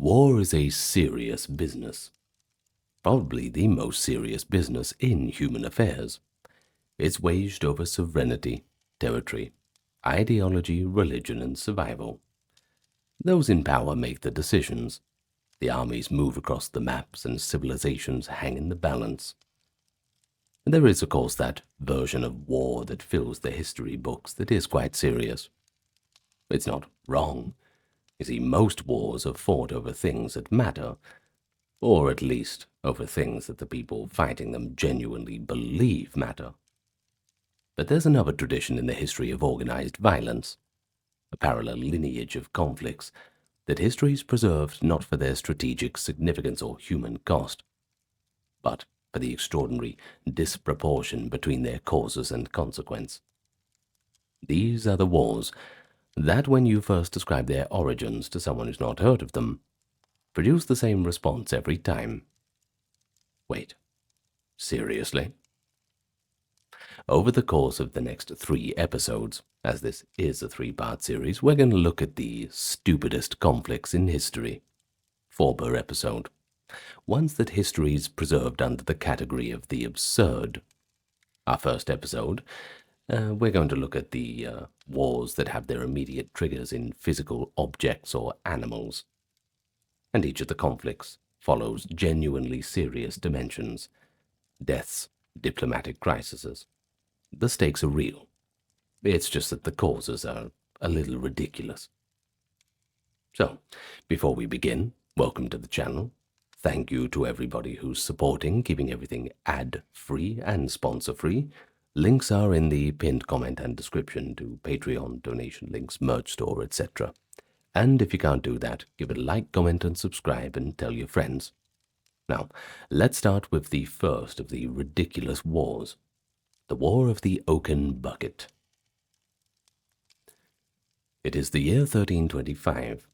War is a serious business. Probably the most serious business in human affairs. It's waged over sovereignty, territory, ideology, religion, and survival. Those in power make the decisions. The armies move across the maps and civilizations hang in the balance. There is, of course, that version of war that fills the history books that is quite serious. It's not wrong. You see, most wars are fought over things that matter, or at least over things that the people fighting them genuinely believe matter. But there's another tradition in the history of organized violence, a parallel lineage of conflicts that history is preserved not for their strategic significance or human cost, but for the extraordinary disproportion between their causes and consequence. These are the wars that, when you first describe their origins to someone who's not heard of them, produce the same response every time. Wait, seriously? Over the course of the next 3 episodes, as this is a 3-part series, we're going to look at the stupidest conflicts in history. 4 per episode. Ones that history is preserved under the category of the absurd. Our first episode, we're going to look at the wars that have their immediate triggers in physical objects or animals. And each of the conflicts follows genuinely serious dimensions. Deaths, diplomatic crises. The stakes are real. It's just that the causes are a little ridiculous. So, before we begin, welcome to the channel. Thank you to everybody who's supporting, keeping everything ad-free and sponsor-free. Links are in the pinned comment and description to Patreon, donation links, merch store, etc. And if you can't do that, give it a like, comment, and subscribe, and tell your friends. Now, let's start with the first of the ridiculous wars, the War of the Oaken Bucket. It is the year 1325.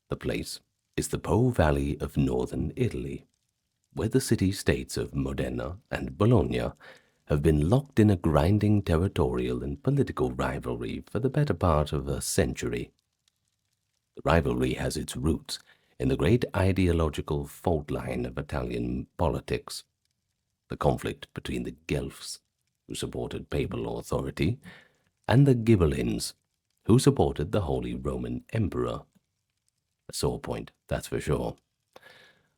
The place is the Po Valley of northern Italy, where the city-states of Modena and Bologna have been locked in a grinding territorial and political rivalry for the better part of a century. The rivalry has its roots in the great ideological fault line of Italian politics, the conflict between the Guelphs, who supported papal authority, and the Ghibellines, who supported the Holy Roman Emperor. A sore point, that's for sure.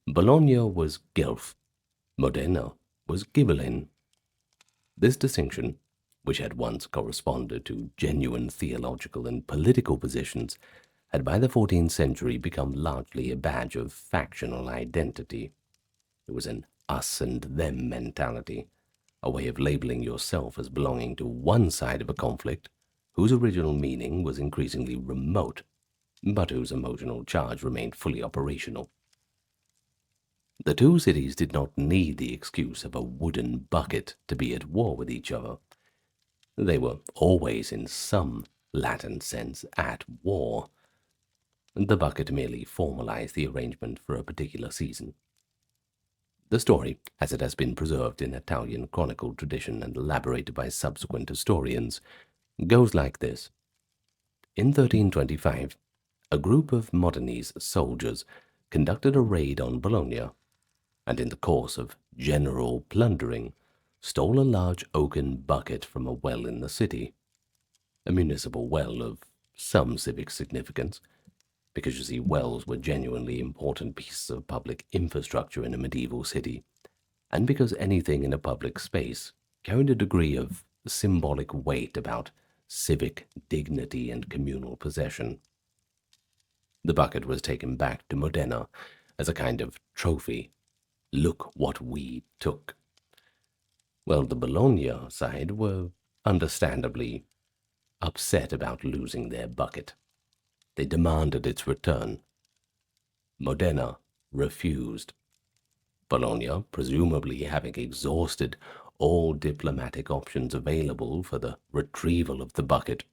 Bologna was Guelph, Modena was Ghibelline. This distinction, which had once corresponded to genuine theological and political positions, had by the 14th century become largely a badge of factional identity. It was an us and them mentality, a way of labeling yourself as belonging to one side of a conflict whose original meaning was increasingly remote, but whose emotional charge remained fully operational. The two cities did not need the excuse of a wooden bucket to be at war with each other. They were always, in some latent sense, at war. The bucket merely formalized the arrangement for a particular season. The story, as it has been preserved in Italian chronicle tradition and elaborated by subsequent historians, goes like this. In 1325, a group of Modenese soldiers conducted a raid on Bologna, and in the course of general plundering, stole a large oaken bucket from a well in the city, a municipal well of some civic significance, because you see, wells were genuinely important pieces of public infrastructure in a medieval city, and because anything in a public space carried a degree of symbolic weight about civic dignity and communal possession. The bucket was taken back to Modena as a kind of trophy. Look what we took. Well, the Bologna side were understandably upset about losing their bucket. They demanded its return. Modena refused. Bologna, presumably having exhausted all diplomatic options available for the retrieval of the bucket,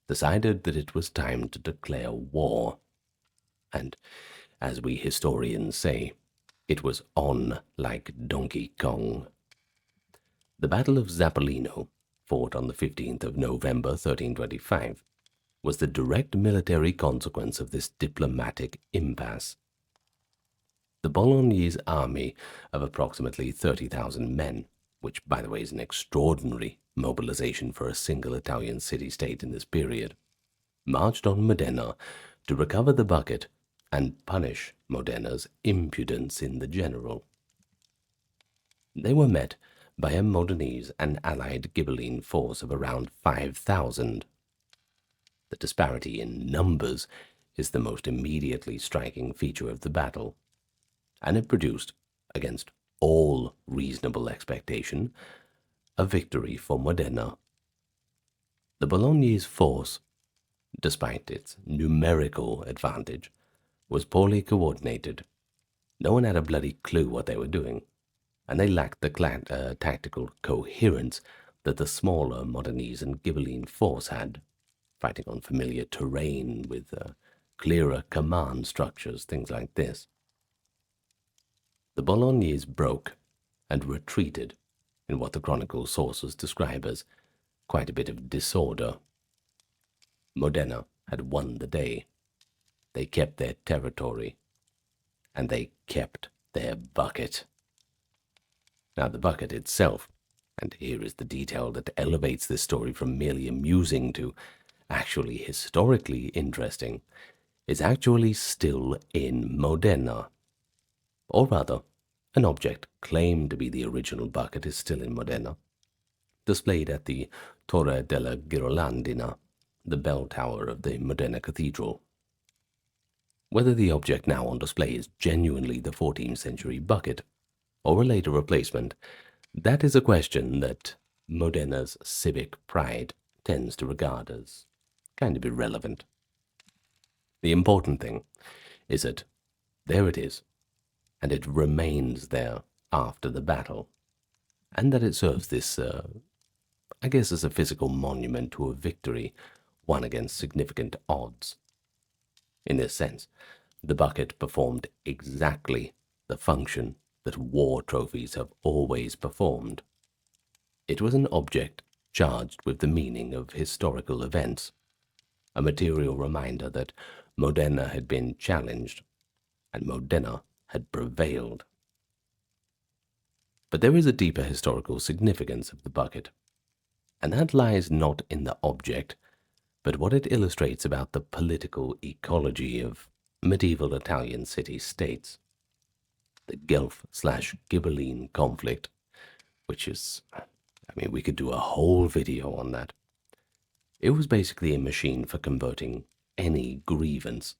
decided that it was time to declare war. And, as we historians say, it was on like Donkey Kong. The Battle of Zappolino, fought on the 15th of November 1325, was the direct military consequence of this diplomatic impasse. The Bolognese army of approximately 30,000 men, which by the way is an extraordinary mobilization for a single Italian city-state in this period, marched on Modena to recover the bucket and punish Modena's impudence in the general. They were met by a Modenese and allied Ghibelline force of around 5,000. The disparity in numbers is the most immediately striking feature of the battle, and it produced, against all reasonable expectation, a victory for Modena. The Bolognese force, despite its numerical advantage, was poorly coordinated. No one had a bloody clue what they were doing, and they lacked the tactical coherence that the smaller Modenese and Ghibelline force had, fighting on familiar terrain with clearer command structures, things like this. The Bolognese broke and retreated in what the chronicle sources describe as quite a bit of disorder. Modena had won the day. They kept their territory, and they kept their bucket. Now, the bucket itself, and here is the detail that elevates this story from merely amusing to actually historically interesting, is actually still in Modena. Or rather, an object claimed to be the original bucket is still in Modena, displayed at the Torre della Girolandina, the bell tower of the Modena Cathedral. Whether the object now on display is genuinely the 14th century bucket, or a later replacement, that is a question that Modena's civic pride tends to regard as kind of irrelevant. The important thing is that there it is, and it remains there after the battle, and that it serves this, I guess, as a physical monument to a victory won against significant odds. In this sense, the bucket performed exactly the function that war trophies have always performed. It was an object charged with the meaning of historical events, a material reminder that Modena had been challenged, and Modena had prevailed. But there is a deeper historical significance of the bucket, and that lies not in the object, but what it illustrates about the political ecology of medieval Italian city-states. The Guelph/Ghibelline conflict, which is, we could do a whole video on that. It was basically a machine for converting any grievance,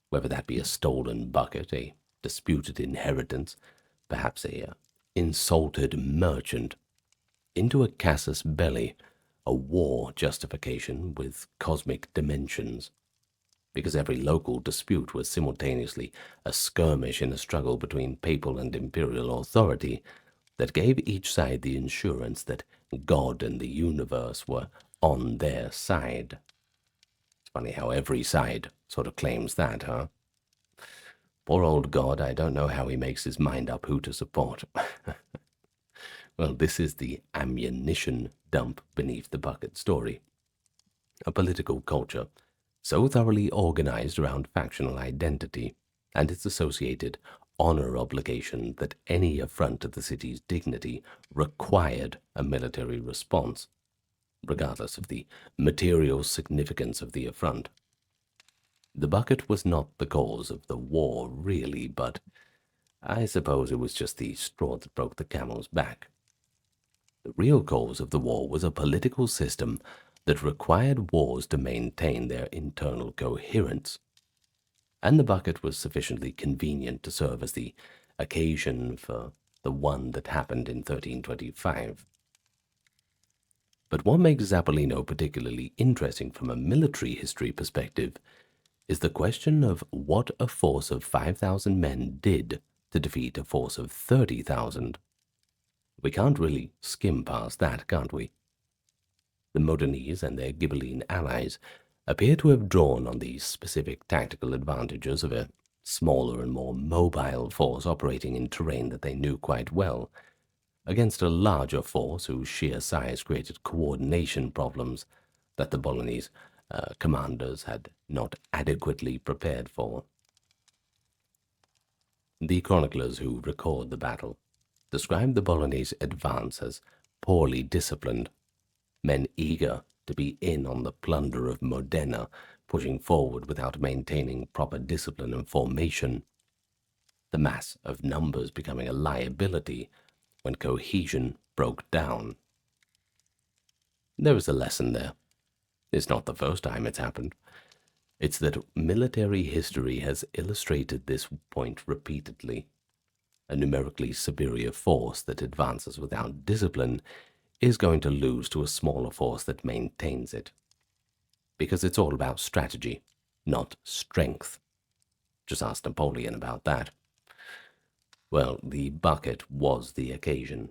whether that be a stolen bucket, a disputed inheritance, perhaps a insulted merchant, into a casus belli, a war justification with cosmic dimensions, because every local dispute was simultaneously a skirmish in a struggle between papal and imperial authority that gave each side the assurance that God and the universe were on their side. It's funny how every side sort of claims that, huh? Poor old God, I don't know how he makes his mind up who to support. Well, this is the ammunition dump beneath the bucket story. A political culture so thoroughly organized around factional identity and its associated honor obligation that any affront to the city's dignity required a military response, regardless of the material significance of the affront. The bucket was not the cause of the war, really, but I suppose it was just the straw that broke the camel's back. The real cause of the war was a political system that required wars to maintain their internal coherence, and the bucket was sufficiently convenient to serve as the occasion for the one that happened in 1325. But what makes Zappolino particularly interesting from a military history perspective is the question of what a force of 5,000 men did to defeat a force of 30,000. We can't really skim past that, can't we? The Modenese and their Ghibelline allies appear to have drawn on these specific tactical advantages of a smaller and more mobile force operating in terrain that they knew quite well, against a larger force whose sheer size created coordination problems that the Bolognese commanders had not adequately prepared for. The chroniclers who record the battle describe the Bolognese advance as poorly disciplined, men eager to be in on the plunder of Modena, pushing forward without maintaining proper discipline and formation, the mass of numbers becoming a liability when cohesion broke down. There is a lesson there. It's not the first time it's happened. It's that military history has illustrated this point repeatedly. A numerically superior force that advances without discipline is going to lose to a smaller force that maintains it. Because it's all about strategy, not strength. Just ask Napoleon about that. Well, the bucket was the occasion.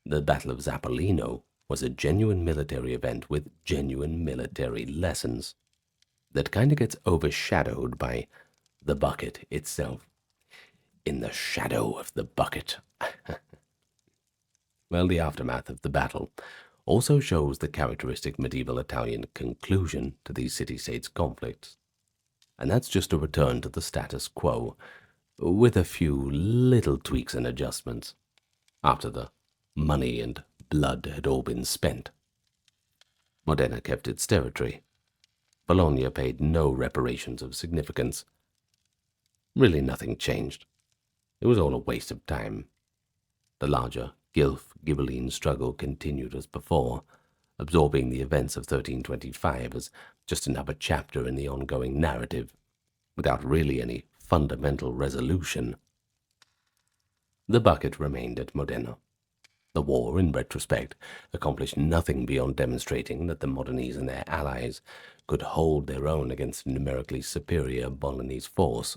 The Battle of Zappolino was a genuine military event with genuine military lessons that kind of gets overshadowed by the bucket itself. In the shadow of the bucket. Well, the aftermath of the battle also shows the characteristic medieval Italian conclusion to these city-states conflicts. And that's just a return to the status quo, with a few little tweaks and adjustments, after the money and blood had all been spent. Modena kept its territory. Bologna paid no reparations of significance. Really nothing changed. It was all a waste of time. The larger Guelph-Ghibelline struggle continued as before, absorbing the events of 1325 as just another chapter in the ongoing narrative, without really any fundamental resolution. The bucket remained at Modena. The war, in retrospect, accomplished nothing beyond demonstrating that the Modenese and their allies could hold their own against a numerically superior Bolognese force,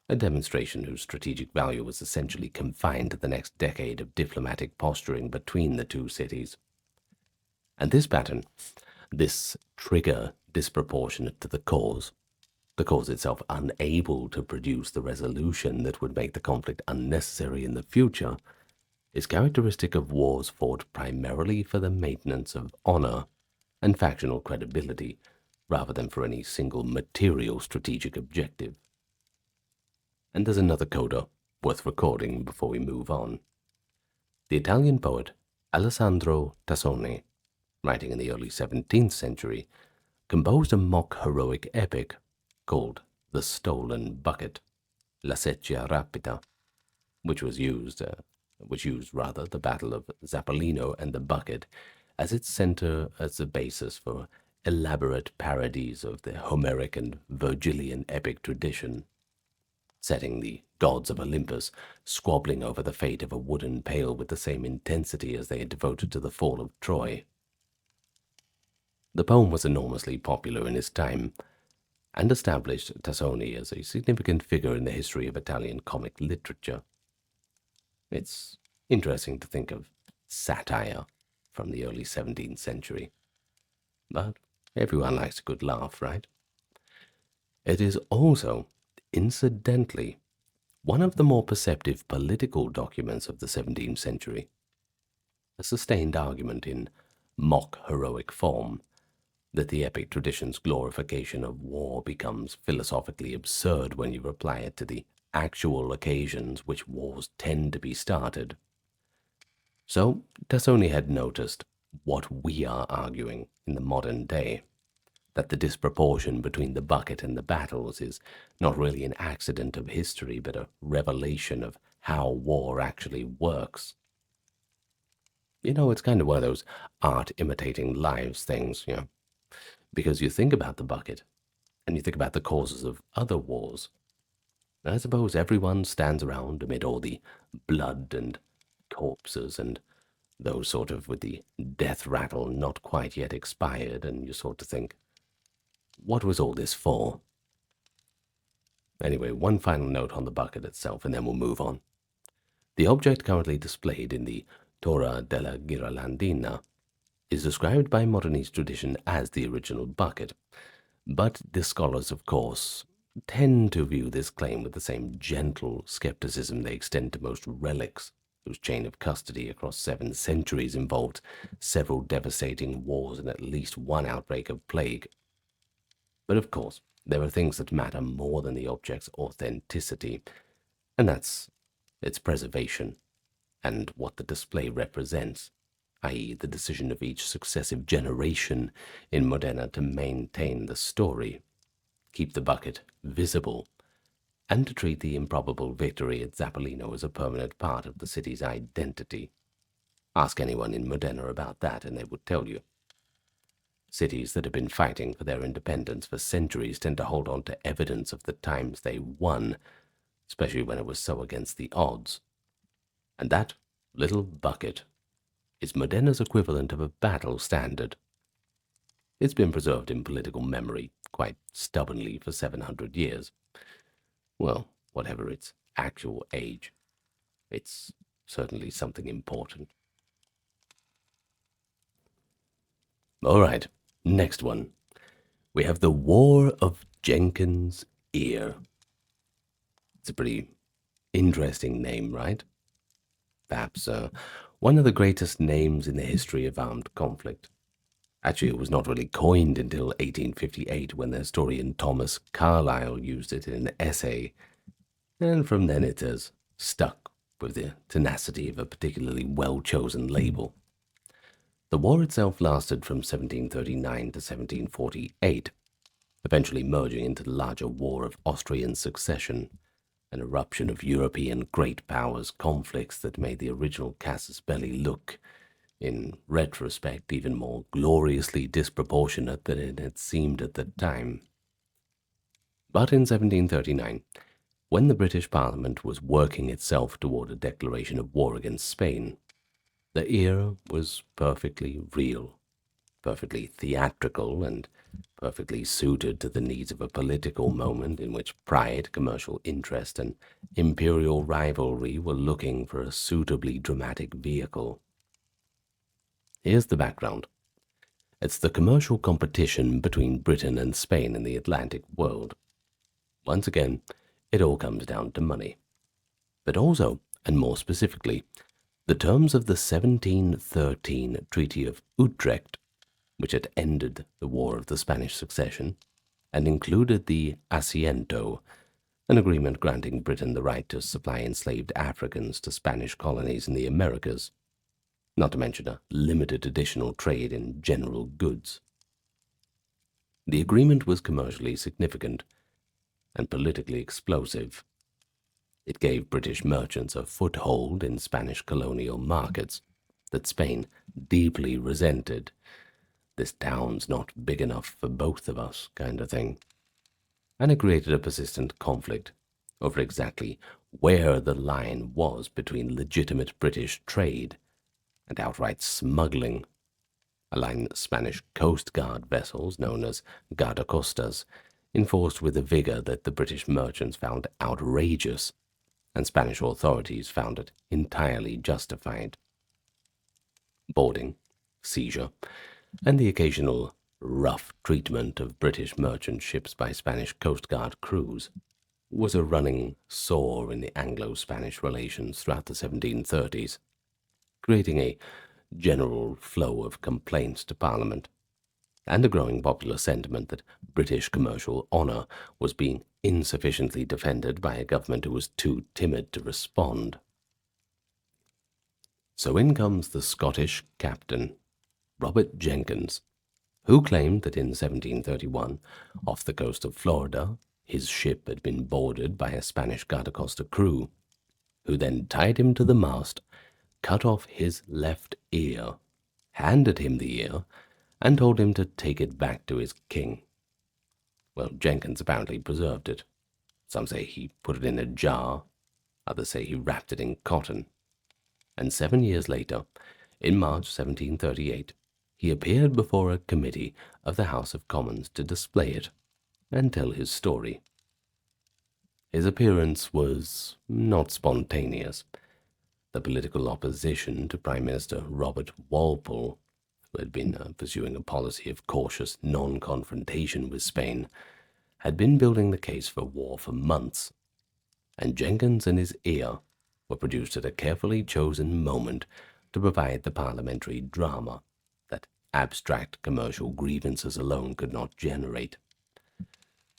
a demonstration whose strategic value was essentially confined to the next decade of diplomatic posturing between the two cities. And this pattern, this trigger disproportionate to the cause itself unable to produce the resolution that would make the conflict unnecessary in the future, is characteristic of wars fought primarily for the maintenance of honor and factional credibility, rather than for any single material strategic objective. And there's another coda worth recording before we move on. The Italian poet Alessandro Tassoni, writing in the early 17th century, composed a mock heroic epic called The Stolen Bucket, La Secchia Rapita, which used the Battle of Zappolino and the bucket as its center, as the basis for elaborate parodies of the Homeric and Virgilian epic tradition, setting the gods of Olympus squabbling over the fate of a wooden pail with the same intensity as they had devoted to the fall of Troy. The poem was enormously popular in its time, and established Tassoni as a significant figure in the history of Italian comic literature. It's interesting to think of satire from the early 17th century. But everyone likes a good laugh, right? It is also, incidentally, one of the more perceptive political documents of the 17th century. A sustained argument in mock heroic form that the epic tradition's glorification of war becomes philosophically absurd when you apply it to the actual occasions which wars tend to be started. So Tassoni had noticed what we are arguing in the modern day, that the disproportion between the bucket and the battles is not really an accident of history, but a revelation of how war actually works. You know, it's kind of one of those art imitating lives things, because you think about the bucket, and you think about the causes of other wars. And I suppose everyone stands around amid all the blood and corpses and those sort of with the death rattle not quite yet expired, and you sort of think, what was all this for? Anyway, one final note on the bucket itself, and then we'll move on. The object currently displayed in the Torre della Ghirlandina is described by Modenese tradition as the original bucket, but the scholars, of course, tend to view this claim with the same gentle skepticism they extend to most relics, whose chain of custody across 7 centuries involved several devastating wars and at least one outbreak of plague. But of course, there are things that matter more than the object's authenticity, and that's its preservation and what the display represents, i.e. the decision of each successive generation in Modena to maintain the story, keep the bucket visible, and to treat the improbable victory at Zappolino as a permanent part of the city's identity. Ask anyone in Modena about that and they would tell you. Cities that have been fighting for their independence for centuries tend to hold on to evidence of the times they won, especially when it was so against the odds. And that little bucket is Modena's equivalent of a battle standard. It's been preserved in political memory quite stubbornly for 700 years. Well, whatever its actual age, it's certainly something important. All right, next one. We have the War of Jenkins Ear. It's a pretty interesting name, right? Perhaps one of the greatest names in the history of armed conflict. Actually, it was not really coined until 1858 when the historian Thomas Carlyle used it in an essay, and from then it has stuck with the tenacity of a particularly well-chosen label. The war itself lasted from 1739 to 1748, eventually merging into the larger War of Austrian Succession, an eruption of European great powers conflicts that made the original casus belli look, in retrospect, even more gloriously disproportionate than it had seemed at the time. But in 1739, when the British Parliament was working itself toward a declaration of war against Spain, the ear was perfectly real, perfectly theatrical, and perfectly suited to the needs of a political moment in which pride, commercial interest, and imperial rivalry were looking for a suitably dramatic vehicle. Here's the background. It's the commercial competition between Britain and Spain in the Atlantic world. Once again, it all comes down to money. But also, and more specifically, the terms of the 1713 Treaty of Utrecht, which had ended the War of the Spanish Succession, and included the Asiento, an agreement granting Britain the right to supply enslaved Africans to Spanish colonies in the Americas, not to mention a limited additional trade in general goods. The agreement was commercially significant and politically explosive. It gave British merchants a foothold in Spanish colonial markets that Spain deeply resented. This town's not big enough for both of us kind of thing. And it created a persistent conflict over exactly where the line was between legitimate British trade and outright smuggling, a line that Spanish Coast Guard vessels, known as guardacostas, enforced with a vigor that the British merchants found outrageous, and Spanish authorities found it entirely justified. Boarding, seizure, and the occasional rough treatment of British merchant ships by Spanish Coast Guard crews was a running sore in the Anglo-Spanish relations throughout the 1730s, creating a general flow of complaints to Parliament, and a growing popular sentiment that British commercial honour was being insufficiently defended by a government who was too timid to respond. So in comes the Scottish captain, Robert Jenkins, who claimed that in 1731, off the coast of Florida, his ship had been boarded by a Spanish guardacosta crew, who then tied him to the mast, cut off his left ear, handed him the ear, and told him to take it back to his king. Well, Jenkins apparently preserved it. Some say he put it in a jar, others say he wrapped it in cotton. And 7 years later, in March 1738, he appeared before a committee of the House of Commons to display it and tell his story. His appearance was not spontaneous. The political opposition to Prime Minister Robert Walpole, who had been pursuing a policy of cautious non-confrontation with Spain, had been building the case for war for months, and Jenkins and his ear were produced at a carefully chosen moment to provide the parliamentary drama that abstract commercial grievances alone could not generate.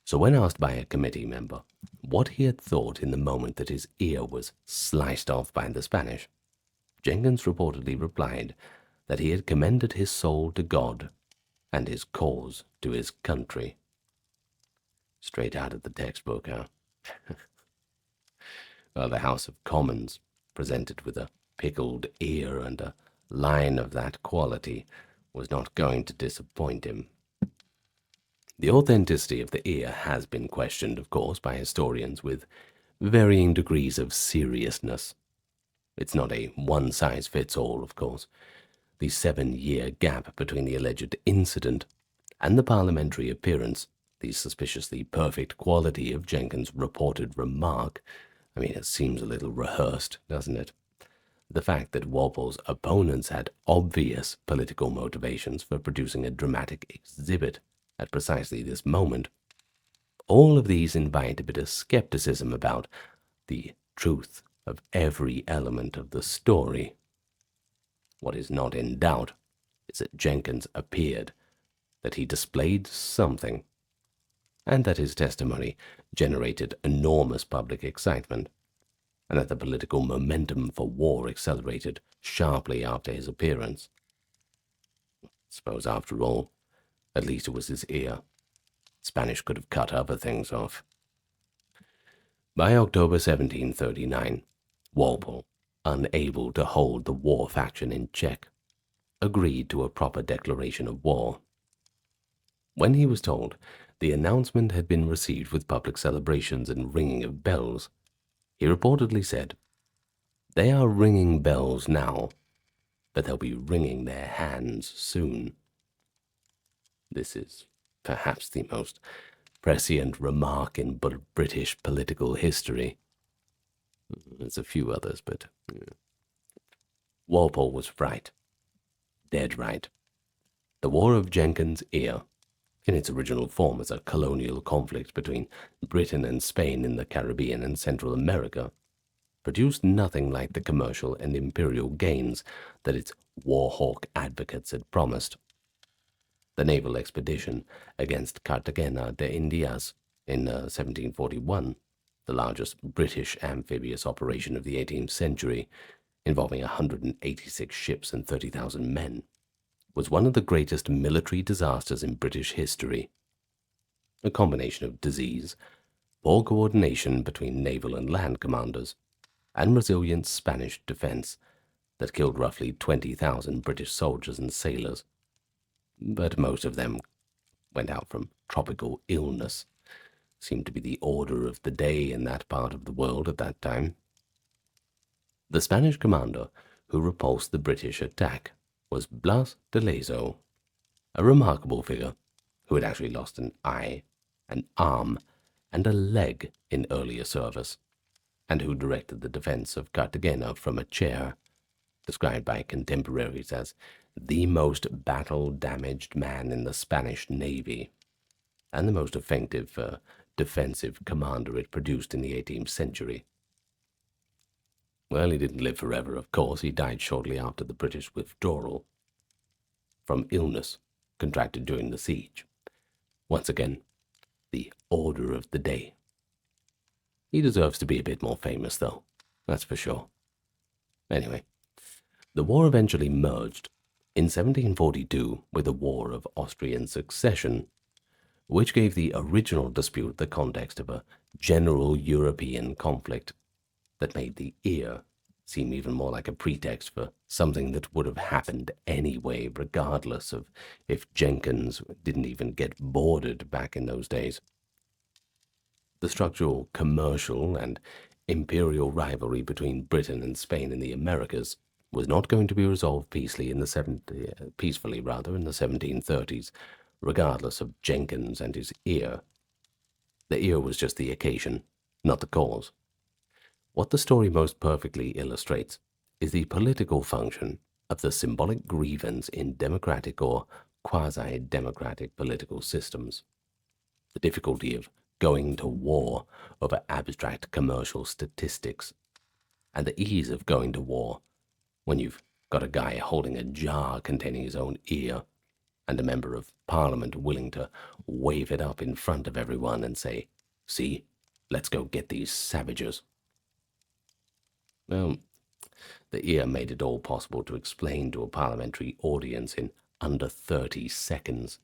So when asked by a committee member what he had thought in the moment that his ear was sliced off by the Spanish, Jenkins reportedly replied that he had commended his soul to God and his cause to his country. Straight out of the textbook, huh? Well, the House of Commons, presented with a pickled ear and a line of that quality, was not going to disappoint him. The authenticity of the ear has been questioned, of course, by historians with varying degrees of seriousness. It's not a one-size-fits-all, of course. The 7-year gap between the alleged incident and the parliamentary appearance, the suspiciously perfect quality of Jenkins' reported remark, it seems a little rehearsed, doesn't it? The fact that Walpole's opponents had obvious political motivations for producing a dramatic exhibit at precisely this moment, all of these invite a bit of skepticism about the truth of every element of the story. What is not in doubt is that Jenkins appeared, that he displayed something, and that his testimony generated enormous public excitement, and that the political momentum for war accelerated sharply after his appearance. I suppose, after all, at least it was his ear. Spanish could have cut other things off. By October 1739, Walpole, unable to hold the war faction in check, agreed to a proper declaration of war. When he was told the announcement had been received with public celebrations and ringing of bells, he reportedly said, "They are ringing bells now, but they'll be wringing their hands soon." This is perhaps the most prescient remark in British political history. There's a few others, but Walpole was right. Dead right. The War of Jenkins Ear, in its original form as a colonial conflict between Britain and Spain in the Caribbean and Central America, produced nothing like the commercial and imperial gains that its war-hawk advocates had promised. The naval expedition against Cartagena de Indias in 1741, the largest British amphibious operation of the 18th century, involving 186 ships and 30,000 men, was one of the greatest military disasters in British history. A combination of disease, poor coordination between naval and land commanders, and resilient Spanish defense that killed roughly 20,000 British soldiers and sailors. But most of them went out from tropical illness. Seemed to be the order of the day in that part of the world at that time. The Spanish commander who repulsed the British attack was Blas de Lezo, a remarkable figure who had actually lost an eye, an arm, and a leg in earlier service, and who directed the defense of Cartagena from a chair, described by contemporaries as the most battle-damaged man in the Spanish Navy, and the most effective defensive commander it produced in the 18th century. Well, he didn't live forever, of course. He died shortly after the British withdrawal from illness contracted during the siege. Once again, the order of the day. He deserves to be a bit more famous, though, that's for sure. Anyway, the war eventually merged in 1742 with the War of Austrian Succession, which gave the original dispute the context of a general European conflict that made the ear seem even more like a pretext for something that would have happened anyway, regardless of if Jenkins didn't even get boarded back in those days. The structural commercial and imperial rivalry between Britain and Spain in the Americas was not going to be resolved peacefully in the 1730s, regardless of Jenkins and his ear. The ear was just the occasion, not the cause. What the story most perfectly illustrates is the political function of the symbolic grievance in democratic or quasi-democratic political systems. The difficulty of going to war over abstract commercial statistics, and the ease of going to war when you've got a guy holding a jar containing his own ear and a member of Parliament willing to wave it up in front of everyone and say, "See, let's go get these savages." Well, the ear made it all possible to explain to a parliamentary audience in under 30 seconds.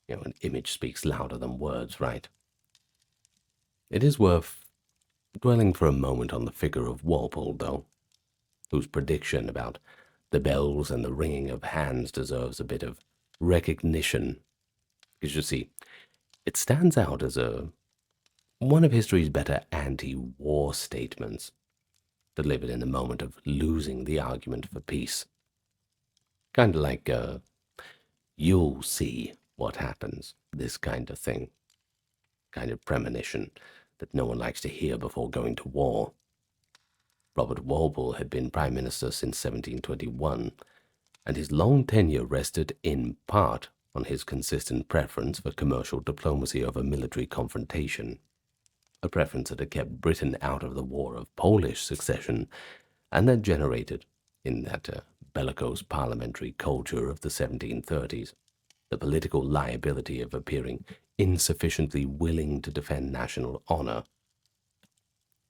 An image speaks louder than words, right? It is worth dwelling for a moment on the figure of Walpole, though, whose prediction about the bells and the ringing of hands deserves a bit of recognition. Because you see, it stands out as one of history's better anti-war statements, delivered in a moment of losing the argument for peace. Kind of like, you'll see what happens, this kind of thing. Kind of premonition that no one likes to hear before going to war. Robert Walpole had been Prime Minister since 1721, and his long tenure rested in part on his consistent preference for commercial diplomacy over military confrontation, a preference that had kept Britain out of the War of Polish Succession, and that generated, in that bellicose parliamentary culture of the 1730s, the political liability of appearing insufficiently willing to defend national honor.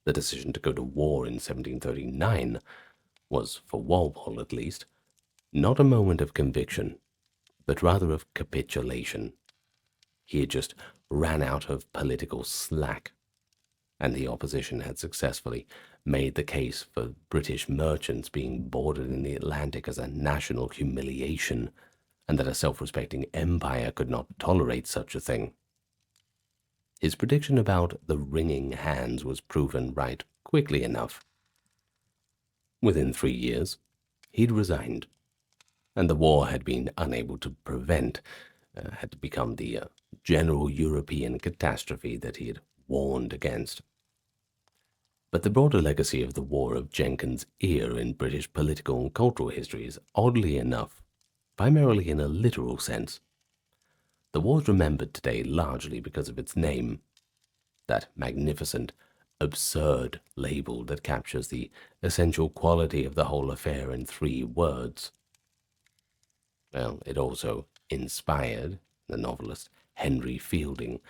The decision to go to war in 1739 was, for Walpole at least, not a moment of conviction, but rather of capitulation. He had just ran out of political slack, and the opposition had successfully made the case for British merchants being boarded in the Atlantic as a national humiliation, and that a self-respecting empire could not tolerate such a thing. His prediction about the wringing hands was proven right quickly enough. Within 3 years, he'd resigned, and the war had been unable to prevent, had become the general European catastrophe that he had warned against. But the broader legacy of the War of Jenkins Ear in British political and cultural history is, oddly enough, primarily in a literal sense. The war is remembered today largely because of its name, that magnificent, absurd label that captures the essential quality of the whole affair in 3 words. Well, it also inspired the novelist Henry Fielding,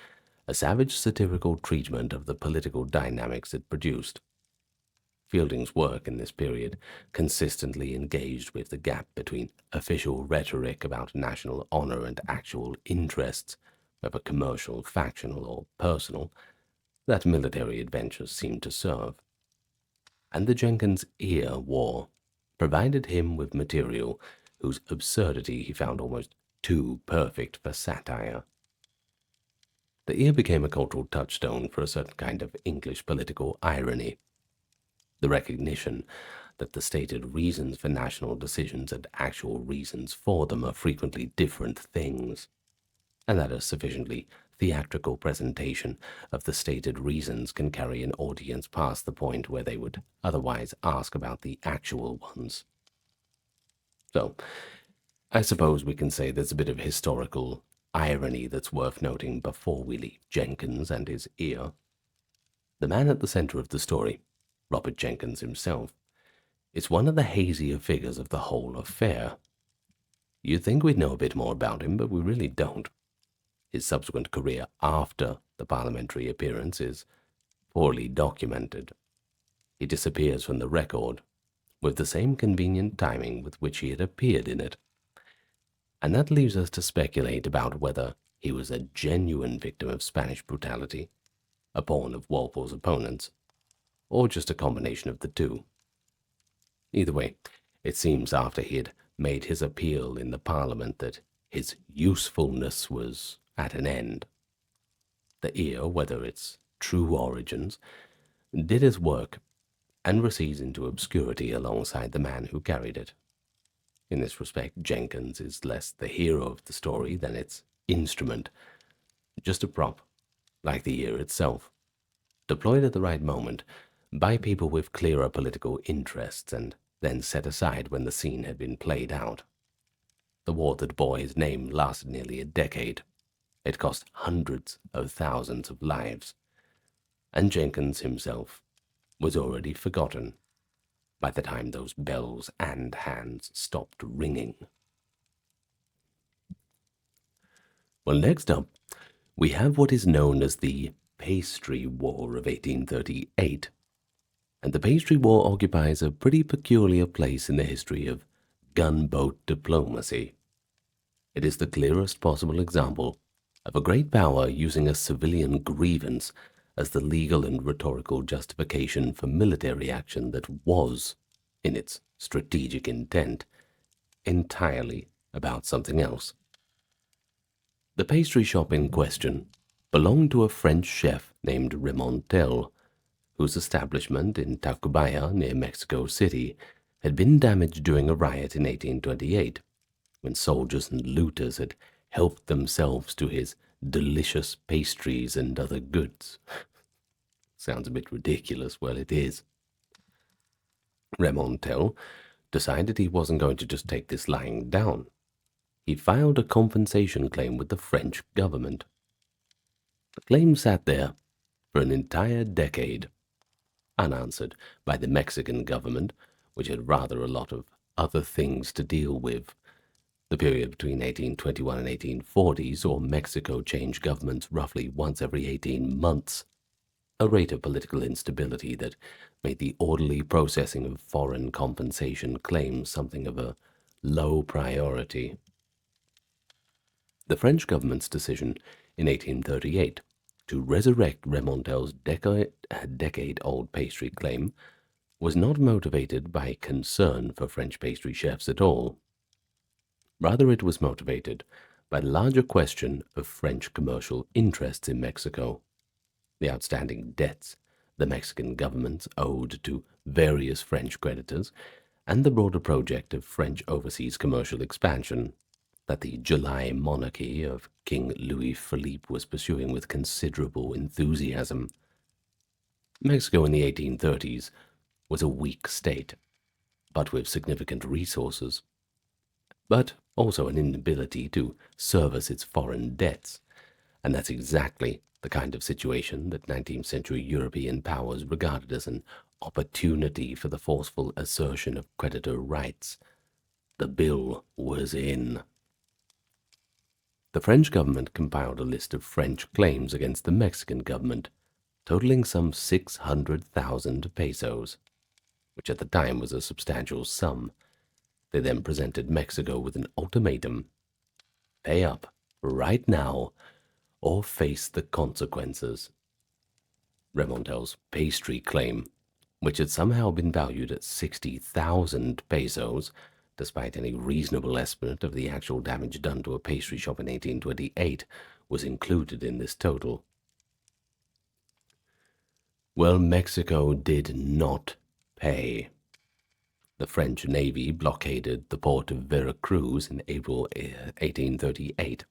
a savage satirical treatment of the political dynamics it produced. Fielding's work in this period consistently engaged with the gap between official rhetoric about national honor and actual interests, whether commercial, factional, or personal, that military adventures seemed to serve. And the Jenkins Ear War provided him with material whose absurdity he found almost too perfect for satire. The ear became a cultural touchstone for a certain kind of English political irony, the recognition that the stated reasons for national decisions and actual reasons for them are frequently different things, and that a sufficiently theatrical presentation of the stated reasons can carry an audience past the point where they would otherwise ask about the actual ones. So, I suppose we can say there's a bit of historical irony that's worth noting before we leave Jenkins and his ear. The man at the center of the story, Robert Jenkins himself, is one of the hazier figures of the whole affair. You'd think we'd know a bit more about him, but we really don't. His subsequent career after the parliamentary appearance is poorly documented. He disappears from the record with the same convenient timing with which he had appeared in it. And that leaves us to speculate about whether he was a genuine victim of Spanish brutality, a pawn of Walpole's opponents, or just a combination of the two. Either way, it seems after he had made his appeal in the Parliament that his usefulness was at an end. The ear, whether its true origins, did its work and recedes into obscurity alongside the man who carried it. In this respect, Jenkins is less the hero of the story than its instrument, just a prop, like the ear itself, deployed at the right moment by people with clearer political interests and then set aside when the scene had been played out. The war that bore his name lasted nearly a decade. It cost hundreds of thousands of lives, and Jenkins himself was already forgotten by the time those bells and hands stopped ringing. Well, next up, we have what is known as the Pastry War of 1838. And the Pastry War occupies a pretty peculiar place in the history of gunboat diplomacy. It is the clearest possible example of a great power using a civilian grievance as the legal and rhetorical justification for military action that was, in its strategic intent, entirely about something else. The pastry shop in question belonged to a French chef named Remontel, whose establishment in Tacubaya near Mexico City had been damaged during a riot in 1828, when soldiers and looters had helped themselves to his delicious pastries and other goods. Sounds a bit ridiculous. Well, it is. Remontel decided he wasn't going to just take this lying down. He filed a compensation claim with the French government. The claim sat there for an entire decade, unanswered by the Mexican government, which had rather a lot of other things to deal with. The period between 1821 and 1840 saw Mexico change governments roughly once every 18 months, a rate of political instability that made the orderly processing of foreign compensation claims something of a low priority. The French government's decision in 1838 to resurrect Remontel's decade-old pastry claim was not motivated by concern for French pastry chefs at all. Rather, it was motivated by the larger question of French commercial interests in Mexico, the outstanding debts the Mexican government owed to various French creditors, and the broader project of French overseas commercial expansion that the July monarchy of King Louis Philippe was pursuing with considerable enthusiasm. Mexico in the 1830s was a weak state, but with significant resources, but also an inability to service its foreign debts, and that's exactly the kind of situation that 19th century European powers regarded as an opportunity for the forceful assertion of creditor rights. The bill was in. The French government compiled a list of French claims against the Mexican government, totaling some 600,000 pesos, which at the time was a substantial sum. They then presented Mexico with an ultimatum: pay up right now or face the consequences. Remontel's pastry claim, which had somehow been valued at 60,000 pesos, despite any reasonable estimate of the actual damage done to a pastry shop in 1828, was included in this total. Well, Mexico did not pay. The French Navy blockaded the port of Veracruz in April 1838,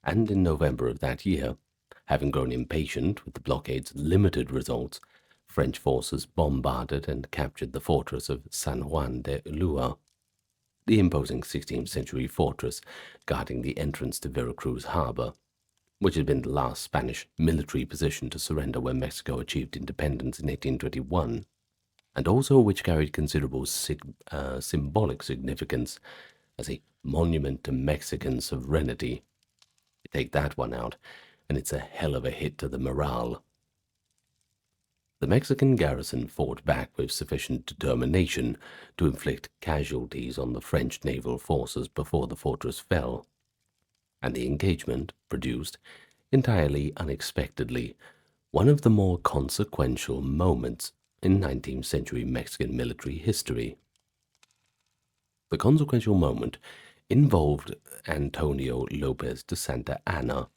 and in November of that year, having grown impatient with the blockade's limited results, French forces bombarded and captured the fortress of San Juan de Ulua, the imposing 16th century fortress guarding the entrance to Veracruz harbor, which had been the last Spanish military position to surrender when Mexico achieved independence in 1821, and also which carried considerable symbolic significance as a monument to Mexican sovereignty. You take that one out, and it's a hell of a hit to the morale. The Mexican garrison fought back with sufficient determination to inflict casualties on the French naval forces before the fortress fell, and the engagement produced, entirely unexpectedly, one of the more consequential moments in 19th century Mexican military history. The consequential moment involved Antonio Lopez de Santa Anna.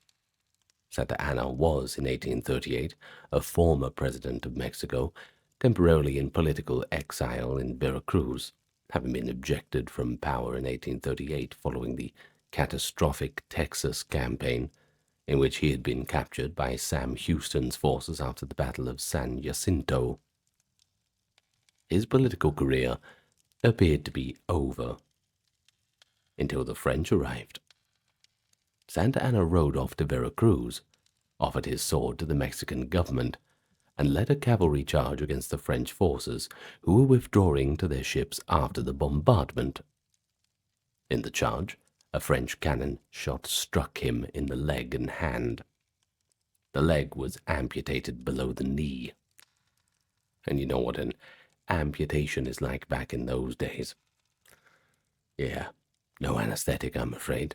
Santa Anna was, in 1838, a former president of Mexico, temporarily in political exile in Veracruz, having been ejected from power in 1838 following the catastrophic Texas campaign, in which he had been captured by Sam Houston's forces after the Battle of San Jacinto. His political career appeared to be over until the French arrived. Santa Anna rode off to Veracruz, offered his sword to the Mexican government, and led a cavalry charge against the French forces who were withdrawing to their ships after the bombardment. In the charge, a French cannon shot struck him in the leg and hand. The leg was amputated below the knee. And you know what an amputation is like back in those days. Yeah, no anesthetic, I'm afraid.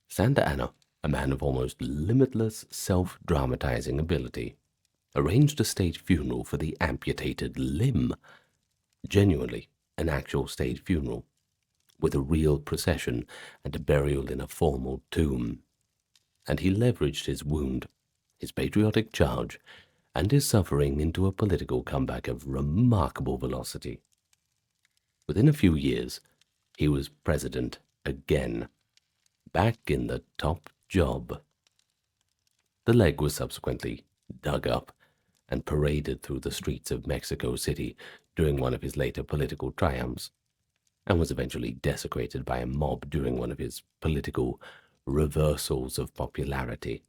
Santa Anna, a man of almost limitless self-dramatizing ability, arranged a state funeral for the amputated limb. Genuinely, an actual state funeral, with a real procession and a burial in a formal tomb. And he leveraged his wound, his patriotic charge, and his suffering into a political comeback of remarkable velocity. Within a few years, he was president again, back in the top job. The leg was subsequently dug up and paraded through the streets of Mexico City during one of his later political triumphs, and was eventually desecrated by a mob during one of his political reversals of popularity.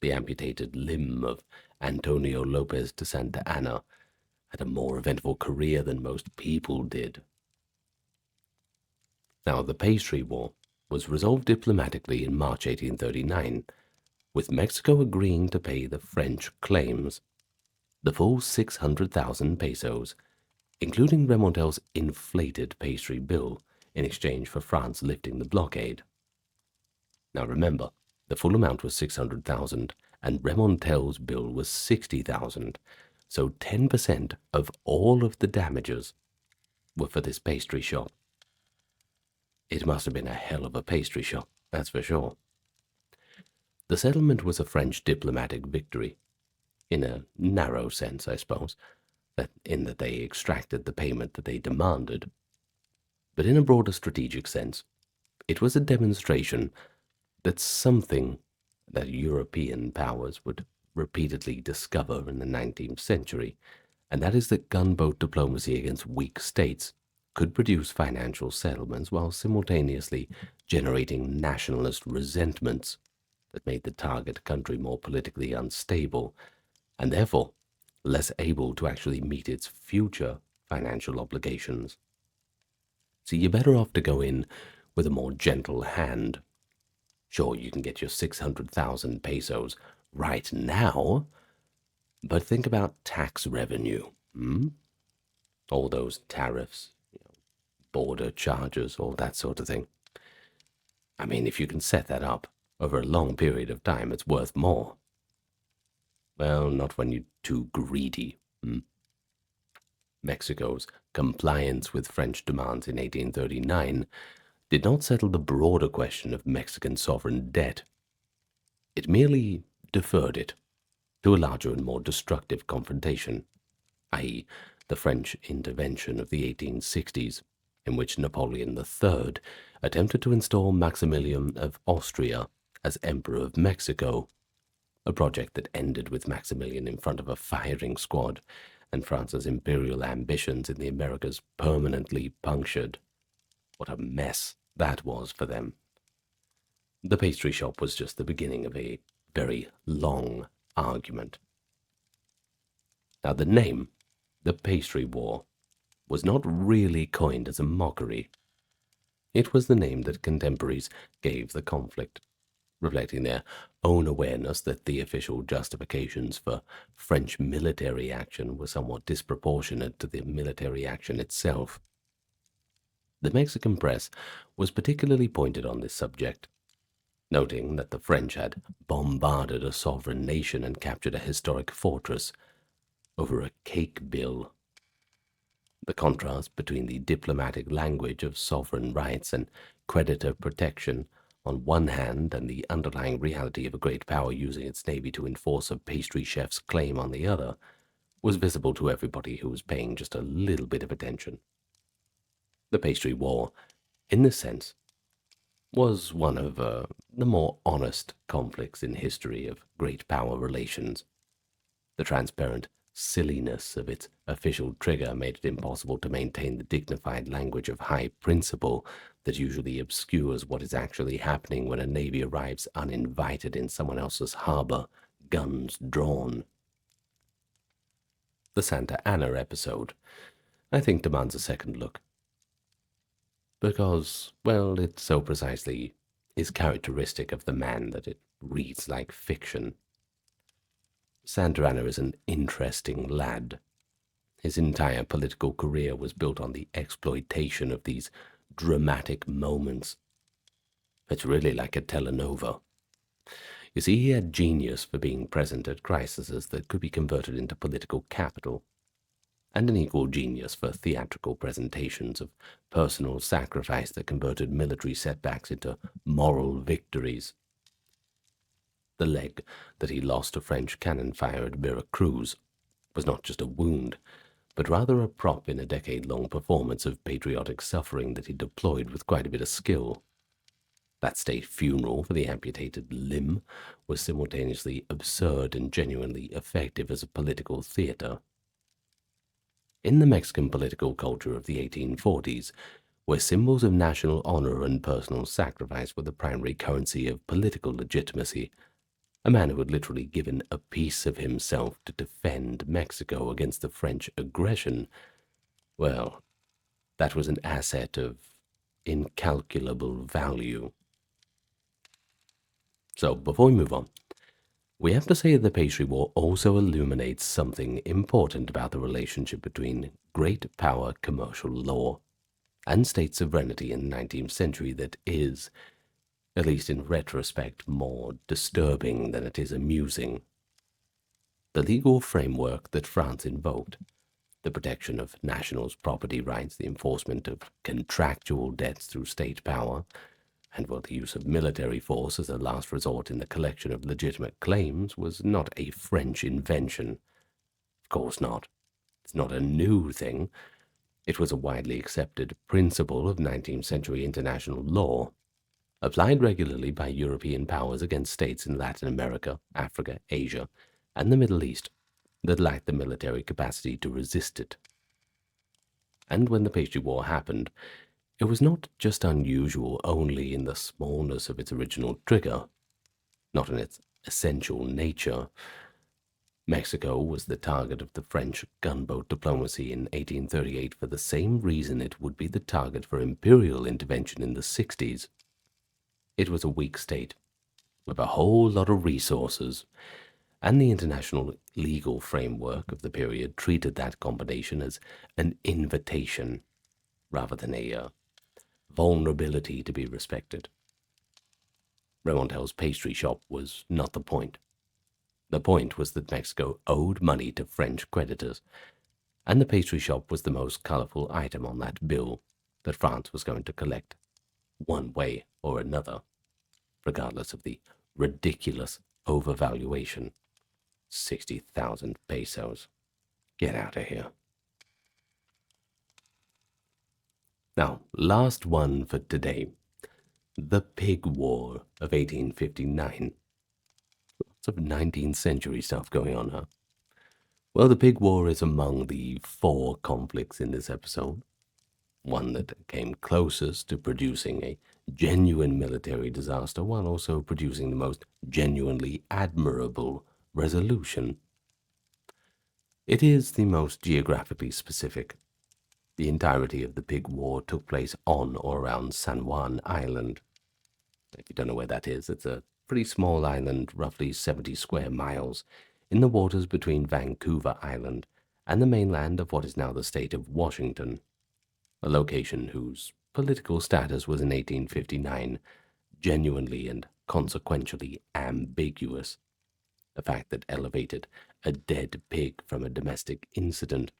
The amputated limb of Antonio Lopez de Santa Anna had a more eventful career than most people did. Now, the Pastry War was resolved diplomatically in March 1839, with Mexico agreeing to pay the French claims, the full 600,000 pesos, including Remontel's inflated pastry bill, in exchange for France lifting the blockade. Now remember, the full amount was 600,000 and Remontel's bill was 60,000, so 10% of all of the damages were for this pastry shop. It must have been a hell of a pastry shop, that's for sure. The settlement was a French diplomatic victory, in a narrow sense, I suppose, in that they extracted the payment that they demanded. But in a broader strategic sense, it was a demonstration that something that European powers would repeatedly discover in the 19th century, and that is that gunboat diplomacy against weak states could produce financial settlements while simultaneously generating nationalist resentments that made the target country more politically unstable, and therefore less able to actually meet its future financial obligations. So you're better off to go in with a more gentle hand. Sure, you can get your 600,000 pesos right now, but think about tax revenue. All those tariffs, border charges, all that sort of thing. I mean, if you can set that up over a long period of time, it's worth more. Well, not when you're too greedy. Mexico's compliance with French demands in 1839 did not settle the broader question of Mexican sovereign debt. It merely deferred it to a larger and more destructive confrontation, i.e., the French intervention of the 1860s, in which Napoleon III attempted to install Maximilian of Austria as Emperor of Mexico, a project that ended with Maximilian in front of a firing squad and France's imperial ambitions in the Americas permanently punctured. What a mess that was for them. The pastry shop was just the beginning of a very long argument. Now, the name, the Pastry War, was not really coined as a mockery. It was the name that contemporaries gave the conflict, reflecting their own awareness that the official justifications for French military action were somewhat disproportionate to the military action itself. The Mexican press was particularly pointed on this subject, noting that the French had bombarded a sovereign nation and captured a historic fortress over a cake bill. The contrast between the diplomatic language of sovereign rights and creditor protection on one hand and the underlying reality of a great power using its navy to enforce a pastry chef's claim on the other was visible to everybody who was paying just a little bit of attention. The Pastry War, in this sense, was one of the more honest conflicts in history of great power relations. The transparent silliness of its official trigger made it impossible to maintain the dignified language of high principle that usually obscures what is actually happening when a navy arrives uninvited in someone else's harbor, guns drawn. The Santa Anna episode, I think, demands a second look. because, well, it so precisely is characteristic of the man that it reads like fiction. Santana is an interesting lad. His entire political career was built on the exploitation of these dramatic moments. It's really like a telenova. You see, he had genius for being present at crises that could be converted into political capital, and an equal genius for theatrical presentations of personal sacrifice that converted military setbacks into moral victories. The leg that he lost to French cannon fire at Veracruz was not just a wound, but rather a prop in a decade-long performance of patriotic suffering that he deployed with quite a bit of skill. That state funeral for the amputated limb was simultaneously absurd and genuinely effective as a political theater. In the Mexican political culture of the 1840s, where symbols of national honor and personal sacrifice were the primary currency of political legitimacy, a man who had literally given a piece of himself to defend Mexico against the French aggression, well, that was an asset of incalculable value. So, before we move on, we have to say that the Pastry War also illuminates something important about the relationship between great power commercial law and state sovereignty in the 19th century that is, at least in retrospect, more disturbing than it is amusing. The legal framework that France invoked, the protection of nationals' property rights, the enforcement of contractual debts through state power, and while the use of military force as a last resort in the collection of legitimate claims was not a French invention. Of course not. It's not a new thing. It was a widely accepted principle of 19th century international law, applied regularly by European powers against states in Latin America, Africa, Asia, and the Middle East that lacked the military capacity to resist it. And when the Pastry War happened, it was not just unusual only in the smallness of its original trigger, not in its essential nature. Mexico was the target of the French gunboat diplomacy in 1838 for the same reason it would be the target for imperial intervention in the 60s. It was a weak state, with a whole lot of resources, and the international legal framework of the period treated that combination as an invitation rather than a vulnerability to be respected. Remontel's pastry shop was not the point. The point was that Mexico owed money to French creditors, and the pastry shop was the most colorful item on that bill that France was going to collect, one way or another, regardless of the ridiculous overvaluation. 60,000 pesos. Get out of here. Now, last one for today. The Pig War of 1859. Lots of 19th century stuff going on, huh? Well, the Pig War is among the 4 conflicts in this episode. One that came closest to producing a genuine military disaster while also producing the most genuinely admirable resolution. It is the most geographically specific. The entirety of the Pig War took place on or around San Juan Island. If you don't know where that is, it's a pretty small island, roughly 70 square miles, in the waters between Vancouver Island and the mainland of what is now the state of Washington, a location whose political status was in 1859 genuinely and consequentially ambiguous, a fact that elevated a dead pig from a domestic incident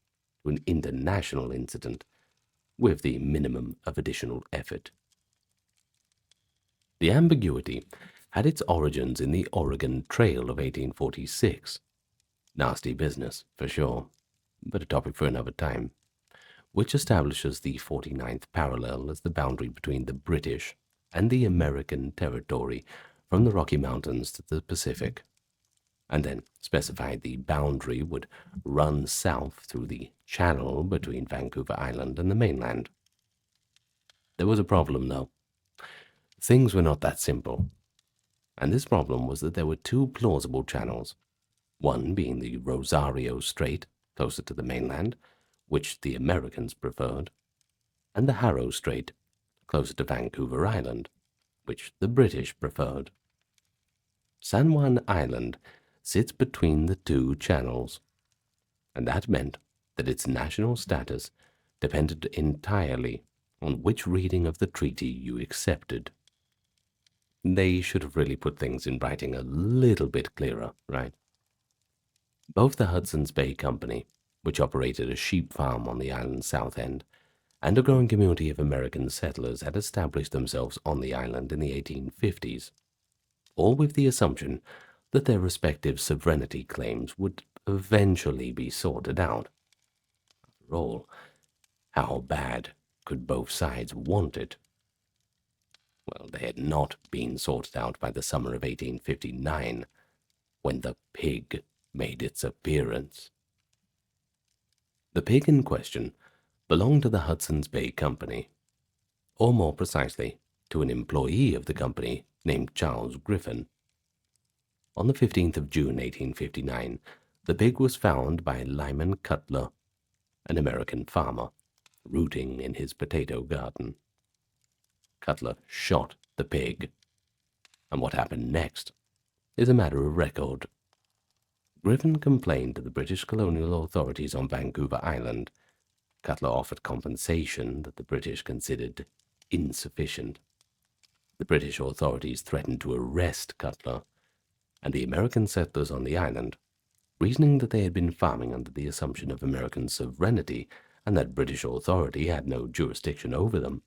to an international incident with the minimum of additional effort. The ambiguity had its origins in the Oregon Trail of 1846. Nasty business, for sure, but a topic for another time, which establishes the 49th parallel as the boundary between the British and the American territory from the Rocky Mountains to the Pacific, and then specified the boundary would run south through the channel between Vancouver Island and the mainland. There was a problem, though. Things were not that simple, and this problem was that there were 2 plausible channels, one being the Rosario Strait, closer to the mainland, which the Americans preferred, and the Harrow Strait, closer to Vancouver Island, which the British preferred. San Juan Island sits between the two channels, and that meant that its national status depended entirely on which reading of the treaty you accepted. They should have really put things in writing a little bit clearer, right? Both the Hudson's Bay Company, which operated a sheep farm on the island's south end, and a growing community of American settlers had established themselves on the island in the 1850s, all with the assumption that their respective sovereignty claims would eventually be sorted out. After all, how bad could both sides want it? Well, they had not been sorted out by the summer of 1859, when the pig made its appearance. The pig in question belonged to the Hudson's Bay Company, or more precisely, to an employee of the company named Charles Griffin. On the 15th of June, 1859, the pig was found by Lyman Cutler, an American farmer, rooting in his potato garden. Cutler shot the pig, and what happened next is a matter of record. Griffin complained to the British colonial authorities on Vancouver Island. Cutler offered compensation that the British considered insufficient. The British authorities threatened to arrest Cutler, and the American settlers on the island, reasoning that they had been farming under the assumption of American sovereignty and that British authority had no jurisdiction over them,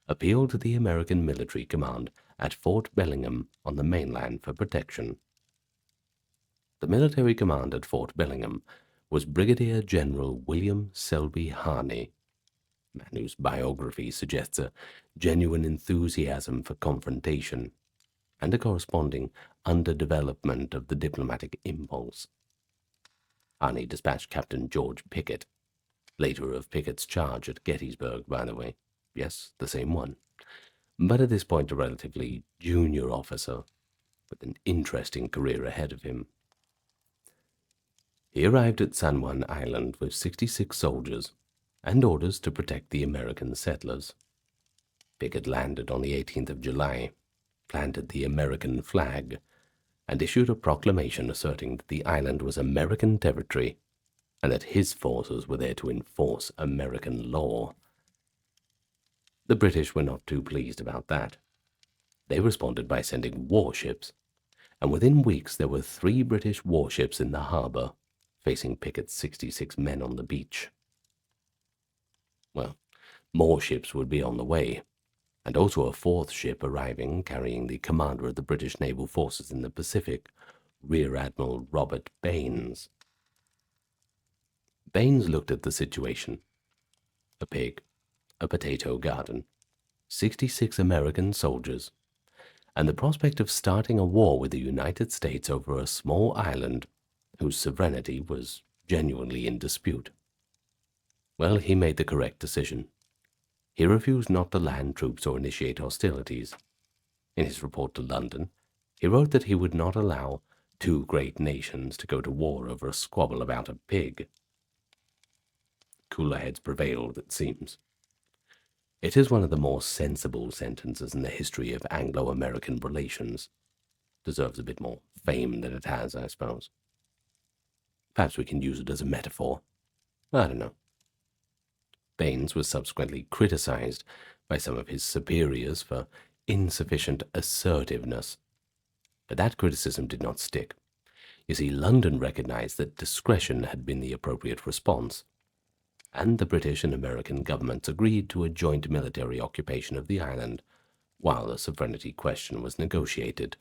appealed to the American military command at Fort Bellingham on the mainland for protection. The military command at Fort Bellingham was Brigadier General William Selby Harney, a man whose biography suggests a genuine enthusiasm for confrontation and a corresponding underdevelopment of the diplomatic impulse. Harney dispatched Captain George Pickett, later of Pickett's charge at Gettysburg, by the way. Yes, the same one. But at this point a relatively junior officer with an interesting career ahead of him. He arrived at San Juan Island with 66 soldiers and orders to protect the American settlers. Pickett landed on the 18th of July, planted the American flag, and issued a proclamation asserting that the island was American territory and that his forces were there to enforce American law. The British were not too pleased about that. They responded by sending warships, and within weeks there were 3 British warships in the harbor, facing Pickett's 66 men on the beach. Well, more ships would be on the way, and also a 4th ship arriving carrying the commander of the British naval forces in the Pacific, Rear Admiral Robert Baines. Baines looked at the situation. A pig, a potato garden, 66 American soldiers, and the prospect of starting a war with the United States over a small island whose sovereignty was genuinely in dispute. Well, he made the correct decision. He refused not to land troops or initiate hostilities. In his report to London, he wrote that he would not allow 2 great nations to go to war over a squabble about a pig. Cooler heads prevailed, it seems. It is one of the more sensible sentences in the history of Anglo-American relations. Deserves a bit more fame than it has, I suppose. Perhaps we can use it as a metaphor. I don't know. Baines was subsequently criticized by some of his superiors for insufficient assertiveness. But that criticism did not stick. You see, London recognized that discretion had been the appropriate response, and the British and American governments agreed to a joint military occupation of the island while the sovereignty question was negotiated.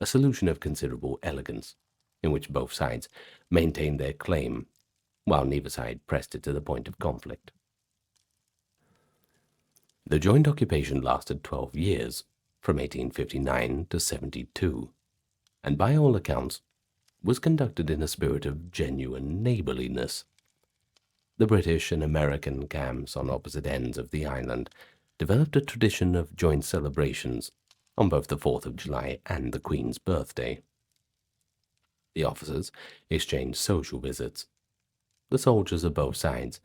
A solution of considerable elegance, in which both sides maintained their claim, while neither side pressed it to the point of conflict. The joint occupation lasted 12 years, from 1859 to 72, and by all accounts was conducted in a spirit of genuine neighborliness. The British and American camps on opposite ends of the island developed a tradition of joint celebrations on both the 4th of July and the Queen's birthday. The officers exchanged social visits. The soldiers of both sides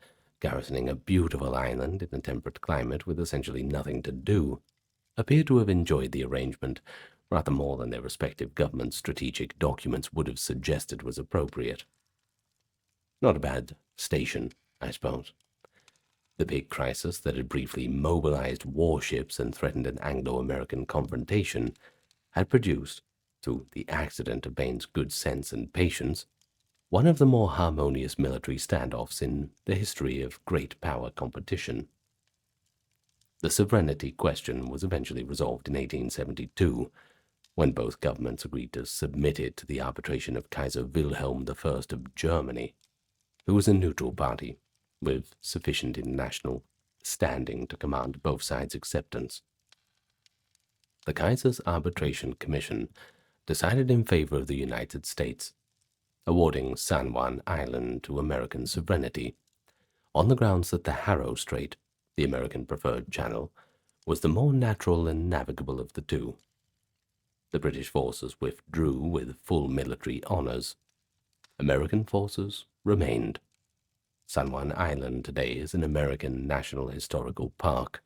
garrisoning a beautiful island in a temperate climate with essentially nothing to do, appear to have enjoyed the arrangement rather more than their respective government strategic documents would have suggested was appropriate. Not a bad station, I suppose. The big crisis that had briefly mobilized warships and threatened an Anglo-American confrontation had produced, through the accident of Bain's good sense and patience, one of the more harmonious military standoffs in the history of great power competition. The sovereignty question was eventually resolved in 1872, when both governments agreed to submit it to the arbitration of Kaiser Wilhelm I of Germany, who was a neutral party with sufficient international standing to command both sides' acceptance. The Kaiser's Arbitration Commission decided in favor of the United States, awarding San Juan Island to American sovereignty, on the grounds that the Harrow Strait, the American preferred channel, was the more natural and navigable of the two. The British forces withdrew with full military honors. American forces remained. San Juan Island today is an American National Historical Park,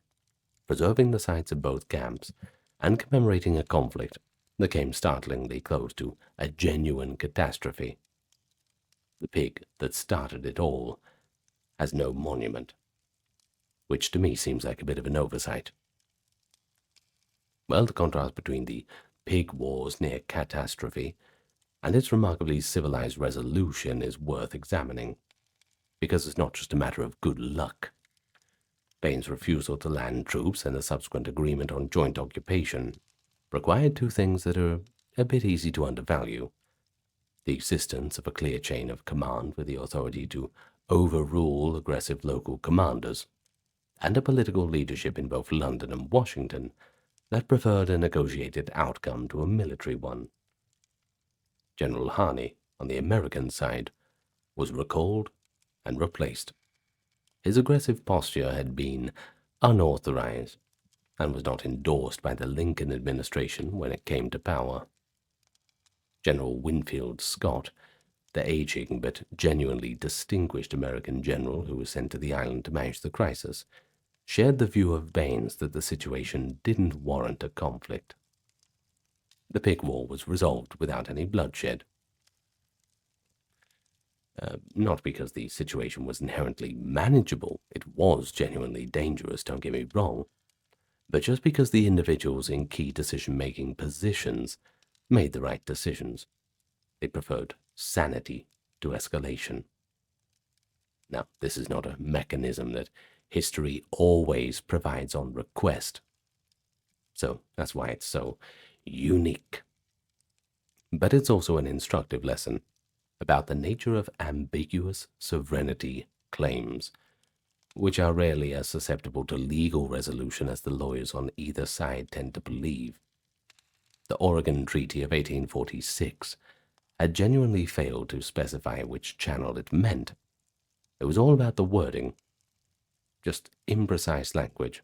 preserving the sites of both camps and commemorating a conflict that came startlingly close to a genuine catastrophe. The pig that started it all has no monument, which to me seems like a bit of an oversight. Well, the contrast between the pig war's near catastrophe and its remarkably civilized resolution is worth examining, because it's not just a matter of good luck. Bain's refusal to land troops and the subsequent agreement on joint occupation required two things that are a bit easy to undervalue: the existence of a clear chain of command with the authority to overrule aggressive local commanders, and a political leadership in both London and Washington that preferred a negotiated outcome to a military one. General Harney, on the American side, was recalled and replaced. His aggressive posture had been unauthorized and was not endorsed by the Lincoln administration when it came to power. General Winfield Scott, the aging but genuinely distinguished American general who was sent to the island to manage the crisis, shared the view of Bain's that the situation didn't warrant a conflict. The pig war was resolved without any bloodshed. Not because the situation was inherently manageable, it was genuinely dangerous, don't get me wrong, but just because the individuals in key decision-making positions made the right decisions. They preferred sanity to escalation. Now, this is not a mechanism that history always provides on request, so that's why it's so unique. But it's also an instructive lesson about the nature of ambiguous sovereignty claims, which are rarely as susceptible to legal resolution as the lawyers on either side tend to believe. The Oregon Treaty of 1846 had genuinely failed to specify which channel it meant. It was all about the wording, just imprecise language.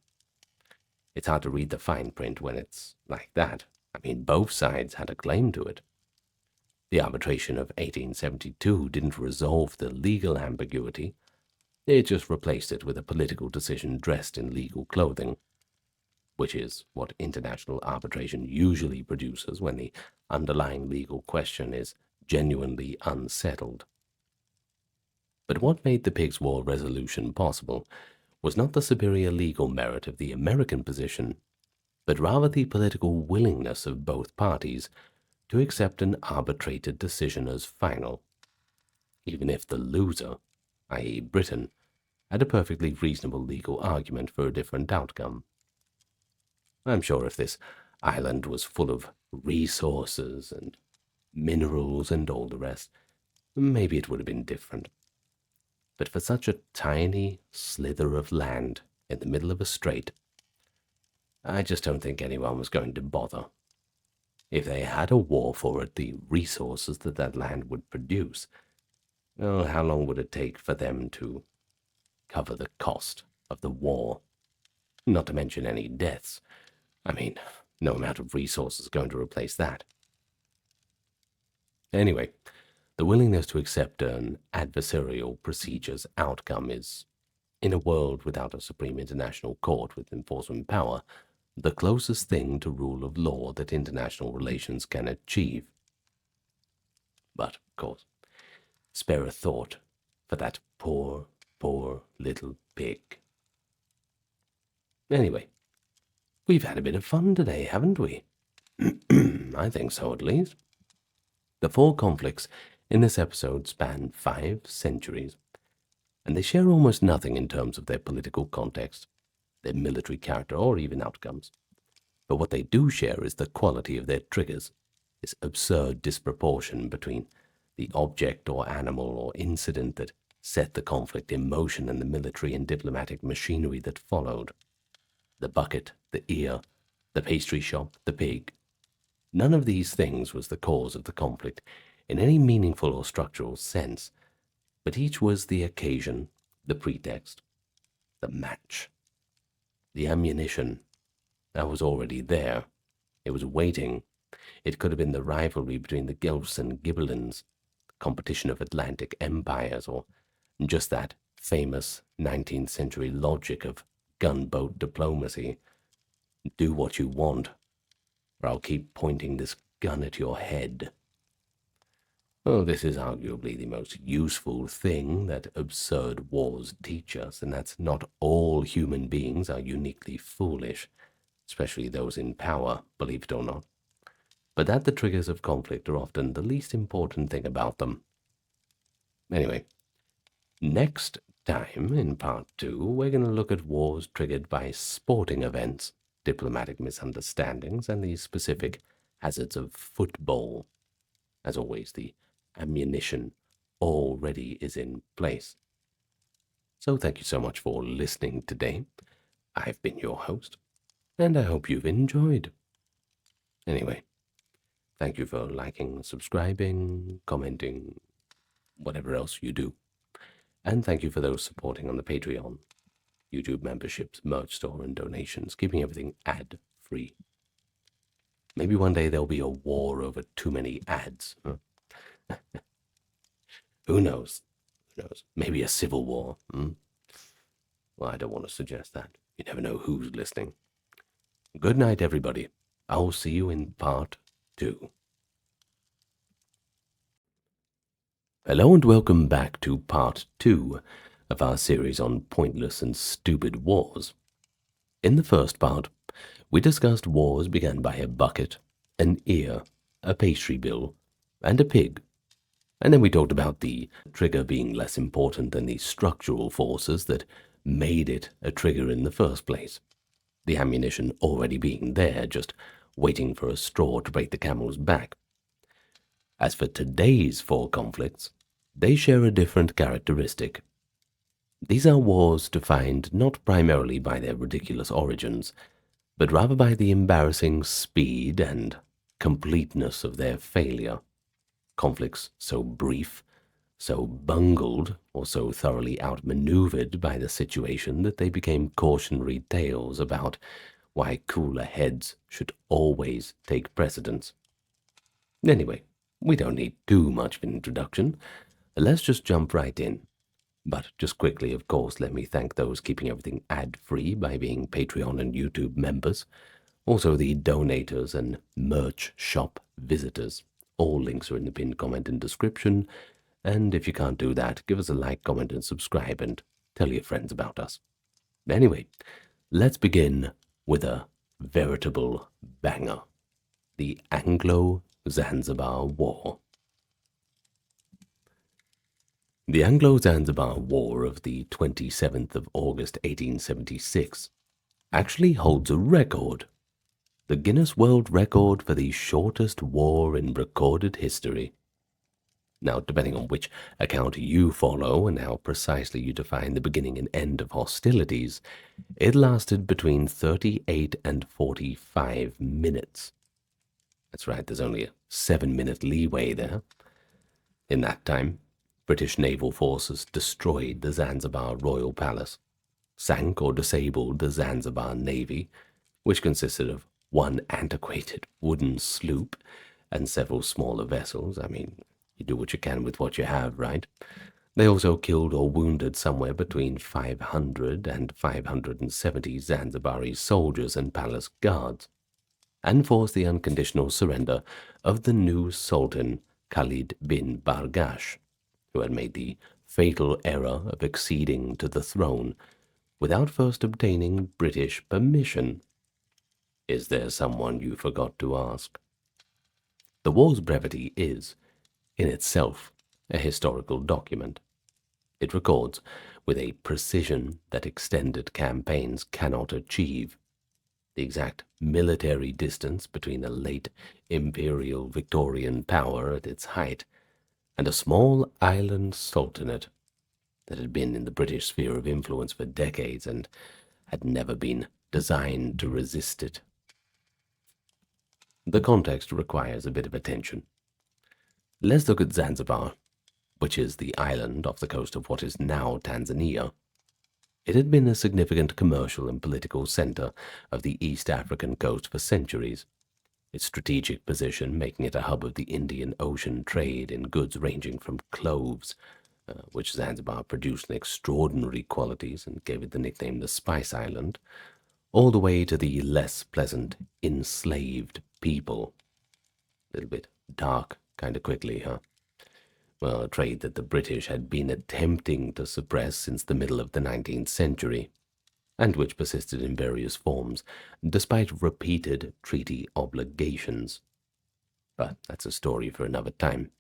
It's hard to read the fine print when it's like that. I mean, both sides had a claim to it. The arbitration of 1872 didn't resolve the legal ambiguity. It just replaced it with a political decision dressed in legal clothing, which is what international arbitration usually produces when the underlying legal question is genuinely unsettled. But what made the Pigs' War resolution possible was not the superior legal merit of the American position, but rather the political willingness of both parties to accept an arbitrated decision as final, even if the loser, i.e. Britain, had a perfectly reasonable legal argument for a different outcome. I'm sure if this island was full of resources and minerals and all the rest, maybe it would have been different. But for such a tiny slither of land in the middle of a strait, I just don't think anyone was going to bother. If they had a war for it, the resources that that land would produce, oh, how long would it take for them to cover the cost of the war? Not to mention any deaths. I mean, no amount of resources is going to replace that. Anyway, the willingness to accept an adversarial procedure's outcome is In a world without a supreme international court with enforcement power, the closest thing to rule of law that international relations can achieve. But, of course, spare a thought for that poor, poor little pig. Anyway, we've had a bit of fun today, haven't we? I think so, at least. The 4 conflicts in this episode span 5 centuries, and they share almost nothing in terms of their political context, their military character, or even outcomes. But what they do share is the quality of their triggers, this absurd disproportion between the object or animal or incident that set the conflict in motion and the military and diplomatic machinery that followed. The bucket, the ear, the pastry shop, the pig. None of these things was the cause of the conflict in any meaningful or structural sense, but each was the occasion, the pretext, the match. The ammunition, that was already there. It was waiting. It could have been the rivalry between the Guelphs and Ghibellines, competition of Atlantic empires, or just that famous 19th century logic of gunboat diplomacy. Do what you want, or I'll keep pointing this gun at your head. Well, this is arguably the most useful thing that absurd wars teach us, and that's not all human beings are uniquely foolish, especially those in power, believe it or not, but that the triggers of conflict are often the least important thing about them. Anyway, next time in part 2, we're going to look at wars triggered by sporting events, diplomatic misunderstandings, and the specific hazards of football. As always, the ammunition already is in place. So thank you so much for listening today. I've been your host, and I hope you've enjoyed. Anyway, thank you for liking, subscribing, commenting, whatever else you do. And thank you for those supporting on the Patreon, YouTube memberships, merch store, and donations, keeping everything ad-free. Maybe one day there'll be a war over too many ads. Huh? Who knows? Who knows? Maybe a civil war. Well, I don't want to suggest that. You never know who's listening. Good night, everybody. I'll see you in part 2. Hello and welcome back to part 2 of our series on pointless and stupid wars. In the first part, we discussed wars began by a bucket, an ear, a pastry bill, and a pig. And then we talked about the trigger being less important than the structural forces that made it a trigger in the first place. The ammunition already being there, just waiting for a straw to break the camel's back. As for today's 4 conflicts, they share a different characteristic. These are wars defined not primarily by their ridiculous origins, but rather by the embarrassing speed and completeness of their failure. Conflicts so brief, so bungled, or so thoroughly outmaneuvered by the situation that they became cautionary tales about why cooler heads should always take precedence. Anyway, we don't need too much of an introduction. Let's just jump right in. But just quickly, of course, let me thank those keeping everything ad-free by being Patreon and YouTube members. Also the donators and merch shop visitors. All links are in the pinned comment and description. And if you can't do that, give us a like, comment, and subscribe, and tell your friends about us. Anyway, let's begin with a veritable banger. The Anglo-Zanzibar War. The Anglo-Zanzibar War of the 27th of August 1876 actually holds a record. The Guinness World Record for the shortest war in recorded history. Now, depending on which account you follow and how precisely you define the beginning and end of hostilities, it lasted between 38 and 45 minutes. That's right, there's only a 7-minute leeway there. In that time, British naval forces destroyed the Zanzibar Royal Palace, sank or disabled the Zanzibar Navy, which consisted of one antiquated wooden sloop and several smaller vessels. I mean, you do what you can with what you have, right? They also killed or wounded somewhere between 500 and 570 Zanzibari soldiers and palace guards, and forced the unconditional surrender of the new Sultan Khalid bin Bargash, who had made the fatal error of acceding to the throne without first obtaining British permission. Is there someone you forgot to ask? The war's brevity is, in itself, a historical document. It records, with a precision that extended campaigns cannot achieve, the exact military distance between a late imperial Victorian power at its height and a small island sultanate that had been in the British sphere of influence for decades and had never been designed to resist it. The context requires a bit of attention. Let's look at Zanzibar, which is the island off the coast of what is now Tanzania. It had been a significant commercial and political center of the East African coast for centuries, its strategic position making it a hub of the Indian Ocean trade in goods ranging from cloves, which Zanzibar produced in extraordinary qualities and gave it the nickname the Spice Island, all the way to the less pleasant enslaved people. A little bit dark kind of quickly, huh? Well, a trade that the British had been attempting to suppress since the middle of the 19th century, and which persisted in various forms, despite repeated treaty obligations. But that's a story for another time.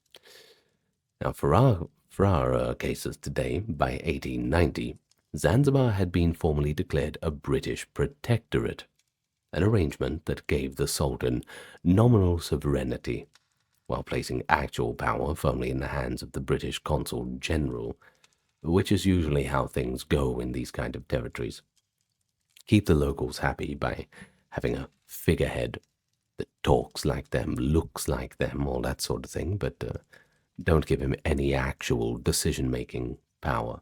Now, for our cases today, by 1890, Zanzibar had been formally declared a British protectorate, an arrangement that gave the Sultan nominal sovereignty, while placing actual power firmly in the hands of the British Consul General, which is usually how things go in these kind of territories. Keep the locals happy by having a figurehead that talks like them, looks like them, all that sort of thing, but don't give him any actual decision-making power.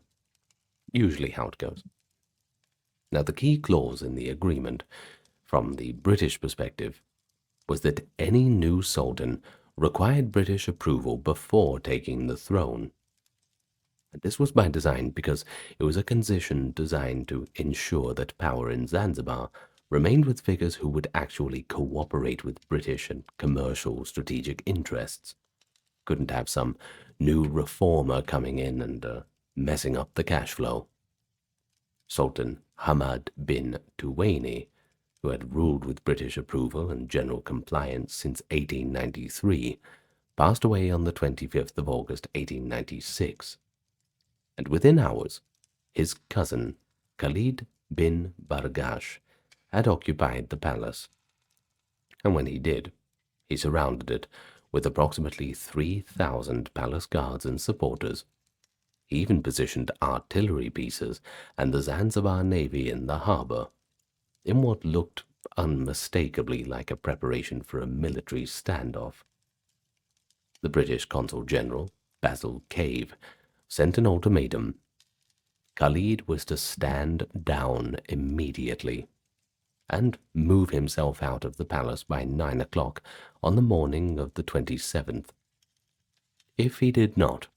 Usually how it goes. Now, the key clause in the agreement, from the British perspective, was that any new sultan required British approval before taking the throne. And this was by design because it was a condition designed to ensure that power in Zanzibar remained with figures who would actually cooperate with British and commercial strategic interests. Couldn't have some new reformer coming in and messing up the cash flow. Sultan Hamad bin Tuwaini, who had ruled with British approval and general compliance since 1893, passed away on the 25th of August 1896, and within hours his cousin Khalid bin Bargash had occupied the palace, and when he did, he surrounded it with approximately 3,000 palace guards and supporters. He even positioned artillery pieces and the Zanzibar Navy in the harbor, in what looked unmistakably like a preparation for a military standoff. The British Consul General, Basil Cave, sent an ultimatum. Khalid was to stand down immediately and move himself out of the palace by 9 o'clock on the morning of the 27th. If he did not,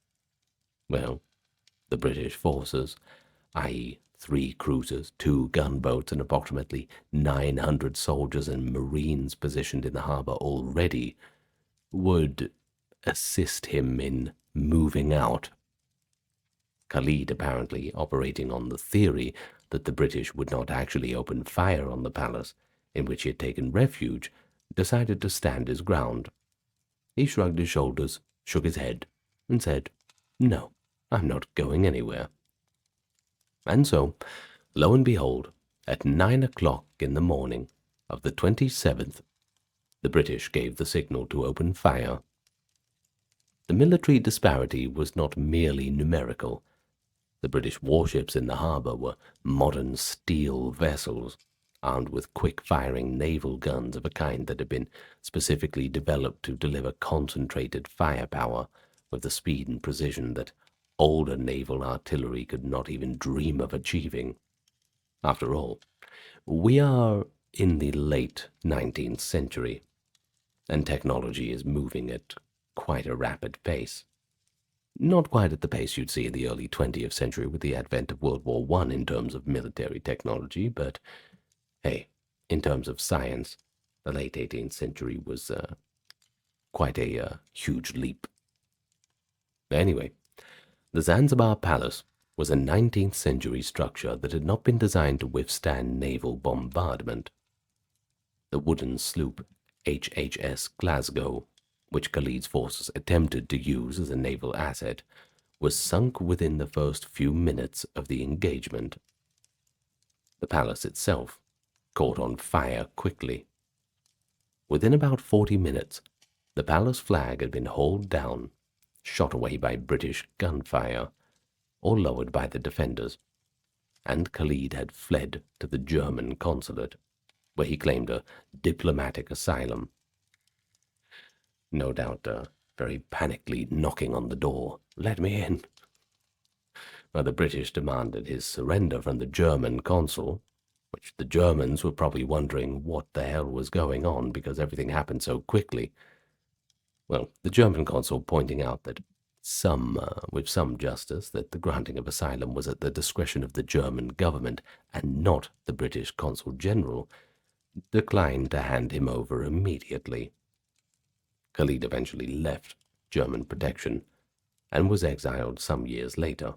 well, the British forces, i.e., 3 cruisers, 2 gunboats, and approximately 900 soldiers and marines positioned in the harbor already, would assist him in moving out. Khalid, apparently operating on the theory that the British would not actually open fire on the palace in which he had taken refuge, decided to stand his ground. He shrugged his shoulders, shook his head, and said, "No, I'm not going anywhere." And so, lo and behold, at 9 o'clock in the morning of the 27th, the British gave the signal to open fire. The military disparity was not merely numerical. The British warships in the harbor were modern steel vessels, armed with quick-firing naval guns of a kind that had been specifically developed to deliver concentrated firepower with the speed and precision that older naval artillery could not even dream of achieving. After all, we are in the late 19th century, and technology is moving at quite a rapid pace. Not quite at the pace you'd see in the early 20th century with the advent of World War I in terms of military technology, but hey, in terms of science, the late 18th century was quite a huge leap. Anyway, the Zanzibar Palace was a 19th century structure that had not been designed to withstand naval bombardment. The wooden sloop HHS Glasgow, which Khalid's forces attempted to use as a naval asset, was sunk within the first few minutes of the engagement. The palace itself caught on fire quickly. Within about 40 minutes, the palace flag had been hauled down, shot away by British gunfire, or lowered by the defenders, and Khalid had fled to the German consulate, where he claimed a diplomatic asylum. No doubt very panically knocking on the door. "Let me in." But the British demanded his surrender from the German consul, which the Germans were probably wondering what the hell was going on because everything happened so quickly. Well, the German consul pointing out that with some justice, that the granting of asylum was at the discretion of the German government and not the British consul general, declined to hand him over immediately. Khalid eventually left German protection and was exiled some years later.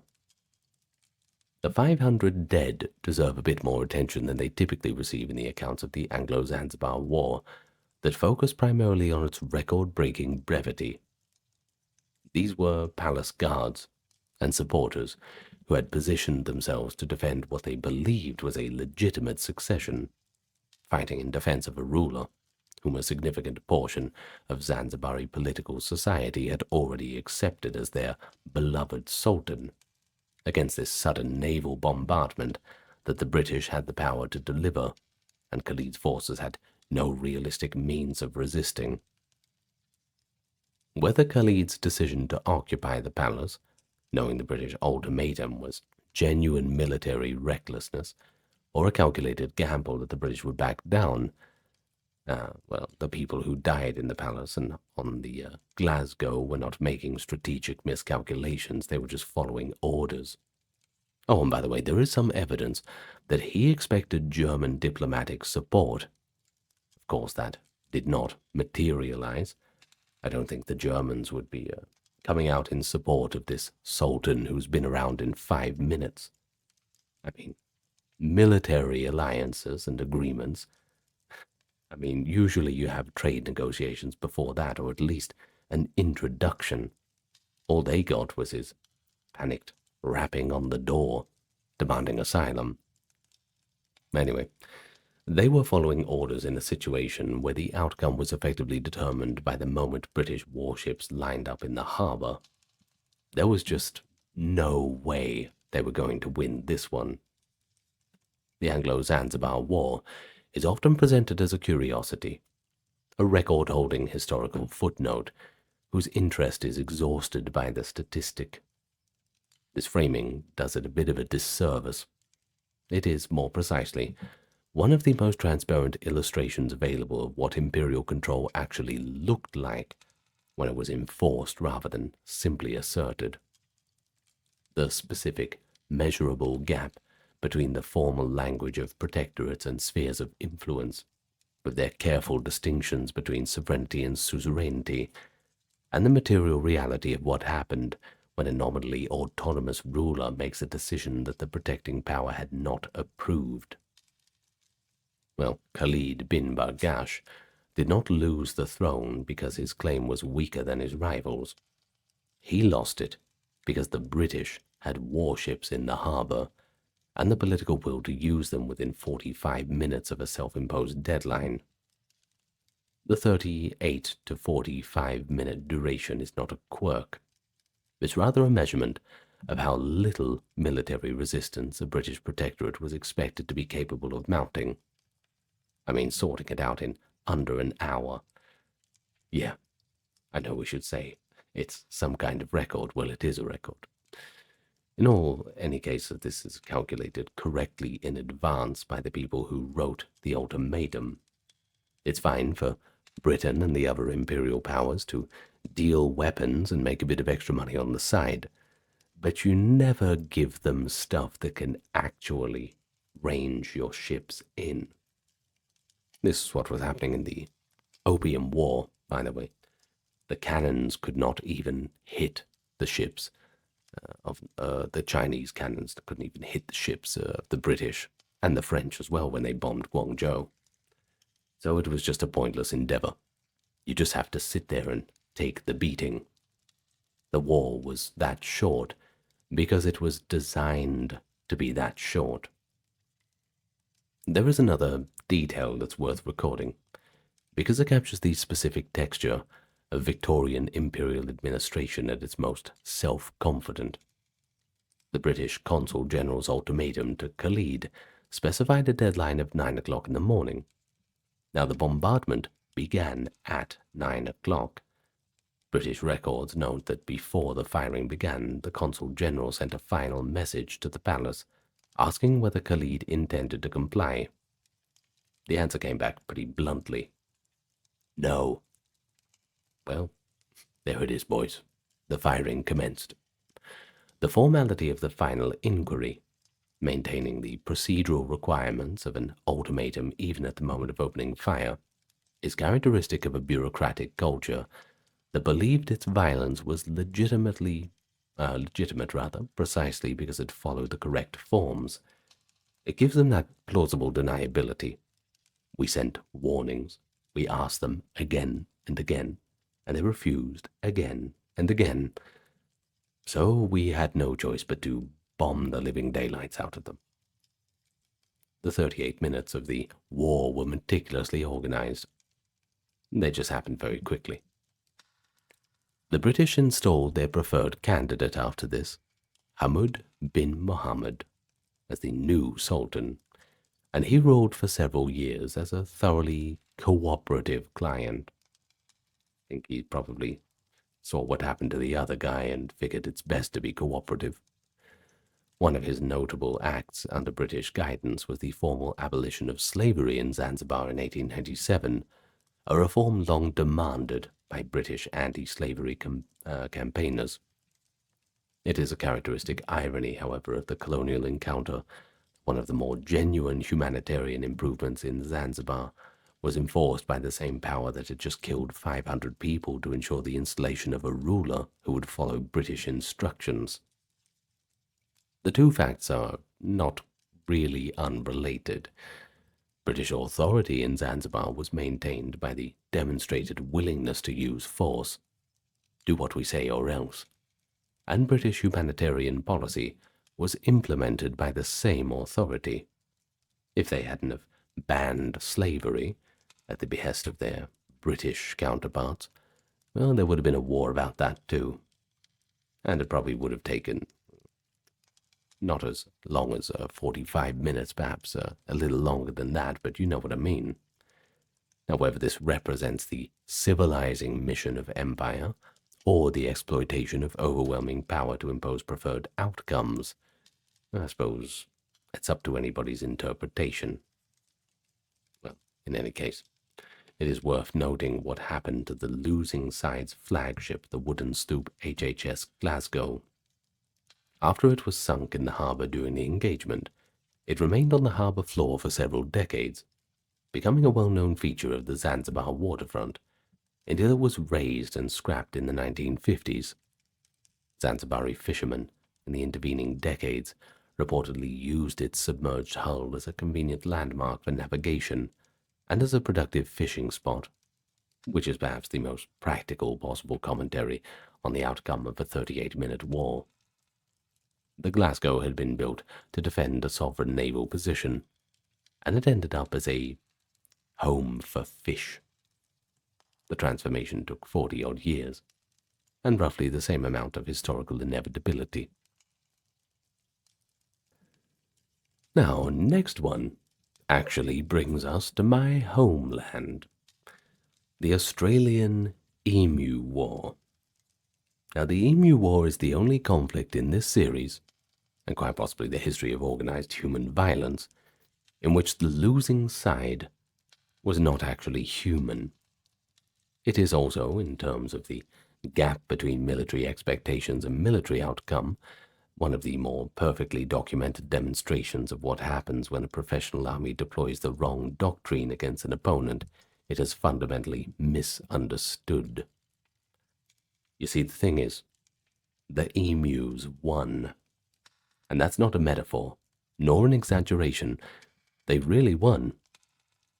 The 500 dead deserve a bit more attention than they typically receive in the accounts of the Anglo-Zanzibar War that focus primarily on its record-breaking brevity. These were palace guards and supporters who had positioned themselves to defend what they believed was a legitimate succession, fighting in defense of a ruler whom a significant portion of Zanzibari political society had already accepted as their beloved sultan, against this sudden naval bombardment that the British had the power to deliver, and Khalid's forces had no realistic means of resisting. Whether Khalid's decision to occupy the palace, knowing the British ultimatum, was genuine military recklessness, or a calculated gamble that the British would back down, the people who died in the palace and on the Glasgow were not making strategic miscalculations, they were just following orders. Oh, and by the way, there is some evidence that he expected German diplomatic support. Of course, that did not materialize. I don't think the Germans would be coming out in support of this sultan who's been around in 5 minutes. I mean, military alliances and agreements. I mean, usually you have trade negotiations before that, or at least an introduction. All they got was his panicked rapping on the door, demanding asylum. Anyway, they were following orders in a situation where the outcome was effectively determined by the moment British warships lined up in the harbor. There was just no way they were going to win this one. The Anglo-Zanzibar War is often presented as a curiosity, a record-holding historical footnote whose interest is exhausted by the statistic. This framing does it a bit of a disservice. It is, more precisely, one of the most transparent illustrations available of what imperial control actually looked like when it was enforced rather than simply asserted. The specific, measurable gap between the formal language of protectorates and spheres of influence, with their careful distinctions between sovereignty and suzerainty, and the material reality of what happened when a nominally autonomous ruler makes a decision that the protecting power had not approved. Well, Khalid bin Bargash did not lose the throne because his claim was weaker than his rivals. He lost it because the British had warships in the harbor and the political will to use them within 45 minutes of a self-imposed deadline. The 38 to 45-minute duration is not a quirk. It's rather a measurement of how little military resistance a British protectorate was expected to be capable of mounting. I mean, sorting it out in under an hour. Yeah, I know we should say it's some kind of record. Well, it is a record. In any case, this is calculated correctly in advance by the people who wrote the ultimatum. It's fine for Britain and the other imperial powers to deal weapons and make a bit of extra money on the side, but you never give them stuff that can actually range your ships in. This is what was happening in the Opium War, by the way. The cannons could not even hit the ships of the Chinese cannons couldn't even hit the ships of the British and the French as well when they bombed Guangzhou. So it was just a pointless endeavor. You just have to sit there and take the beating. The war was that short because it was designed to be that short. There is another detail that's worth recording, because it captures the specific texture of Victorian imperial administration at its most self-confident. The British Consul General's ultimatum to Khalid specified a deadline of 9 o'clock in the morning. Now the bombardment began at 9 o'clock. British records note that before the firing began, the Consul General sent a final message to the palace asking whether Khalid intended to comply. The answer came back pretty bluntly. No. Well, there it is, boys. The firing commenced. The formality of the final inquiry, maintaining the procedural requirements of an ultimatum even at the moment of opening fire, is characteristic of a bureaucratic culture that believed its violence was legitimate precisely because it followed the correct forms. It gives them that plausible deniability. We sent warnings. We asked them again and again, and they refused again and again. So we had no choice but to bomb the living daylights out of them. The 38 minutes of the war were meticulously organized. They just happened very quickly. The British installed their preferred candidate after this, Hamud bin Muhammad, as the new Sultan, and he ruled for several years as a thoroughly cooperative client. I think he probably saw what happened to the other guy and figured it's best to be cooperative. One of his notable acts under British guidance was the formal abolition of slavery in Zanzibar in 1897, a reform long demanded by British anti-slavery campaigners. It is a characteristic irony, however, of the colonial encounter. One of the more genuine humanitarian improvements in Zanzibar was enforced by the same power that had just killed 500 people to ensure the installation of a ruler who would follow British instructions. The two facts are not really unrelated. British authority in Zanzibar was maintained by the demonstrated willingness to use force. Do what we say or else. And British humanitarian policy was implemented by the same authority. If they hadn't have banned slavery at the behest of their British counterparts, well, there would have been a war about that too. And it probably would have taken not as long as 45 minutes, perhaps a little longer than that, but you know what I mean. Now, whether this represents the civilizing mission of empire or the exploitation of overwhelming power to impose preferred outcomes, I suppose it's up to anybody's interpretation. Well, in any case, it is worth noting what happened to the losing side's flagship, the wooden sloop HHS Glasgow. After it was sunk in the harbour during the engagement, it remained on the harbour floor for several decades, becoming a well-known feature of the Zanzibar waterfront, until it was razed and scrapped in the 1950s. Zanzibari fishermen, in the intervening decades, reportedly used its submerged hull as a convenient landmark for navigation and as a productive fishing spot, which is perhaps the most practical possible commentary on the outcome of a 38-minute war. The Glasgow had been built to defend a sovereign naval position, and it ended up as a home for fish. The transformation took 40-odd years, and roughly the same amount of historical inevitability. Now, next one actually brings us to my homeland, the Australian Emu War. Now, the Emu War is the only conflict in this series, and quite possibly the history of organized human violence, in which the losing side was not actually human. It is also, in terms of the gap between military expectations and military outcome, one of the more perfectly documented demonstrations of what happens when a professional army deploys the wrong doctrine against an opponent it has fundamentally misunderstood. You see, the thing is, the emus won. And that's not a metaphor, nor an exaggeration. They really won.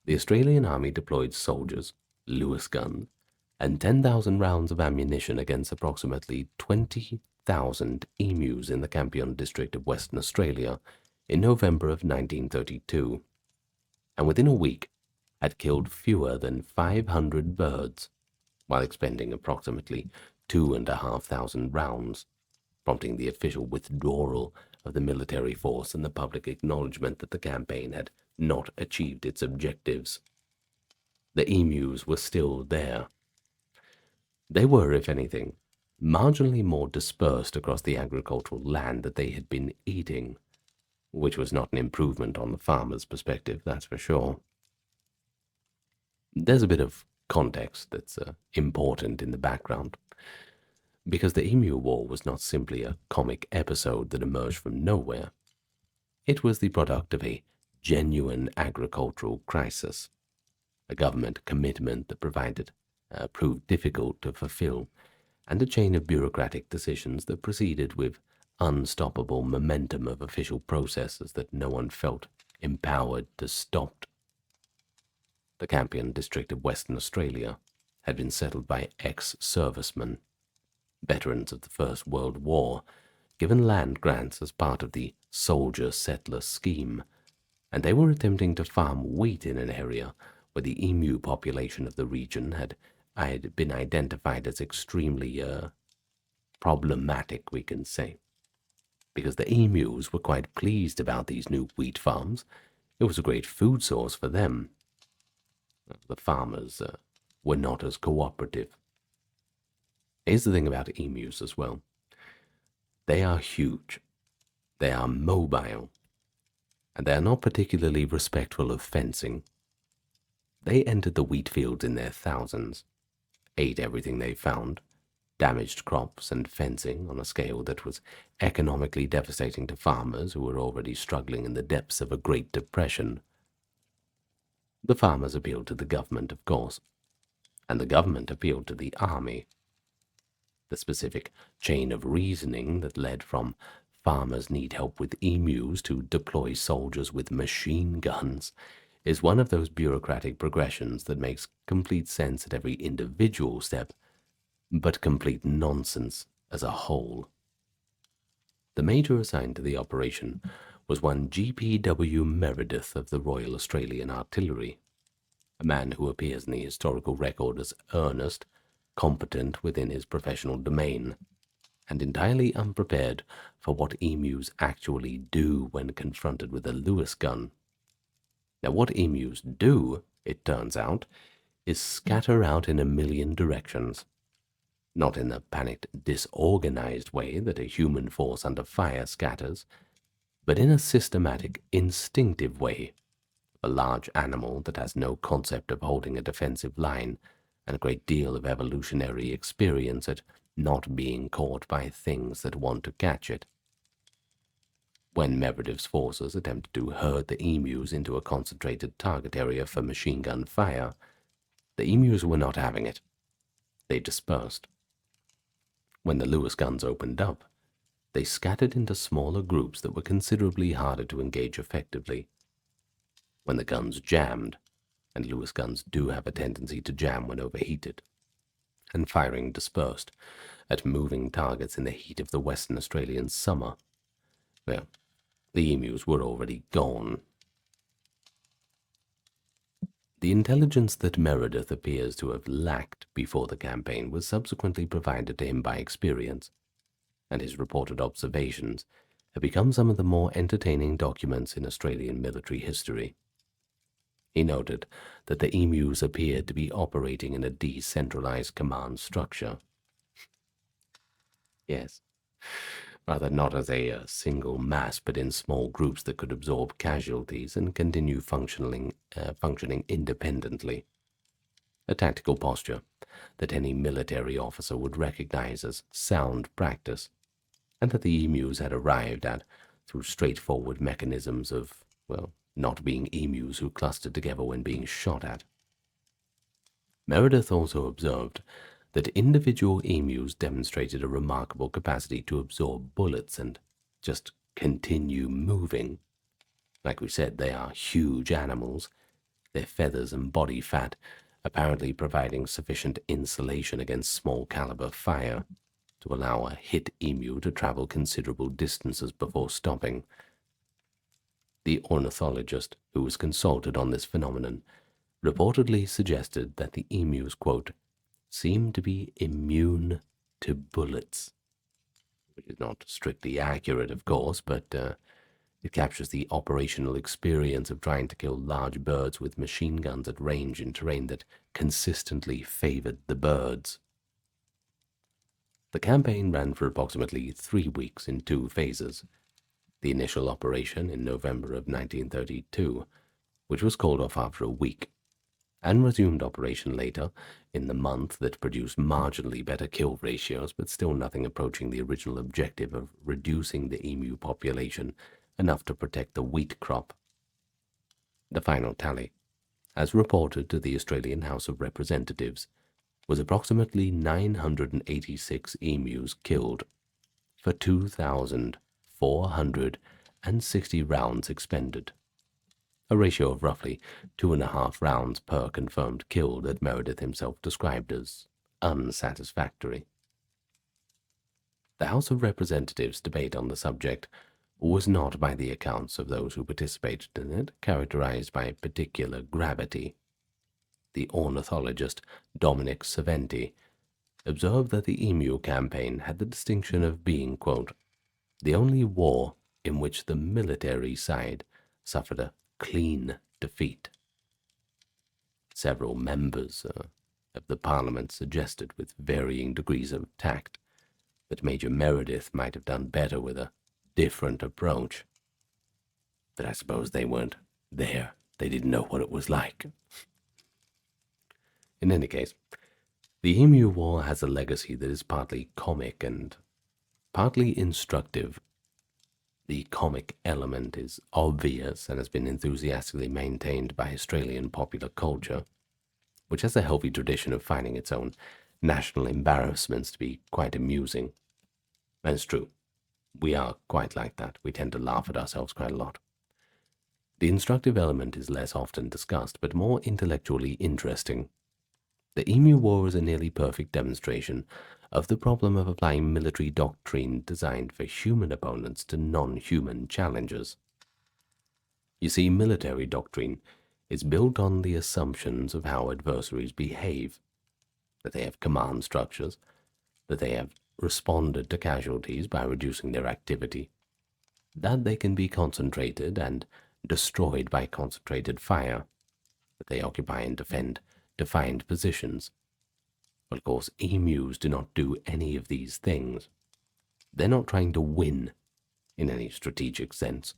The Australian army deployed soldiers, Lewis guns, and 10,000 rounds of ammunition against approximately 20,000 emus in the Campion district of Western Australia in November of 1932, and within a week had killed fewer than 500 birds, while expending approximately 2,500 rounds, prompting the official withdrawal of the military force and the public acknowledgement that the campaign had not achieved its objectives. The emus were still there. They were, if anything, marginally more dispersed across the agricultural land that they had been eating, which was not an improvement on the farmer's perspective, that's for sure. There's a bit of context that's important in the background, because the Emu War was not simply a comic episode that emerged from nowhere. It was the product of a genuine agricultural crisis, a government commitment that proved difficult to fulfill, and a chain of bureaucratic decisions that proceeded with unstoppable momentum of official processes that no one felt empowered to stop. The Campion district of Western Australia had been settled by ex-servicemen, veterans of the First World War, given land grants as part of the soldier-settler scheme, and they were attempting to farm wheat in an area where the emu population of the region had been identified as extremely problematic, we can say. Because the emus were quite pleased about these new wheat farms. It was a great food source for them. The farmers were not as cooperative. Here's the thing about emus as well. They are huge, they are mobile, and they are not particularly respectful of fencing. They entered the wheat fields in their thousands, ate everything they found, damaged crops and fencing on a scale that was economically devastating to farmers who were already struggling in the depths of a Great Depression. The farmers appealed to the government, of course, and the government appealed to the army. The specific chain of reasoning that led from farmers need help with emus to deploy soldiers with machine guns is one of those bureaucratic progressions that makes complete sense at every individual step, but complete nonsense as a whole. The major assigned to the operation was one G.P.W. Meredith of the Royal Australian Artillery, a man who appears in the historical record as earnest, competent within his professional domain, and entirely unprepared for what emus actually do when confronted with a Lewis gun. Now, what emus do, it turns out, is scatter out in a million directions. Not in the panicked, disorganized way that a human force under fire scatters, but in a systematic, instinctive way. A large animal that has no concept of holding a defensive line and a great deal of evolutionary experience at not being caught by things that want to catch it. When Meredith's forces attempted to herd the emus into a concentrated target area for machine gun fire, the emus were not having it. They dispersed. When the Lewis guns opened up, they scattered into smaller groups that were considerably harder to engage effectively. When the guns jammed, and Lewis guns do have a tendency to jam when overheated, and firing dispersed at moving targets in the heat of the Western Australian summer, well, the emus were already gone. The intelligence that Meredith appears to have lacked before the campaign was subsequently provided to him by experience, and his reported observations have become some of the more entertaining documents in Australian military history. He noted that the emus appeared to be operating in a decentralized command structure. Yes, rather not as a single mass, but in small groups that could absorb casualties and continue functioning independently. a tactical posture that any military officer would recognize as sound practice, and that the emus had arrived at through straightforward mechanisms of, well, not being emus who clustered together when being shot at. Meredith also observed that individual emus demonstrated a remarkable capacity to absorb bullets and just continue moving. Like we said, they are huge animals, their feathers and body fat apparently providing sufficient insulation against small caliber fire to allow a hit emu to travel considerable distances before stopping. The ornithologist who was consulted on this phenomenon reportedly suggested that the emus, quote, seemed to be immune to bullets, which is not strictly accurate, of course, but it captures the operational experience of trying to kill large birds with machine guns at range in terrain that consistently favored the birds. The campaign ran for approximately 3 weeks in 2 phases. The initial operation in November of 1932, which was called off after a week, and resumed operation later in the month that produced marginally better kill ratios, but still nothing approaching the original objective of reducing the emu population enough to protect the wheat crop. The final tally, as reported to the Australian House of Representatives, was approximately 986 emus killed for 2,460 rounds expended, a ratio of roughly 2.5 rounds per confirmed kill that Meredith himself described as unsatisfactory. The House of Representatives' debate on the subject was not, by the accounts of those who participated in it, characterized by particular gravity. The ornithologist Dominic Saventi observed that the Emu campaign had the distinction of being, quote, the only war in which the military side suffered a clean defeat. Several members of the Parliament suggested, with varying degrees of tact, that Major Meredith might have done better with a different approach. But I suppose they weren't there. They didn't know what it was like. In any case, the Emu War has a legacy that is partly comic and partly instructive. The comic element is obvious and has been enthusiastically maintained by Australian popular culture, which has a healthy tradition of finding its own national embarrassments to be quite amusing. And it's true. We are quite like that. We tend to laugh at ourselves quite a lot. The instructive element is less often discussed, but more intellectually interesting. The Emu War is a nearly perfect demonstration of the problem of applying military doctrine designed for human opponents to non-human challengers. You see, military doctrine is built on the assumptions of how adversaries behave, that they have command structures, that they have responded to casualties by reducing their activity, that they can be concentrated and destroyed by concentrated fire, that they occupy and defend defined positions. But of course, emus do not do any of these things. They're not trying to win in any strategic sense.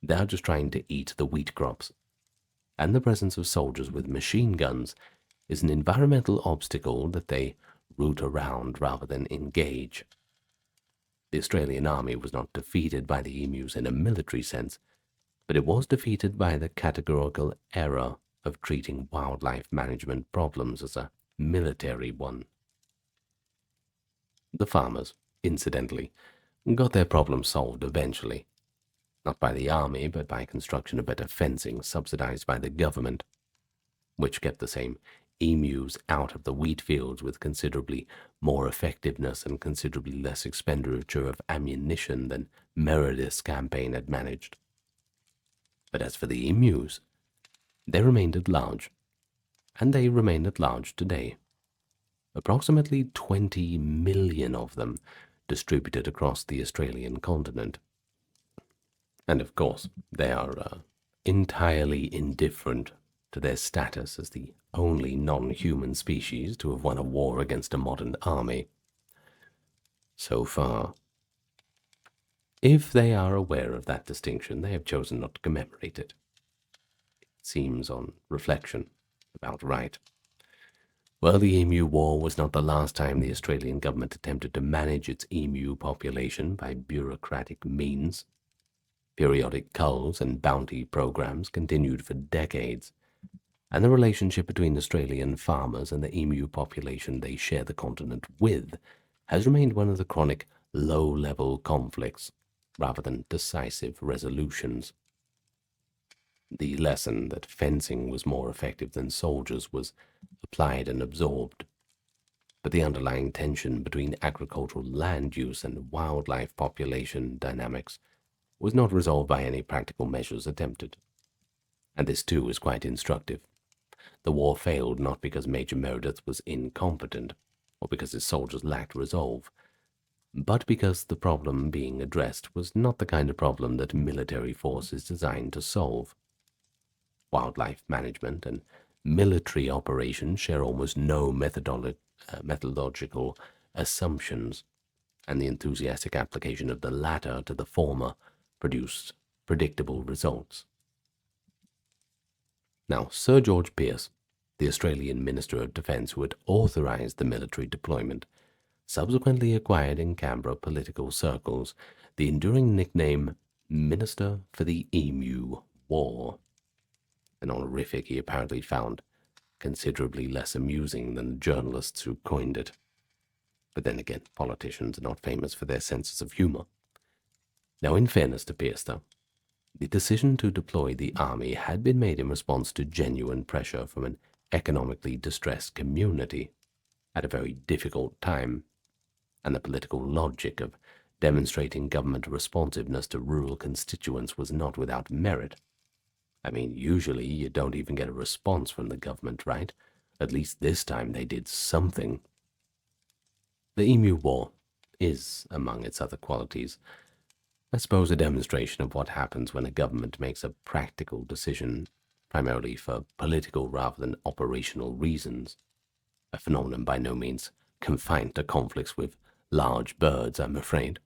They're just trying to eat the wheat crops. And the presence of soldiers with machine guns is an environmental obstacle that they root around rather than engage. The Australian army was not defeated by the emus in a military sense, but it was defeated by the categorical error of treating wildlife management problems as a military one. The farmers, incidentally, got their problem solved eventually, not by the army, but by construction of better fencing subsidized by the government, which kept the same emus out of the wheat fields with considerably more effectiveness and considerably less expenditure of ammunition than Meredith's campaign had managed. But as for the emus, they remained at large, and they remain at large today. Approximately 20 million of them distributed across the Australian continent. And of course, they are entirely indifferent to their status as the only non-human species to have won a war against a modern army. So far. If they are aware of that distinction, they have chosen not to commemorate it. It seems, on reflection, about right. Well, the Emu War was not the last time the Australian government attempted to manage its emu population by bureaucratic means. Periodic culls and bounty programs continued for decades, and the relationship between Australian farmers and the emu population they share the continent with has remained one of the chronic low-level conflicts rather than decisive resolutions. The lesson that fencing was more effective than soldiers was applied and absorbed, but the underlying tension between agricultural land use and wildlife population dynamics was not resolved by any practical measures attempted. And this too is quite instructive. The war failed not because Major Meredith was incompetent, or because his soldiers lacked resolve, but because the problem being addressed was not the kind of problem that military force is designed to solve. Wildlife management and military operations share almost no methodological assumptions, and the enthusiastic application of the latter to the former produced predictable results. Now, Sir George Pearce, the Australian Minister of Defence who had authorised the military deployment, subsequently acquired in Canberra political circles the enduring nickname Minister for the Emu War, an honorific he apparently found considerably less amusing than the journalists who coined it. But then again, politicians are not famous for their senses of humour. Now, in fairness to Pearce, though, the decision to deploy the army had been made in response to genuine pressure from an economically distressed community at a very difficult time, and the political logic of demonstrating government responsiveness to rural constituents was not without merit. I mean, usually you don't even get a response from the government, right? At least this time they did something. The Emu War is, among its other qualities, I suppose, a demonstration of what happens when a government makes a practical decision, primarily for political rather than operational reasons, a phenomenon by no means confined to conflicts with large birds, I'm afraid.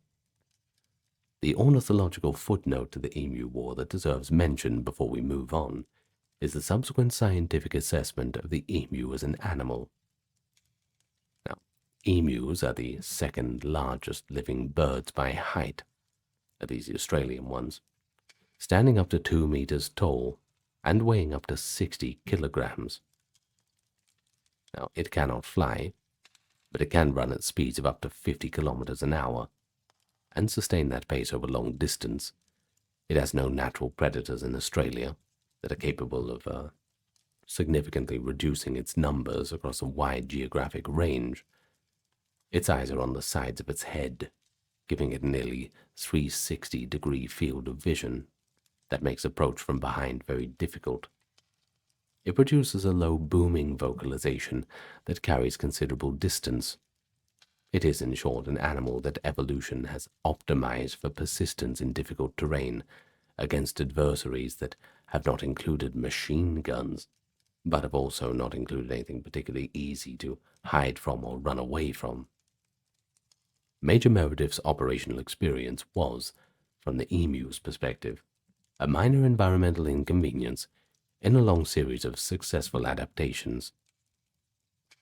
The ornithological footnote to the Emu War that deserves mention before we move on is the subsequent scientific assessment of the emu as an animal. Now, emus are the second largest living birds by height, at least the Australian ones, standing up to 2 meters tall and weighing up to 60 kilograms. Now, it cannot fly, but it can run at speeds of up to 50 kilometers an hour and sustain that pace over long distance. It has no natural predators in Australia that are capable of significantly reducing its numbers across a wide geographic range. Its eyes are on the sides of its head, giving it a nearly 360-degree field of vision that makes approach from behind very difficult. It produces a low booming vocalization that carries considerable distance. It is, in short, an animal that evolution has optimized for persistence in difficult terrain against adversaries that have not included machine guns, but have also not included anything particularly easy to hide from or run away from. Major Meredith's operational experience was, from the emu's perspective, a minor environmental inconvenience in a long series of successful adaptations.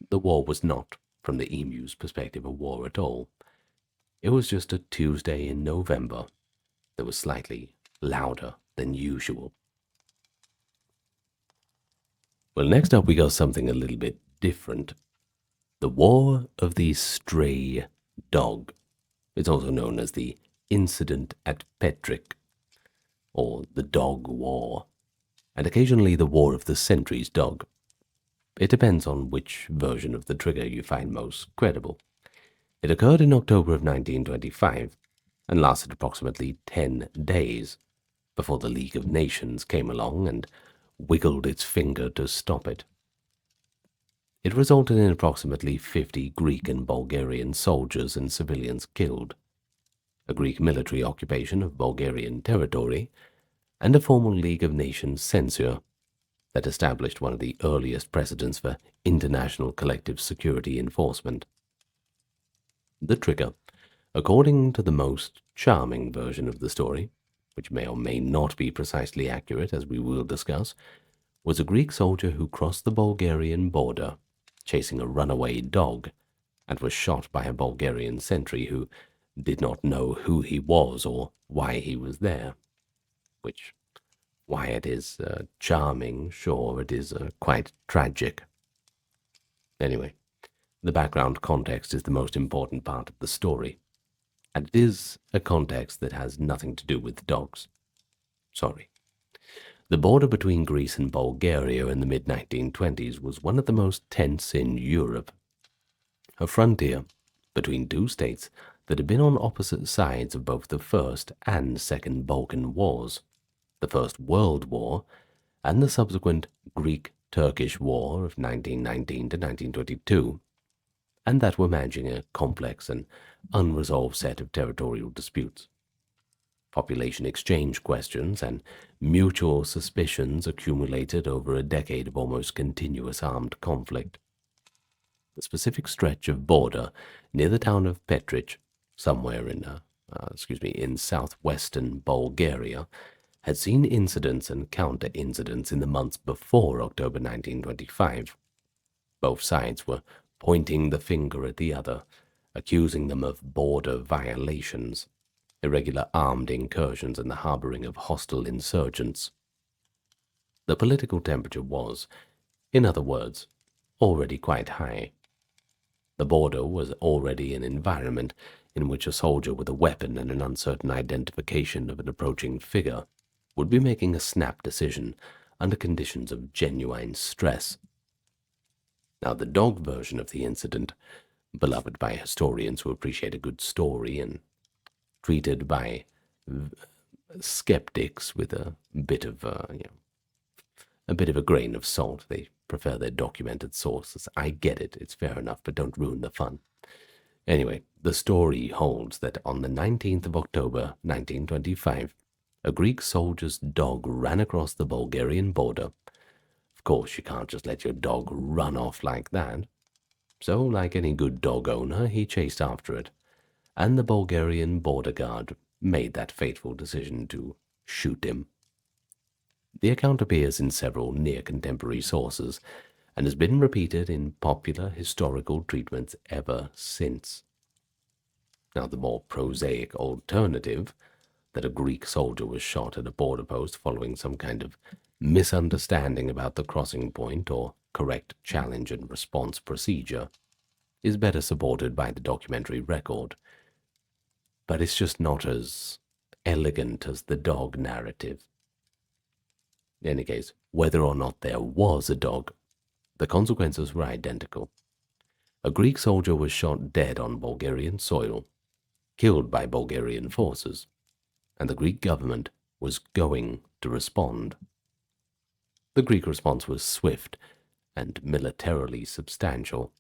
The war was not, from the emu's perspective, a war at all. It was just a Tuesday in November that was slightly louder than usual. Well, next up we got something a little bit different. The War of the Stray Dog. It's also known as the Incident at Petrick, or the Dog War, and occasionally the War of the Sentry's Dog. It depends on which version of the trigger you find most credible. It occurred in October of 1925 and lasted approximately 10 days before the League of Nations came along and wiggled its finger to stop it. It resulted in approximately 50 Greek and Bulgarian soldiers and civilians killed, a Greek military occupation of Bulgarian territory, and a formal League of Nations censure that established one of the earliest precedents for international collective security enforcement. The trigger, according to the most charming version of the story, which may or may not be precisely accurate as we will discuss, was a Greek soldier who crossed the Bulgarian border chasing a runaway dog, and was shot by a Bulgarian sentry who did not know who he was or why he was there. Which, why it is charming, sure, it is quite tragic. Anyway, the background context is the most important part of the story, and it is a context that has nothing to do with dogs. Sorry. The border between Greece and Bulgaria in the mid-1920s was one of the most tense in Europe. A frontier between two states that had been on opposite sides of both the First and Second Balkan Wars, the First World War, and the subsequent Greek-Turkish War of 1919 to 1922, and that were managing a complex and unresolved set of territorial disputes. Population exchange questions and mutual suspicions accumulated over a decade of almost continuous armed conflict. The specific stretch of border near the town of Petrich, somewhere in southwestern Bulgaria, had seen incidents and counter-incidents in the months before October 1925. Both sides were pointing the finger at the other, accusing them of border violations, irregular armed incursions, and the harboring of hostile insurgents. The political temperature was, in other words, already quite high. The border was already an environment in which a soldier with a weapon and an uncertain identification of an approaching figure would be making a snap decision under conditions of genuine stress. Now, the dog version of the incident, beloved by historians who appreciate a good story and treated by skeptics with a bit of a grain of salt. They prefer their documented sources. I get it, it's fair enough, but don't ruin the fun. Anyway, the story holds that on the 19th of October, 1925, a Greek soldier's dog ran across the Bulgarian border. Of course, you can't just let your dog run off like that. So, like any good dog owner, he chased after it, and the Bulgarian border guard made that fateful decision to shoot him. The account appears in several near-contemporary sources and has been repeated in popular historical treatments ever since. Now, the more prosaic alternative, that a Greek soldier was shot at a border post following some kind of misunderstanding about the crossing point or correct challenge and response procedure, is better supported by the documentary record. But it's just not as elegant as the dog narrative. In any case, whether or not there was a dog, the consequences were identical. A Greek soldier was shot dead on Bulgarian soil, killed by Bulgarian forces, and the Greek government was going to respond. The Greek response was swift and militarily substantial.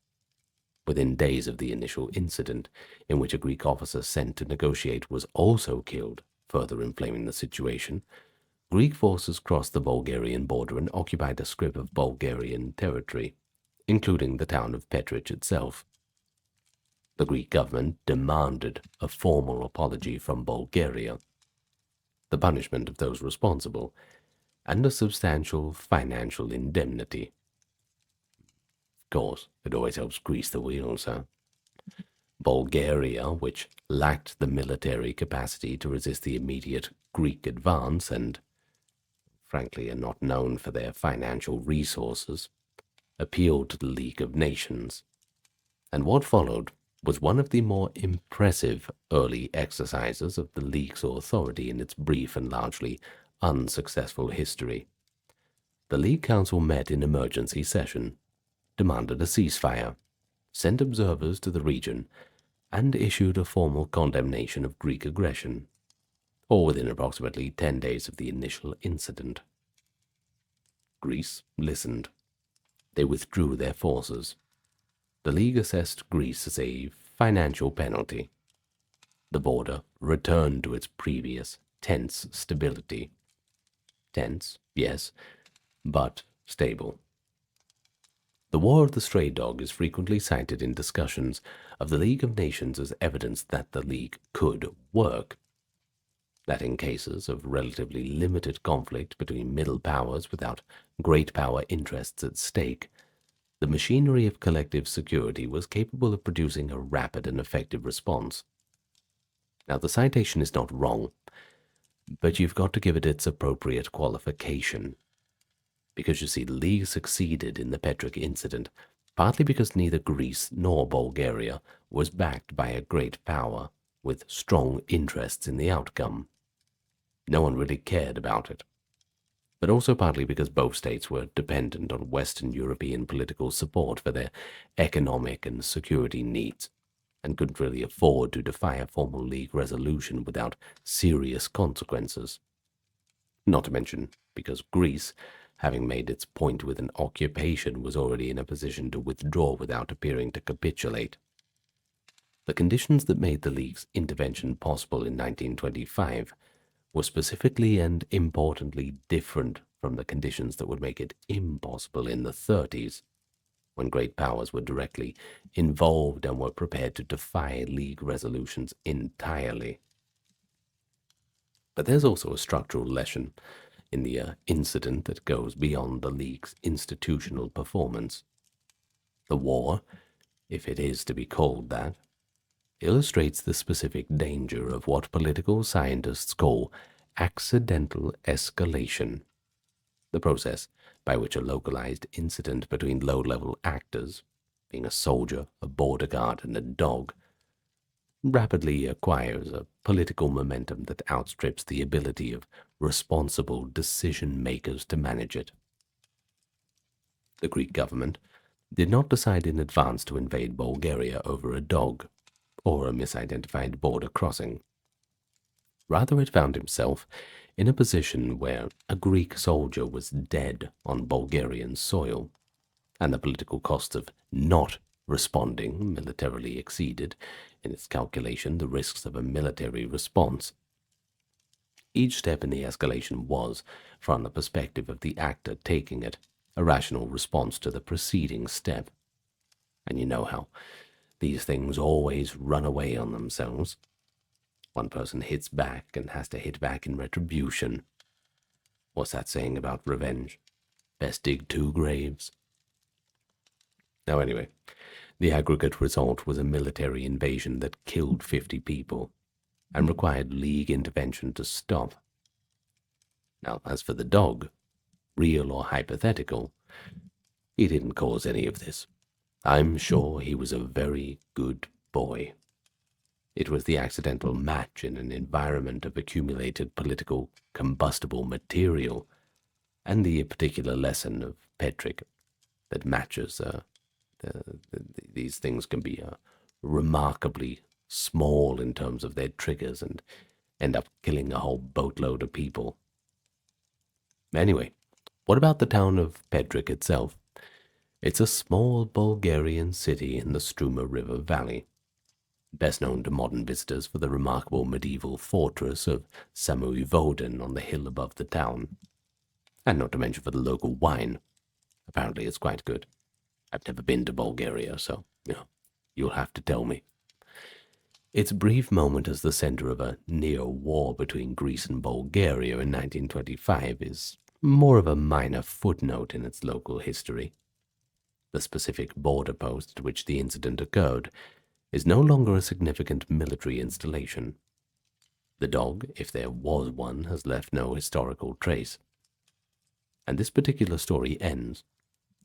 Within days of the initial incident, in which a Greek officer sent to negotiate was also killed, further inflaming the situation, Greek forces crossed the Bulgarian border and occupied a strip of Bulgarian territory, including the town of Petrich itself. The Greek government demanded a formal apology from Bulgaria, the punishment of those responsible, and a substantial financial indemnity. Of course, it always helps grease the wheels, huh? Bulgaria, which lacked the military capacity to resist the immediate Greek advance and, frankly, are not known for their financial resources, appealed to the League of Nations. And what followed was one of the more impressive early exercises of the League's authority in its brief and largely unsuccessful history. The League Council met in emergency session, demanded a ceasefire, sent observers to the region, and issued a formal condemnation of Greek aggression, all within approximately 10 days of the initial incident. Greece listened. They withdrew their forces. The League assessed Greece as a financial penalty. The border returned to its previous tense stability. Tense, yes, but stable. The War of the Stray Dog is frequently cited in discussions of the League of Nations as evidence that the League could work. That in cases of relatively limited conflict between middle powers without great power interests at stake, the machinery of collective security was capable of producing a rapid and effective response. Now, the citation is not wrong, but you've got to give it its appropriate qualification. Because you see, the League succeeded in the Petric incident, partly because neither Greece nor Bulgaria was backed by a great power with strong interests in the outcome. No one really cared about it. But also partly because both states were dependent on Western European political support for their economic and security needs, and couldn't really afford to defy a formal League resolution without serious consequences. Not to mention because Greece, having made its point with an occupation, was already in a position to withdraw without appearing to capitulate. The conditions that made the League's intervention possible in 1925 were specifically and importantly different from the conditions that would make it impossible in the 30s, when great powers were directly involved and were prepared to defy League resolutions entirely. But there's also a structural lesson in the incident that goes beyond the League's institutional performance. The war, if it is to be called that, illustrates the specific danger of what political scientists call accidental escalation, the process by which a localized incident between low-level actors, being a soldier, a border guard, and a dog, rapidly acquires a political momentum that outstrips the ability of responsible decision-makers to manage it. The Greek government did not decide in advance to invade Bulgaria over a dog or a misidentified border crossing. Rather, it found himself in a position where a Greek soldier was dead on Bulgarian soil, and the political costs of not responding militarily exceeded, in its calculation, the risks of a military response. Each step in the escalation was, from the perspective of the actor taking it, a rational response to the preceding step. And you know how these things always run away on themselves. One person hits back and has to hit back in retribution. What's that saying about revenge? Best dig 2 graves. Now anyway, the aggregate result was a military invasion that killed 50 people and required League intervention to stop. Now, as for the dog, real or hypothetical, he didn't cause any of this. I'm sure he was a very good boy. It was the accidental match in an environment of accumulated political combustible material, and the particular lesson of Petric that matches these things can be remarkably small in terms of their triggers and end up killing a whole boatload of people. Anyway, what about the town of Petric itself? It's a small Bulgarian city in the Struma River Valley, best known to modern visitors for the remarkable medieval fortress of Samui Voden on the hill above the town, and not to mention for the local wine. Apparently it's quite good. I've never been to Bulgaria, so, you'll have to tell me. Its brief moment as the center of a near war between Greece and Bulgaria in 1925 is more of a minor footnote in its local history. The specific border post at which the incident occurred is no longer a significant military installation. The dog, if there was one, has left no historical trace. And this particular story ends,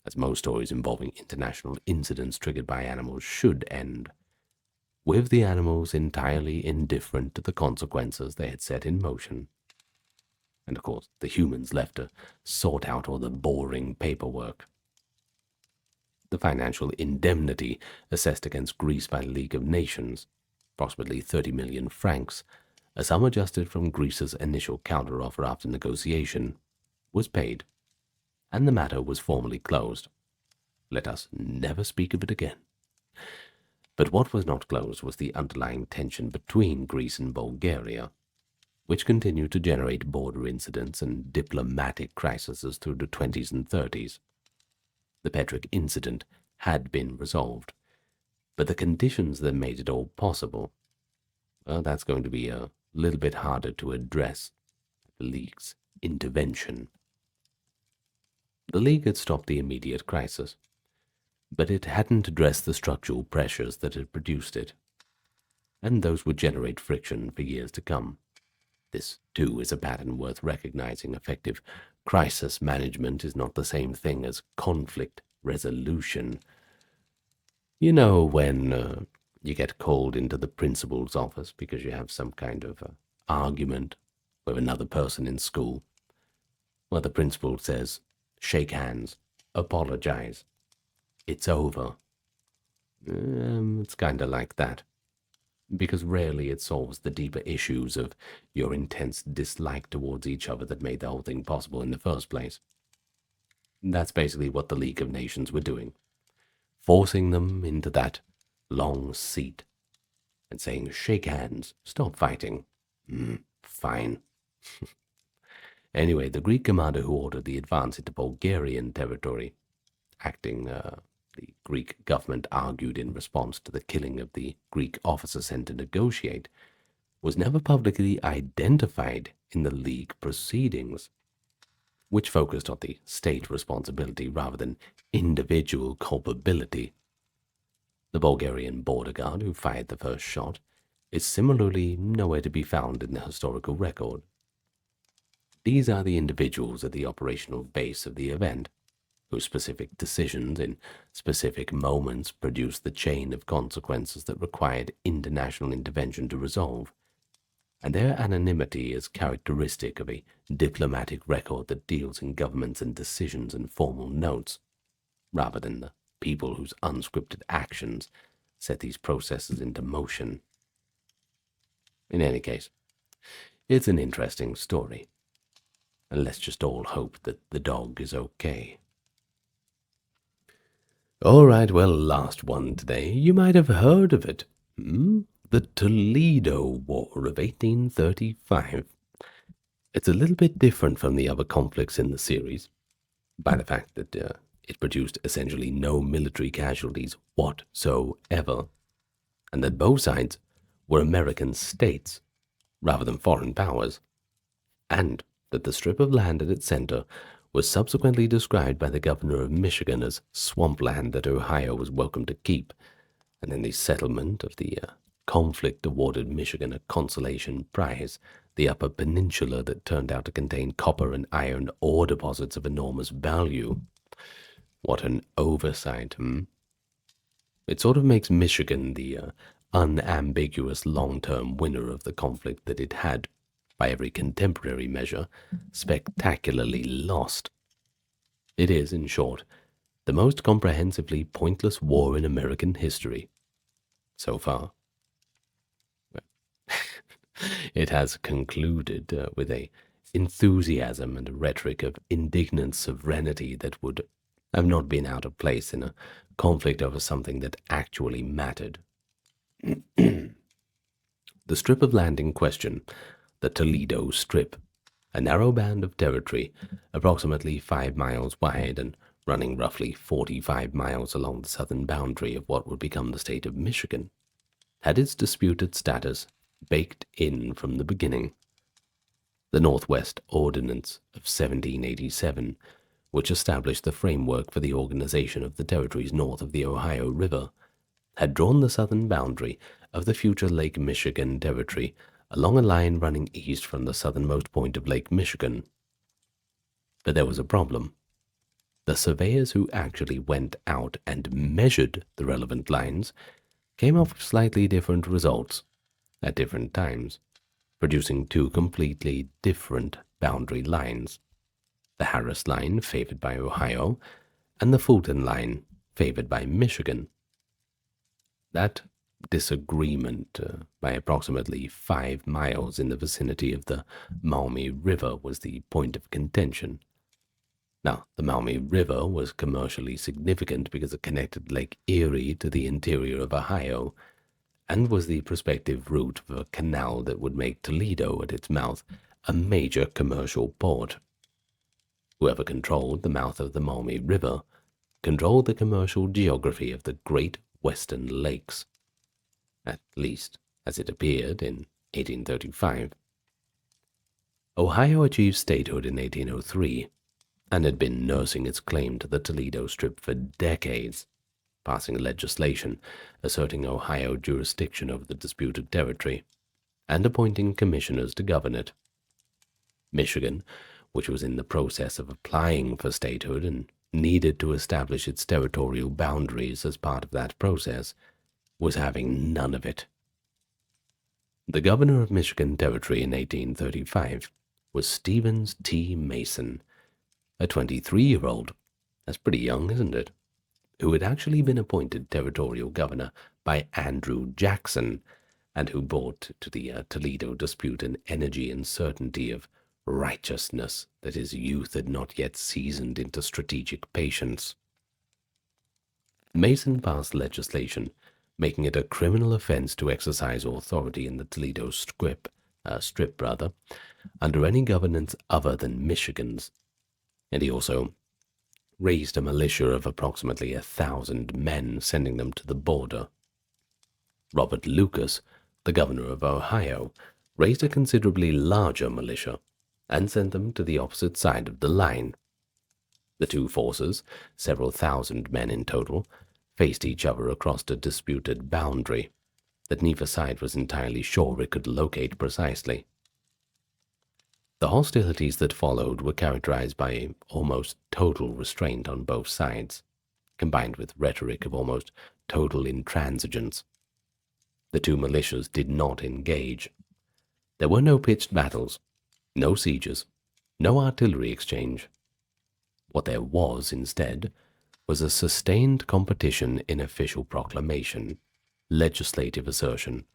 as most stories involving international incidents triggered by animals should end, with the animals entirely indifferent to the consequences they had set in motion. And of course, the humans left to sort out all the boring paperwork. The financial indemnity assessed against Greece by the League of Nations, approximately 30 million francs, a sum adjusted from Greece's initial counteroffer after negotiation, was paid, and the matter was formally closed. Let us never speak of it again. But what was not closed was the underlying tension between Greece and Bulgaria, which continued to generate border incidents and diplomatic crises through the 20s and 30s. The Petric incident had been resolved, but the conditions that made it all possible, well, that's going to be a little bit harder to address. The League's intervention. The League had stopped the immediate crisis. but it hadn't addressed the structural pressures that had produced it, and those would generate friction for years to come. This, too, is a pattern worth recognizing. Effective crisis management is not the same thing as conflict resolution. You know, when you get called into the principal's office because you have some kind of argument with another person in school, well, the principal says, shake hands, apologize, it's over. It's kind of like that, because rarely it solves the deeper issues of your intense dislike towards each other that made the whole thing possible in the first place. That's basically what the League of Nations were doing, forcing them into that long seat and saying, shake hands, stop fighting. Fine. Anyway, the Greek commander who ordered the advance into Bulgarian territory, the Greek government argued in response to the killing of the Greek officer sent to negotiate, was never publicly identified in the League proceedings, which focused on the state responsibility rather than individual culpability. The Bulgarian border guard who fired the first shot is similarly nowhere to be found in the historical record. These are the individuals at the operational base of the event, whose specific decisions in specific moments produced the chain of consequences that required international intervention to resolve, and their anonymity is characteristic of a diplomatic record that deals in governments and decisions and formal notes, rather than the people whose unscripted actions set these processes into motion. In any case, it's an interesting story, and let's just all hope that the dog is okay. Alright, well, last one today. You might have heard of it. The Toledo War of 1835. It's a little bit different from the other conflicts in the series, by the fact that it produced essentially no military casualties whatsoever, and that both sides were American states rather than foreign powers, and that the strip of land at its center was subsequently described by the governor of Michigan as swampland that Ohio was welcome to keep, and then the settlement of the conflict awarded Michigan a consolation prize, the Upper Peninsula that turned out to contain copper and iron ore deposits of enormous value. What an oversight, It sort of makes Michigan the unambiguous long-term winner of the conflict that it had, by every contemporary measure, spectacularly lost. It is, in short, the most comprehensively pointless war in American history. So far. It has concluded with a enthusiasm and a rhetoric of indignant serenity that would have not been out of place in a conflict over something that actually mattered. The strip of land in question, the Toledo Strip, a narrow band of territory approximately 5 miles wide and running roughly 45 miles along the southern boundary of what would become the state of Michigan, had its disputed status baked in from the beginning. The Northwest Ordinance of 1787, which established the framework for the organization of the territories north of the Ohio River, had drawn the southern boundary of the future Lake Michigan territory along a line running east from the southernmost point of Lake Michigan. But there was a problem. The surveyors who actually went out and measured the relevant lines came up with slightly different results at different times, producing two completely different boundary lines. The Harris line favored by Ohio, and the Fulton line favored by Michigan. That disagreement by approximately 5 miles in the vicinity of the Maumee River was the point of contention. Now, the Maumee River was commercially significant because it connected Lake Erie to the interior of Ohio, and was the prospective route of a canal that would make Toledo at its mouth a major commercial port. Whoever controlled the mouth of the Maumee River controlled the commercial geography of the Great Western Lakes, at least as it appeared in 1835. Ohio achieved statehood in 1803, and had been nursing its claim to the Toledo Strip for decades. passing legislation asserting Ohio jurisdiction over the disputed territory, and appointing commissioners to govern it. Michigan, which was in the process of applying for statehood and needed to establish its territorial boundaries as part of that process, was having none of it. The governor of Michigan Territory in 1835 was Stevens T. Mason, a 23-year-old, that's pretty young, isn't it, who had actually been appointed territorial governor by Andrew Jackson, and who brought to the Toledo dispute an energy and certainty of righteousness that his youth had not yet seasoned into strategic patience. Mason passed legislation making it a criminal offense to exercise authority in the Toledo strip under any governance other than Michigan's, and he also raised a militia of approximately 1,000 men, sending them to the border. Robert Lucas, the governor of Ohio, raised a considerably larger militia and sent them to the opposite side of the line. The two forces, several thousand men in total, faced each other across a disputed boundary that neither side was entirely sure it could locate precisely. The hostilities that followed were characterized by almost total restraint on both sides, combined with rhetoric of almost total intransigence. The two militias did not engage. There were no pitched battles, no sieges, no artillery exchange. What there was, instead, was a sustained competition in official proclamation, legislative assertion,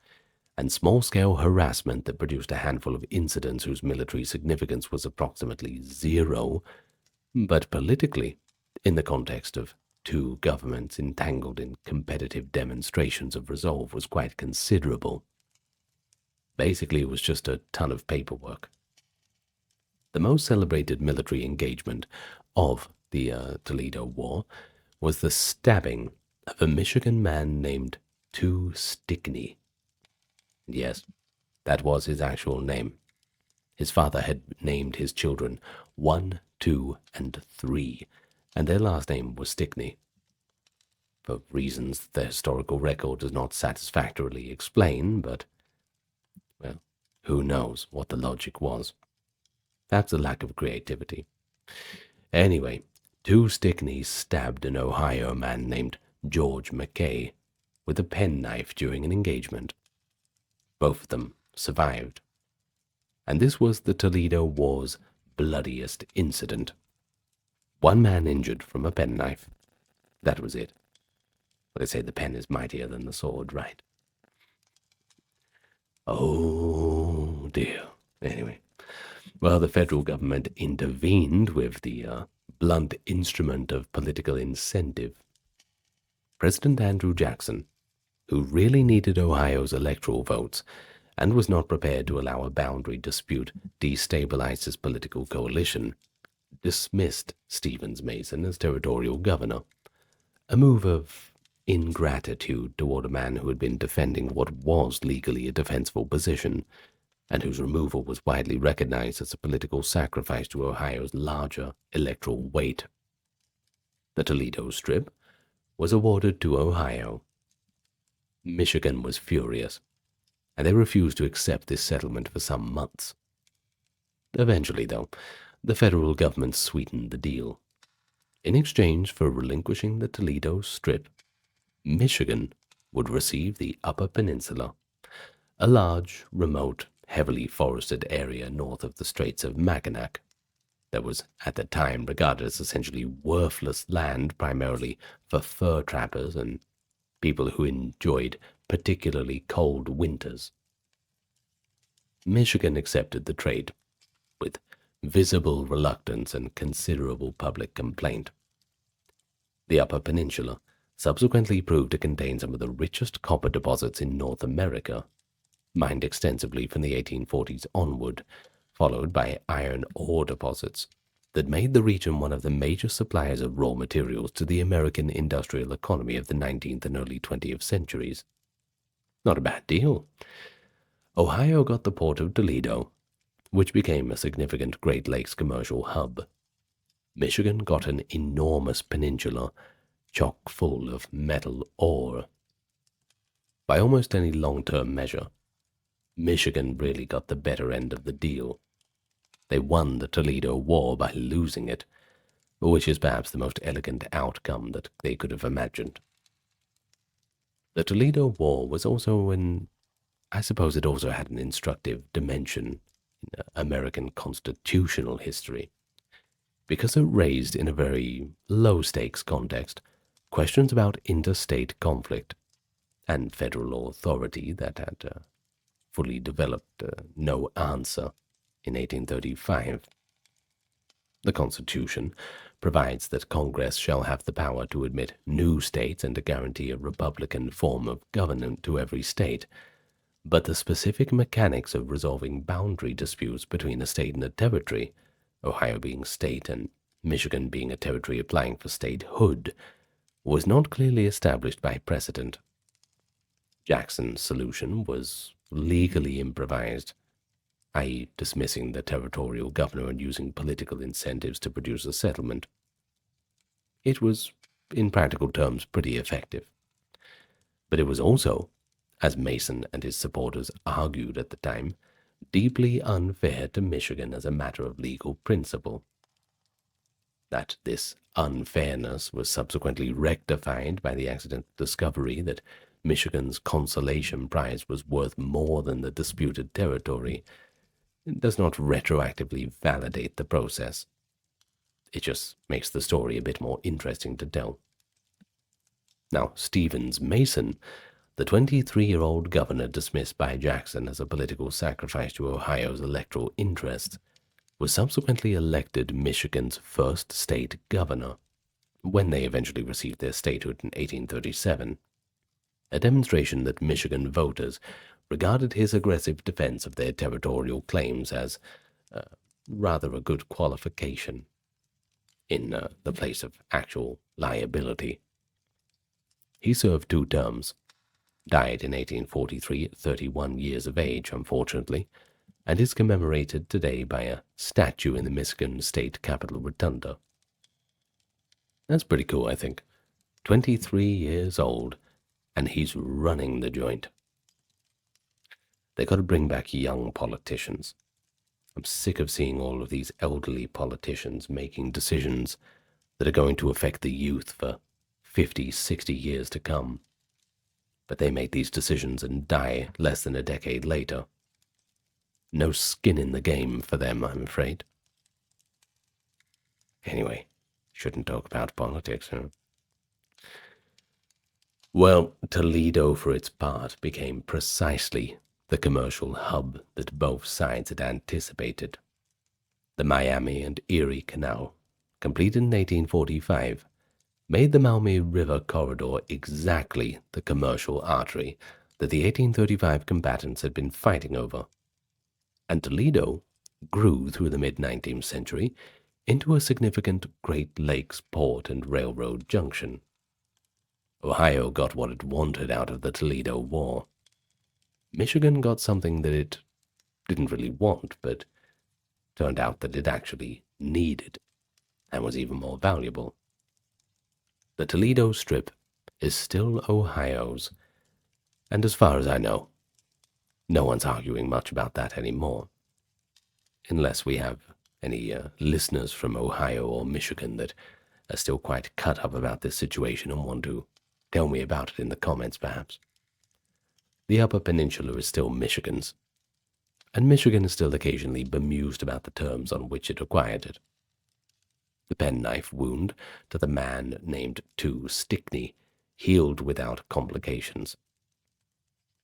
and small-scale harassment that produced a handful of incidents whose military significance was approximately zero, but politically, in the context of two governments entangled in competitive demonstrations of resolve, was quite considerable. Basically, it was just a ton of paperwork. The most celebrated military engagement of the Toledo War was the stabbing of a Michigan man named Two Stickney. Yes, that was his actual name. His father had named his children 1, 2, and 3, and their last name was Stickney, for reasons the historical record does not satisfactorily explain, but, well, who knows what the logic was. Perhaps a lack of creativity. Anyway, Two Stickneys stabbed an Ohio man named George Mackay with a penknife during an engagement. Both of them survived, and this was the Toledo War's bloodiest incident. One man injured from a penknife. That was it. Well, they say the pen is mightier than the sword, right? Oh, dear. Anyway, well, the federal government intervened with the blunt instrument of political incentive. President Andrew Jackson, who really needed Ohio's electoral votes and was not prepared to allow a boundary dispute destabilize his political coalition, dismissed Stevens Mason as territorial governor, a move of ingratitude toward a man who had been defending what was legally a defensible position, and whose removal was widely recognized as a political sacrifice to Ohio's larger electoral weight. The Toledo Strip was awarded to Ohio. Michigan was furious, and they refused to accept this settlement for some months. Eventually, though, the federal government sweetened the deal. In exchange for relinquishing the Toledo Strip, Michigan would receive the Upper Peninsula, a large, remote, heavily forested area north of the Straits of Mackinac that was at the time regarded as essentially worthless land, primarily for fur trappers and people who enjoyed particularly cold winters. Michigan accepted the trade with visible reluctance and considerable public complaint. The Upper Peninsula subsequently proved to contain some of the richest copper deposits in North America, mined extensively from the 1840s onward, followed by iron ore deposits that made the region one of the major suppliers of raw materials to the American industrial economy of the 19th and early 20th centuries. Not a bad deal. Ohio got the port of Toledo, which became a significant Great Lakes commercial hub. Michigan got an enormous peninsula chock full of metal ore. By almost any long-term measure, Michigan really got the better end of the deal. They won the Toledo War by losing it, which is perhaps the most elegant outcome that they could have imagined. The Toledo War was also I suppose it also had an instructive dimension in American constitutional history, because it raised, in a very low-stakes context, questions about interstate conflict and federal authority that had fully developed no answer in 1835. The Constitution provides that Congress shall have the power to admit new states and to guarantee a republican form of government to every state, but the specific mechanics of resolving boundary disputes between a state and a territory, Ohio being state and Michigan being a territory applying for statehood, was not clearly established by precedent. Jackson's solution was legally improvised, i.e. dismissing the territorial governor and using political incentives to produce a settlement. It was, in practical terms, pretty effective. But it was also, as Mason and his supporters argued at the time, deeply unfair to Michigan as a matter of legal principle. That this unfairness was subsequently rectified by the accidental discovery that Michigan's consolation prize was worth more than the disputed territory does not retroactively validate the process. It just makes the story a bit more interesting to tell. Now, Stevens Mason, the 23-year-old governor dismissed by Jackson as a political sacrifice to Ohio's electoral interests, was subsequently elected Michigan's first state governor, when they eventually received their statehood in 1837, a demonstration that Michigan voters regarded his aggressive defense of their territorial claims as rather a good qualification in the place of actual liability. He served 2 terms, died in 1843 at 31 years of age, unfortunately, and is commemorated today by a statue in the Michigan State Capitol Rotunda. That's pretty cool, I think. 23 years old, and he's running the joint. They got to bring back young politicians. I'm sick of seeing all of these elderly politicians making decisions that are going to affect the youth for 50, 60 years to come. But they make these decisions and die less than a decade later. No skin in the game for them, I'm afraid. Anyway, shouldn't talk about politics, huh? Well, Toledo, for its part, became precisely the commercial hub that both sides had anticipated. The Miami and Erie Canal, completed in 1845, made the Maumee River corridor exactly the commercial artery that the 1835 combatants had been fighting over. And Toledo grew through the mid-19th century into a significant Great Lakes port and railroad junction. Ohio got what it wanted out of the Toledo War. Michigan got something that it didn't really want, but turned out that it actually needed, and was even more valuable. The Toledo Strip is still Ohio's, and as far as I know, no one's arguing much about that anymore, unless we have any listeners from Ohio or Michigan that are still quite cut up about this situation and want to tell me about it in the comments, perhaps. The Upper Peninsula is still Michigan's, and Michigan is still occasionally bemused about the terms on which it acquired it. The penknife wound to the man named 2 Stickney healed without complications,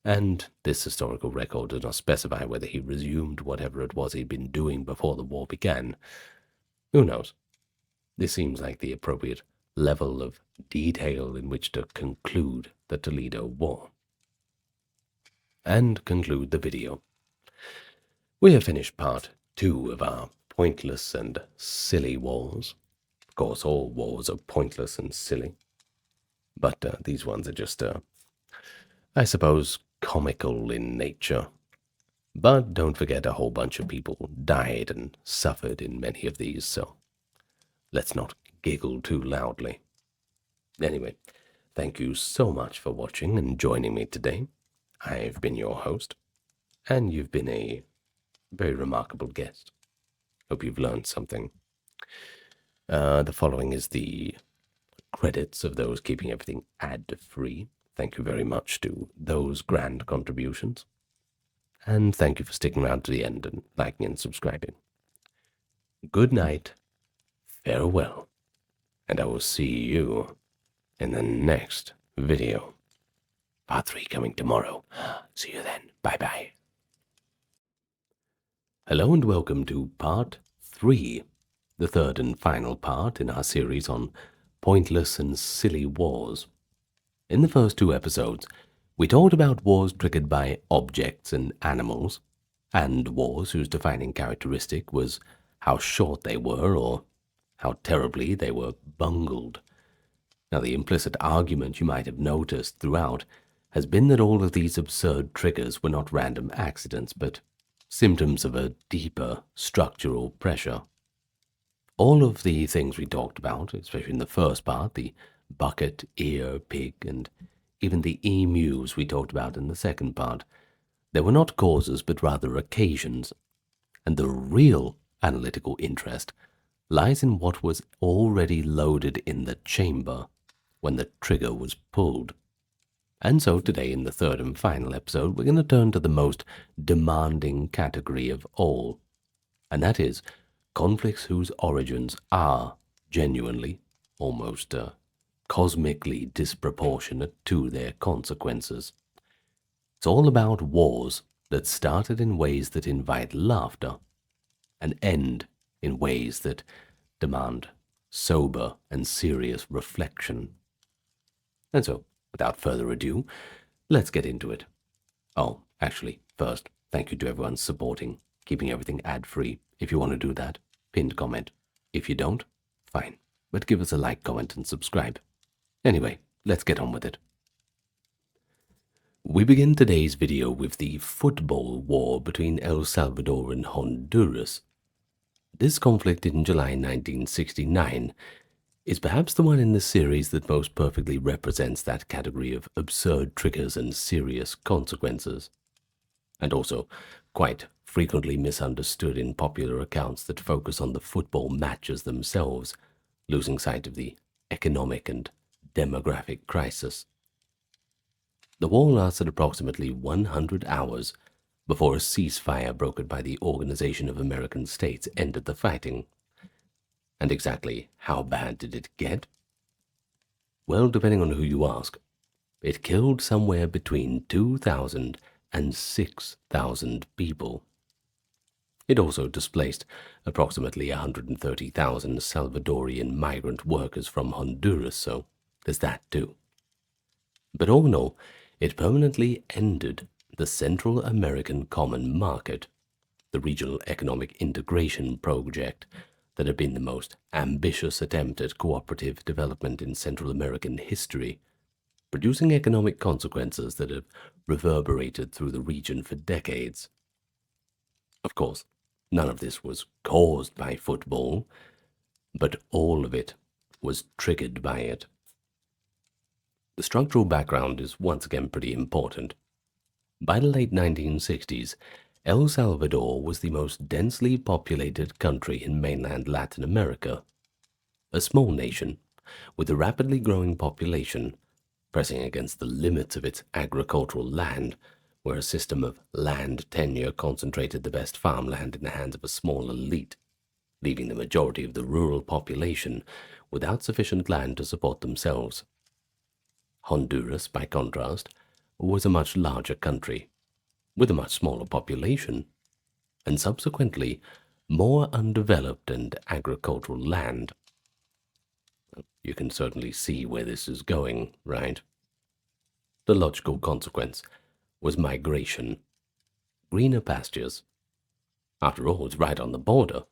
and this historical record does not specify whether he resumed whatever it was he'd been doing before the war began. Who knows? This seems like the appropriate level of detail in which to conclude the Toledo War. And conclude the video. We have finished part 2 of our pointless and silly wars. Of course, all wars are pointless and silly, but these ones are just, I suppose, comical in nature. But don't forget, a whole bunch of people died and suffered in many of these, so let's not giggle too loudly. Anyway, thank you so much for watching and joining me today. I've been your host, and you've been a very remarkable guest. Hope you've learned something. The following is the credits of those keeping everything ad-free. Thank you very much to those grand contributions. And thank you for sticking around to the end and liking and subscribing. Good night, farewell, and I will see you in the next video. Part 3 coming tomorrow. See you then. Bye-bye. Hello and welcome to Part 3, the third and final part in our series on pointless and silly wars. In the first 2 episodes, we talked about wars triggered by objects and animals, and wars whose defining characteristic was how short they were or how terribly they were bungled. Now, the implicit argument you might have noticed throughout has been that all of these absurd triggers were not random accidents, but symptoms of a deeper structural pressure. All of the things we talked about, especially in the first part, the bucket, ear, pig, and even the emus we talked about in the second part, they were not causes but rather occasions, and the real analytical interest lies in what was already loaded in the chamber when the trigger was pulled. And so today, in the third and final episode, we're going to turn to the most demanding category of all, and that is conflicts whose origins are genuinely, almost cosmically disproportionate to their consequences. It's all about wars that started in ways that invite laughter and end in ways that demand sober and serious reflection. And so, without further ado, let's get into it. Oh, actually, first, thank you to everyone supporting, keeping everything ad-free. If you want to do that, pinned comment. If you don't, fine, but give us a like, comment, and subscribe. Anyway, let's get on with it. We begin today's video with the football war between El Salvador and Honduras. This conflict in July 1969 is perhaps the one in the series that most perfectly represents that category of absurd triggers and serious consequences, and also quite frequently misunderstood in popular accounts that focus on the football matches themselves, losing sight of the economic and demographic crisis. The war lasted approximately 100 hours before a ceasefire brokered by the Organization of American States ended the fighting. And exactly how bad did it get? Well, depending on who you ask, it killed somewhere between 2,000 and 6,000 people. It also displaced approximately 130,000 Salvadorian migrant workers from Honduras, so there's that too. But all in all, it permanently ended the Central American Common Market, the regional economic integration project that had been the most ambitious attempt at cooperative development in Central American history, producing economic consequences that have reverberated through the region for decades. Of course, none of this was caused by football, but all of it was triggered by it. The structural background is once again pretty important. By the late 1960s, El Salvador was the most densely populated country in mainland Latin America, a small nation with a rapidly growing population pressing against the limits of its agricultural land, where a system of land tenure concentrated the best farmland in the hands of a small elite, leaving the majority of the rural population without sufficient land to support themselves. Honduras, by contrast, was a much larger country, with a much smaller population, and subsequently more undeveloped and agricultural land. You can certainly see where this is going, right? The logical consequence was migration, greener pastures. After all, it's right on the border.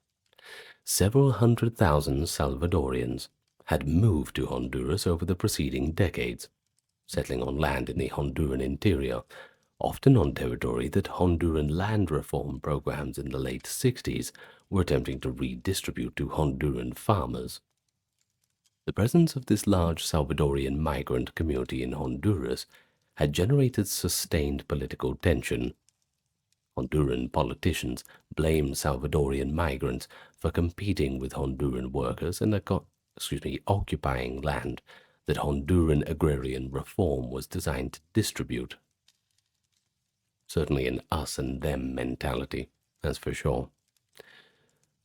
Several 100,000 Salvadorians had moved to Honduras over the preceding decades, settling on land in the Honduran interior, often on territory that Honduran land reform programs in the late 60s were attempting to redistribute to Honduran farmers. The presence of this large Salvadorian migrant community in Honduras had generated sustained political tension. Honduran politicians blamed Salvadorian migrants for competing with Honduran workers and occupying land that Honduran agrarian reform was designed to distribute. Certainly an us and them mentality, that's for sure.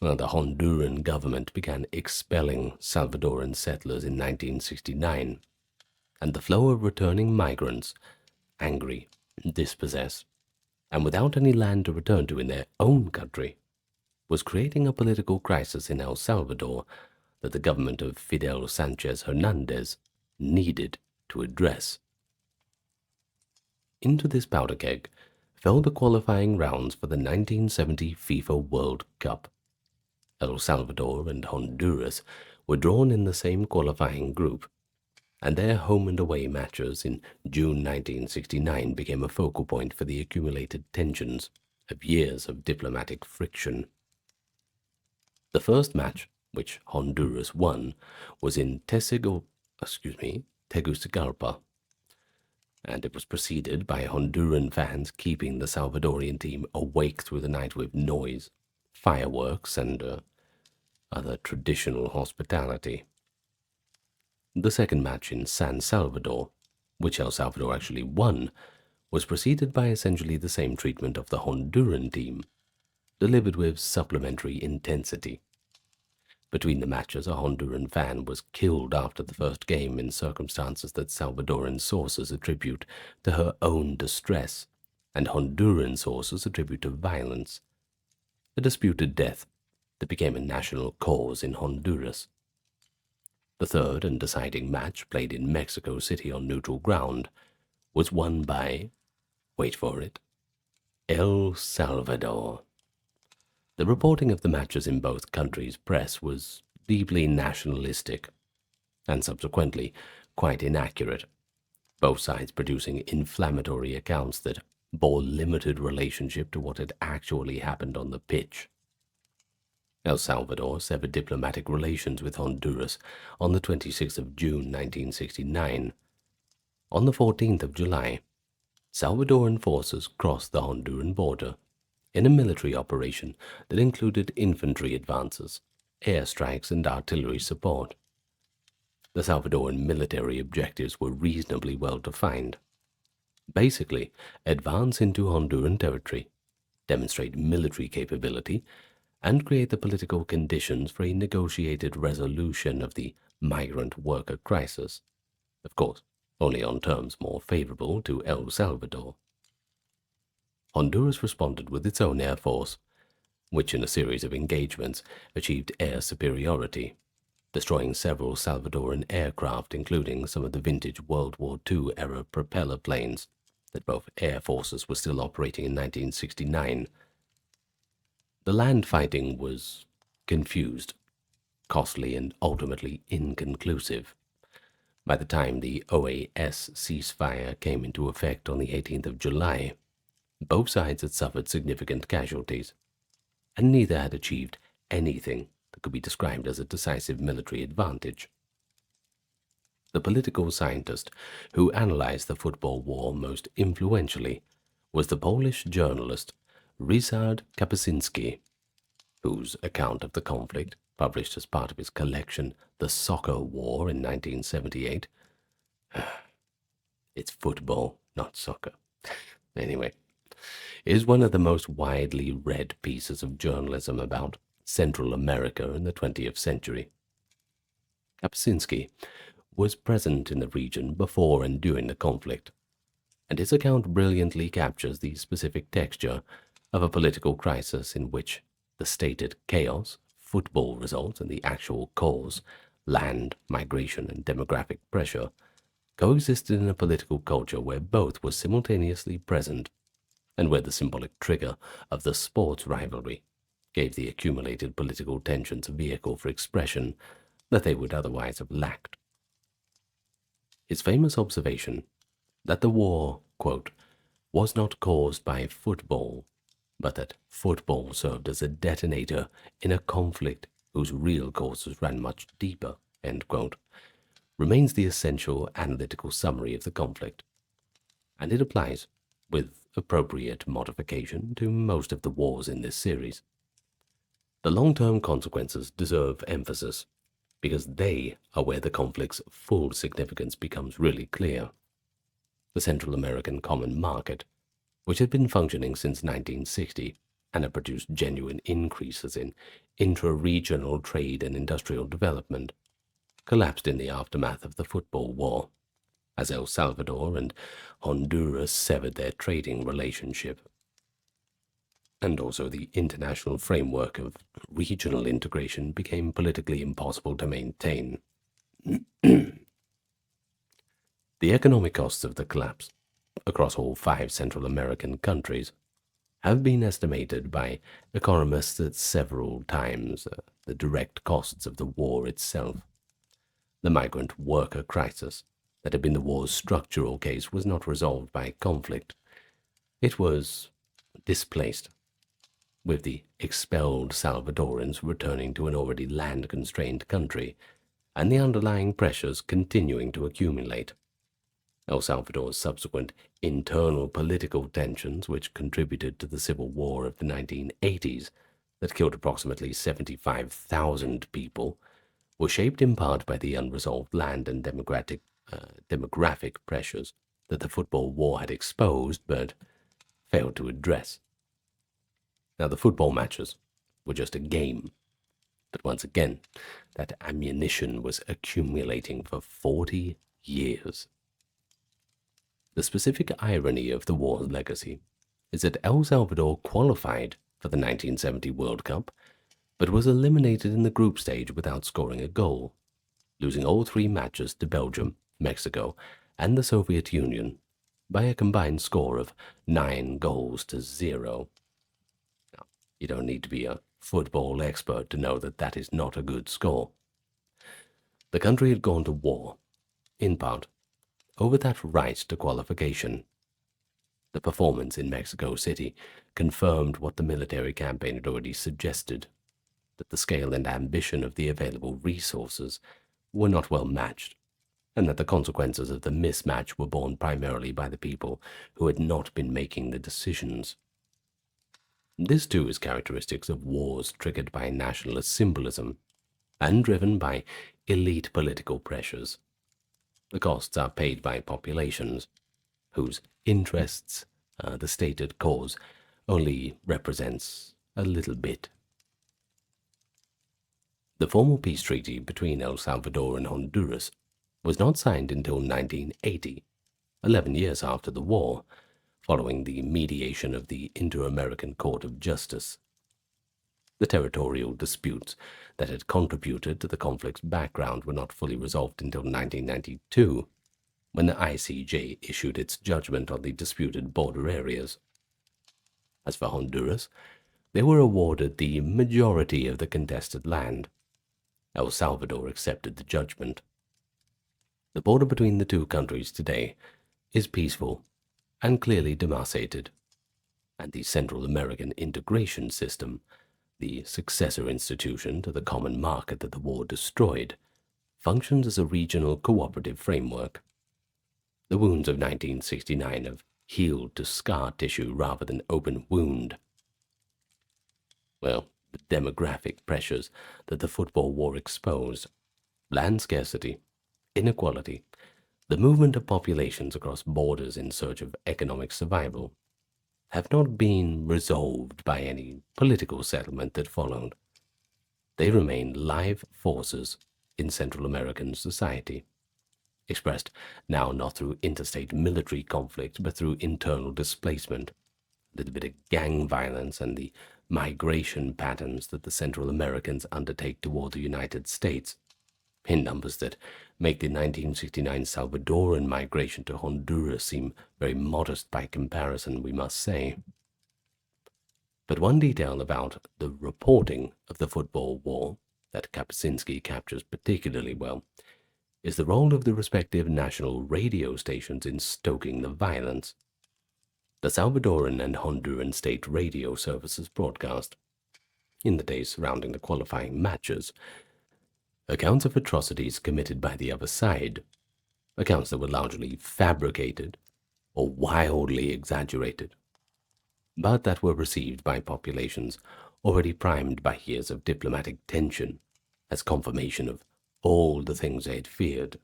Well, the Honduran government began expelling Salvadoran settlers in 1969, and the flow of returning migrants, angry, dispossessed, and without any land to return to in their own country, was creating a political crisis in El Salvador that the government of Fidel Sanchez Hernandez needed to address. Into this powder keg fell the qualifying rounds for the 1970 FIFA World Cup. El Salvador and Honduras were drawn in the same qualifying group, and their home and away matches in June 1969 became a focal point for the accumulated tensions of years of diplomatic friction. The first match, which Honduras won, was in Tegucigalpa, and it was preceded by Honduran fans keeping the Salvadorian team awake through the night with noise, fireworks, and other traditional hospitality. The second match in San Salvador, which El Salvador actually won, was preceded by essentially the same treatment of the Honduran team, delivered with supplementary intensity. Between the matches, a Honduran fan was killed after the first game in circumstances that Salvadoran sources attribute to her own distress, and Honduran sources attribute to violence. A disputed death that became a national cause in Honduras. The third and deciding match, played in Mexico City on neutral ground, was won by, wait for it, El Salvador. The reporting of the matches in both countries' press was deeply nationalistic, and subsequently quite inaccurate, both sides producing inflammatory accounts that bore limited relationship to what had actually happened on the pitch. El Salvador severed diplomatic relations with Honduras on the 26th of June 1969. On the 14th of July, Salvadoran forces crossed the Honduran border in a military operation that included infantry advances, airstrikes, and artillery support. The Salvadoran military objectives were reasonably well defined. Basically, advance into Honduran territory, demonstrate military capability, and create the political conditions for a negotiated resolution of the migrant worker crisis. Of course, only on terms more favorable to El Salvador. Honduras responded with its own air force, which in a series of engagements achieved air superiority, destroying several Salvadoran aircraft, including some of the vintage World War II-era propeller planes that both air forces were still operating in 1969. The land fighting was confused, costly, and ultimately inconclusive. By the time the OAS ceasefire came into effect on the 18th of July, both sides had suffered significant casualties, and neither had achieved anything that could be described as a decisive military advantage. The political scientist who analyzed the football war most influentially was the Polish journalist Ryszard Kapuscinski, whose account of the conflict, published as part of his collection The Soccer War in 1978, it's football, not soccer, anyway, is one of the most widely read pieces of journalism about Central America in the 20th century. Kapuscinski was present in the region before and during the conflict, and his account brilliantly captures the specific texture of a political crisis in which the stated chaos, football results, and the actual cause, land, migration, and demographic pressure, coexisted in a political culture where both were simultaneously present, and where the symbolic trigger of the sports rivalry gave the accumulated political tensions a vehicle for expression that they would otherwise have lacked. His famous observation that the war, quote, was not caused by football, but that football served as a detonator in a conflict whose real causes ran much deeper, end quote, remains the essential analytical summary of the conflict, and it applies, with appropriate modification, to most of the wars in this series. The long-term consequences deserve emphasis, because they are where the conflict's full significance becomes really clear. The Central American Common Market, which had been functioning since 1960 and had produced genuine increases in intra-regional trade and industrial development, collapsed in the aftermath of the Football War, as El Salvador and Honduras severed their trading relationship. And also the international framework of regional integration became politically impossible to maintain. The economic costs of the collapse, across all 5 Central American countries, have been estimated by economists at several times the direct costs of the war itself. The migrant worker crisis that had been the war's structural case was not resolved by conflict. It was displaced, with the expelled Salvadorans returning to an already land-constrained country, and the underlying pressures continuing to accumulate. El Salvador's subsequent internal political tensions, which contributed to the Civil War of the 1980s that killed approximately 75,000 people, were shaped in part by the unresolved land and demographic pressures that the Football War had exposed but failed to address. Now, the football matches were just a game, but once again, that ammunition was accumulating for 40 years. The specific irony of the war's legacy is that El Salvador qualified for the 1970 World Cup, but was eliminated in the group stage without scoring a goal, losing all 3 matches to Belgium, Mexico, and the Soviet Union by a combined score of 9-0. Now, you don't need to be a football expert to know that that is not a good score. The country had gone to war, in part, over that right to qualification. The performance in Mexico City confirmed what the military campaign had already suggested, that the scale and ambition of the available resources were not well matched, and that the consequences of the mismatch were borne primarily by the people who had not been making the decisions. This too is characteristics of wars triggered by nationalist symbolism and driven by elite political pressures. The costs are paid by populations whose interests the stated cause only represents a little bit. The formal peace treaty between El Salvador and Honduras was not signed until 1980, 11 years after the war, following the mediation of the Inter-American Court of Justice. The territorial disputes that had contributed to the conflict's background were not fully resolved until 1992, when the ICJ issued its judgment on the disputed border areas. As for Honduras, they were awarded the majority of the contested land. El Salvador accepted the judgment. The border between the 2 countries today is peaceful and clearly demarcated, and the Central American integration system, the successor institution to the common market that the war destroyed, functions as a regional cooperative framework. The wounds of 1969 have healed to scar tissue rather than open wound. Well, the demographic pressures that the Football War exposed, land scarcity, inequality, the movement of populations across borders in search of economic survival, have not been resolved by any political settlement that followed. They remain live forces in Central American society, expressed now not through interstate military conflict, but through internal displacement, a little bit of gang violence, and the migration patterns that the Central Americans undertake toward the United States, in numbers that make the 1969 Salvadoran migration to Honduras seem very modest by comparison, we must say. But one detail about the reporting of the Football War that Kapuscinski captures particularly well is the role of the respective national radio stations in stoking the violence. The Salvadoran and Honduran state radio services broadcast, in the days surrounding the qualifying matches, accounts of atrocities committed by the other side, accounts that were largely fabricated or wildly exaggerated, but that were received by populations already primed by years of diplomatic tension as confirmation of all the things they had feared.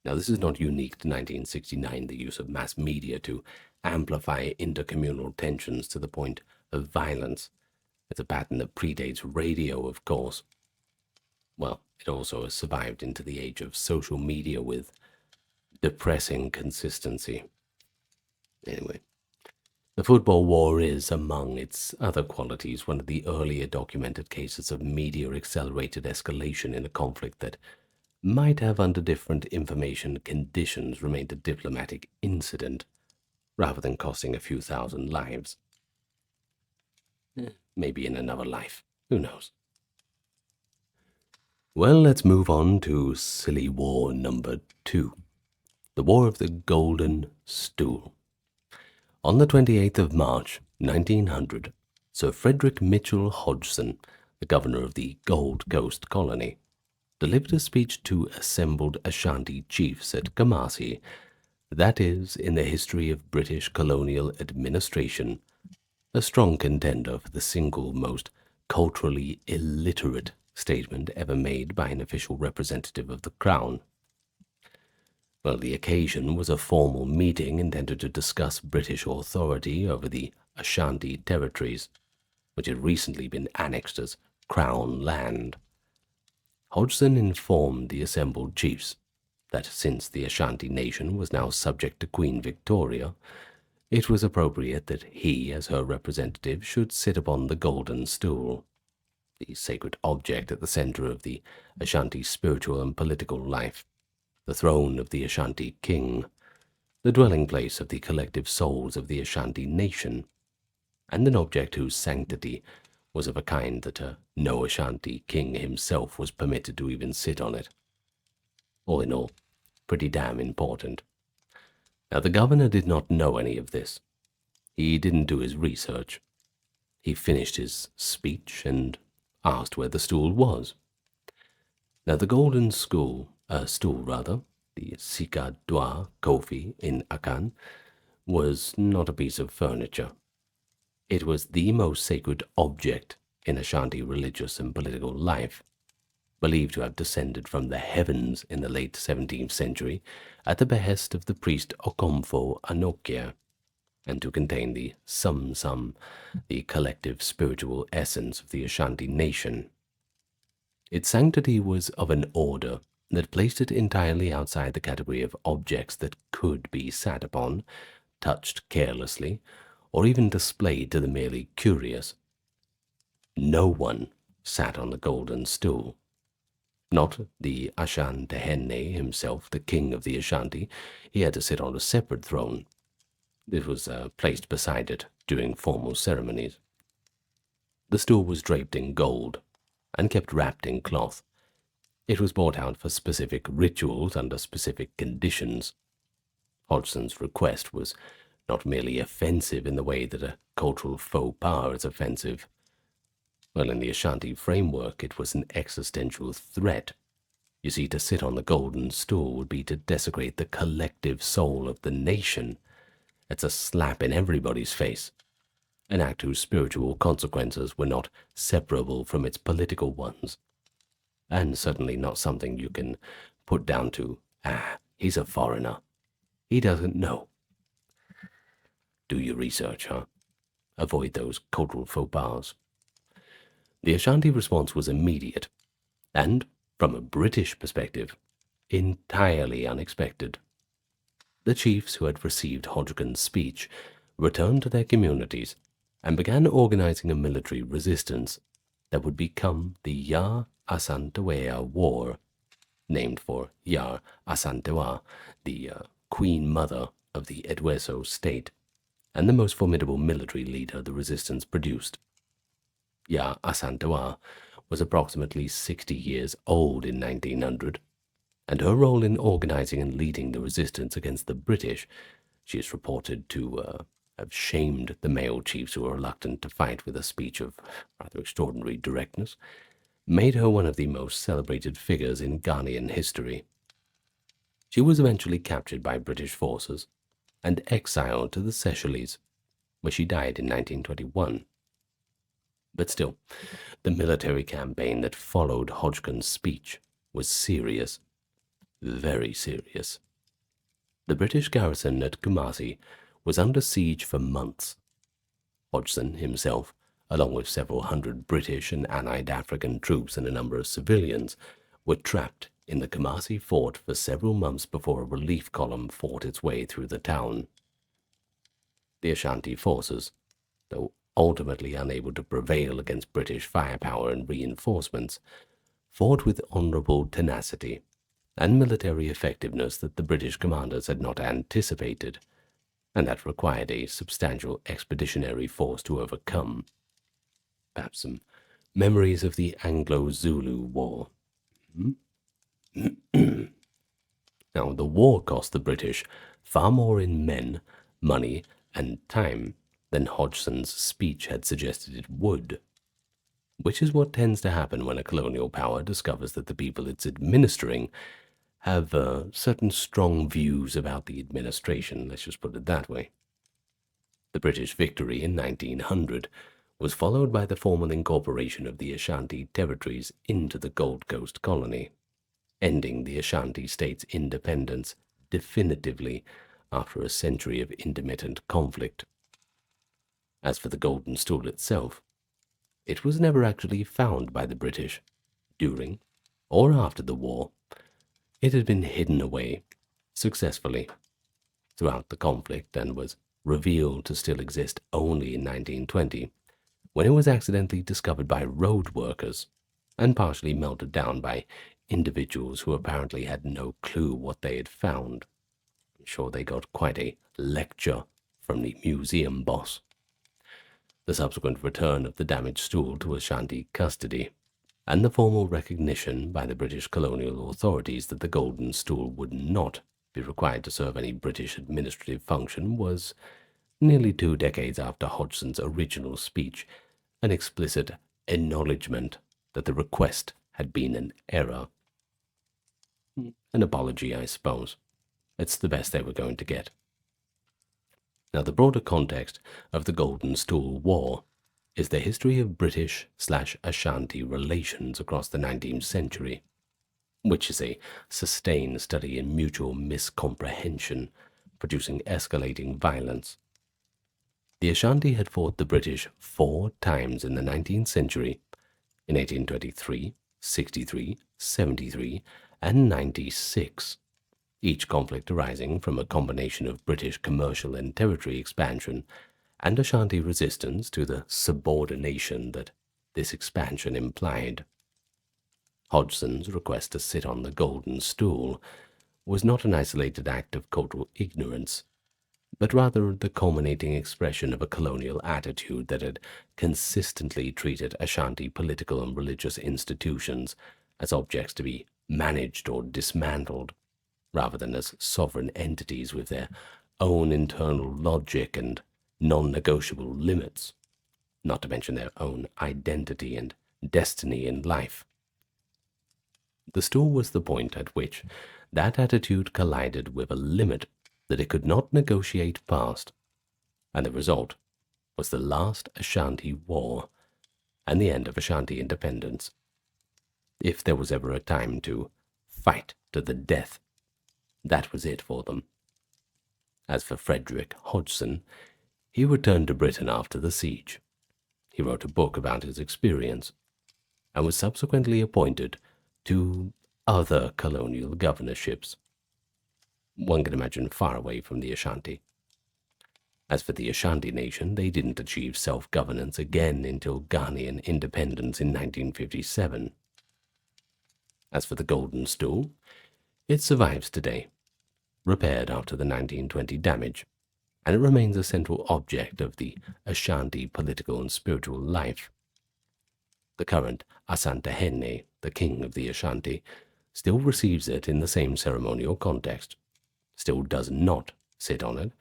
Now, this is not unique to 1969, the use of mass media to amplify intercommunal tensions to the point of violence. It's a pattern that predates radio, of course. Well, it also has survived into the age of social media with depressing consistency. Anyway, the football war is, among its other qualities, one of the earlier documented cases of media-accelerated escalation in a conflict that might have, under different information conditions, remained a diplomatic incident rather than costing a few thousand lives. Maybe in another life. Who knows? Well, let's move on to silly war number 2. The War of the Golden Stool. On the 28th of March, 1900, Sir Frederick Mitchell Hodgson, the governor of the Gold Coast colony, delivered a speech to assembled Ashanti chiefs at Kumasi, that is, in the history of British colonial administration, a strong contender for the single most culturally illiterate statement ever made by an official representative of the Crown. Well, the occasion was a formal meeting intended to discuss British authority over the Ashanti territories, which had recently been annexed as Crown land. Hodgson informed the assembled chiefs that since the Ashanti nation was now subject to Queen Victoria, it was appropriate that he, as her representative, should sit upon the Golden Stool, the sacred object at the center of the Ashanti spiritual and political life, the throne of the Ashanti king, the dwelling place of the collective souls of the Ashanti nation, and an object whose sanctity was of a kind that no Ashanti king himself was permitted to even sit on it. All in all, pretty damn important. Now, the governor did not know any of this. He didn't do his research. He finished his speech and asked where the stool was. Now, the Golden Stool, the Sika Dwa Kofi in Akan, was not a piece of furniture. It was the most sacred object in Ashanti religious and political life, believed to have descended from the heavens in the late 17th century at the behest of the priest Okomfo Anokia, and to contain the Sum, the collective spiritual essence of the Ashanti nation. Its sanctity was of an order that placed it entirely outside the category of objects that could be sat upon, touched carelessly, or even displayed to the merely curious. No one sat on the Golden Stool. Not the Ashantehene himself, the king of the Ashanti. He had to sit on a separate throne. This was placed beside it during formal ceremonies. The stool was draped in gold and kept wrapped in cloth. It was brought out for specific rituals under specific conditions. Hodgson's request was not merely offensive in the way that a cultural faux pas is offensive. Well, in the Ashanti framework, it was an existential threat. You see, to sit on the Golden Stool would be to desecrate the collective soul of the nation. It's a slap in everybody's face, an act whose spiritual consequences were not separable from its political ones, and certainly not something you can put down to, he's a foreigner. He doesn't know. Do your research, huh? Avoid those cultural faux pas. The Ashanti response was immediate, and, from a British perspective, entirely unexpected. The chiefs who had received Hodgson's speech returned to their communities and began organizing a military resistance that would become the Yar Asantewaa War, named for Yar Asantewaa, the queen mother of the Edweso state, and the most formidable military leader the resistance produced. Yar Asantewaa was approximately 60 years old in 1900, and her role in organizing and leading the resistance against the British, she is reported to have shamed the male chiefs who were reluctant to fight with a speech of rather extraordinary directness, made her one of the most celebrated figures in Ghanaian history. She was eventually captured by British forces and exiled to the Seychelles, where she died in 1921. But still, the military campaign that followed Hodgkin's speech was serious, very serious. The British garrison at Kumasi was under siege for months. Hodgson himself, along with several hundred British and allied African troops and a number of civilians, were trapped in the Kumasi fort for several months before a relief column fought its way through the town. The Ashanti forces, though ultimately unable to prevail against British firepower and reinforcements, fought with honourable tenacity and military effectiveness that the British commanders had not anticipated, and that required a substantial expeditionary force to overcome. Perhaps some memories of the Anglo-Zulu War. Now, the war cost the British far more in men, money, and time than Hodgson's speech had suggested it would, which is what tends to happen when a colonial power discovers that the people it's administering have certain strong views about the administration, let's just put it that way. The British victory in 1900 was followed by the formal incorporation of the Ashanti territories into the Gold Coast colony, ending the Ashanti state's independence definitively after a century of intermittent conflict. As for the Golden Stool itself, it was never actually found by the British during or after the war. It had been hidden away successfully throughout the conflict and was revealed to still exist only in 1920, when it was accidentally discovered by road workers and partially melted down by individuals who apparently had no clue what they had found. I'm sure they got quite a lecture from the museum boss. The subsequent return of the damaged stool to Ashanti custody, and the formal recognition by the British colonial authorities that the Golden Stool would not be required to serve any British administrative function, was, nearly 2 decades after Hodgson's original speech, an explicit acknowledgement that the request had been an error. An apology, I suppose. It's the best they were going to get. Now, the broader context of the Golden Stool War is the history of British/Ashanti relations across the 19th century, which is a sustained study in mutual miscomprehension, producing escalating violence. The Ashanti had fought the British 4 times in the 19th century, in 1823, 63, 73, and 96. Each conflict arising from a combination of British commercial and territory expansion and Ashanti resistance to the subordination that this expansion implied. Hodgson's request to sit on the Golden Stool was not an isolated act of cultural ignorance, but rather the culminating expression of a colonial attitude that had consistently treated Ashanti political and religious institutions as objects to be managed or dismantled, rather than as sovereign entities with their own internal logic and non-negotiable limits, not to mention their own identity and destiny in life. The stool was the point at which that attitude collided with a limit that it could not negotiate past, and the result was the last Ashanti War and the end of Ashanti independence. If there was ever a time to fight to the death, that was it for them. As for Frederick Hodgson, he returned to Britain after the siege. He wrote a book about his experience, and was subsequently appointed to other colonial governorships. One can imagine far away from the Ashanti. As for the Ashanti nation, they didn't achieve self-governance again until Ghanaian independence in 1957. As for the Golden Stool, it survives today, repaired after the 1920 damage, and it remains a central object of the Ashanti political and spiritual life. The current Asantehene, the king of the Ashanti, still receives it in the same ceremonial context, still does not sit on it,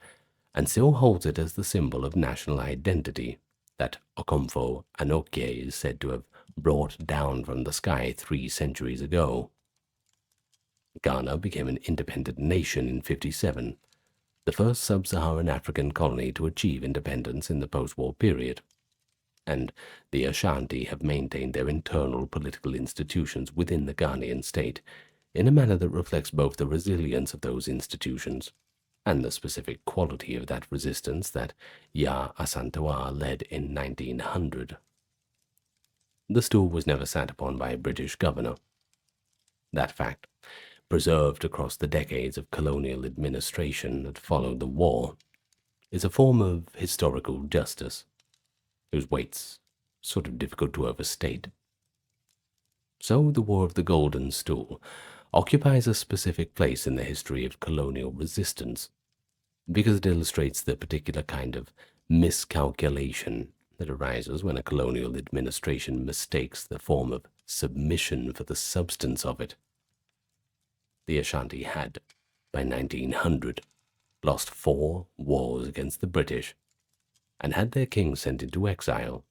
and still holds it as the symbol of national identity that Okomfo Anokye is said to have brought down from the sky 3 centuries ago. Ghana became an independent nation in 57, the first sub-Saharan African colony to achieve independence in the post-war period, and the Ashanti have maintained their internal political institutions within the Ghanaian state in a manner that reflects both the resilience of those institutions and the specific quality of that resistance that Ya Asantewaa led in 1900. The stool was never sat upon by a British governor. That fact, preserved across the decades of colonial administration that followed the war, is a form of historical justice whose weight's sort of difficult to overstate. So the War of the Golden Stool occupies a specific place in the history of colonial resistance because it illustrates the particular kind of miscalculation that arises when a colonial administration mistakes the form of submission for the substance of it. The Ashanti had, by 1900, lost 4 wars against the British and had their king sent into exile.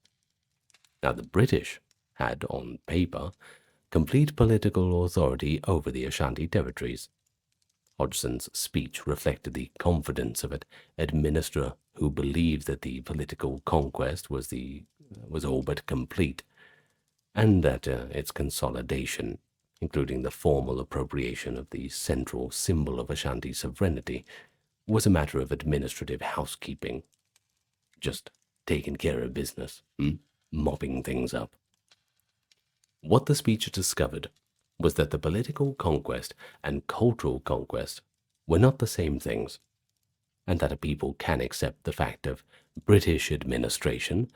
Now the British had, on paper, complete political authority over the Ashanti territories. Hodgson's speech reflected the confidence of an administrator who believed that the political conquest was all but complete, and that its consolidation, including the formal appropriation of the central symbol of Ashanti sovereignty, was a matter of administrative housekeeping. Just taking care of business, mopping things up. What the speech discovered was that the political conquest and cultural conquest were not the same things, and that a people can accept the fact of British administration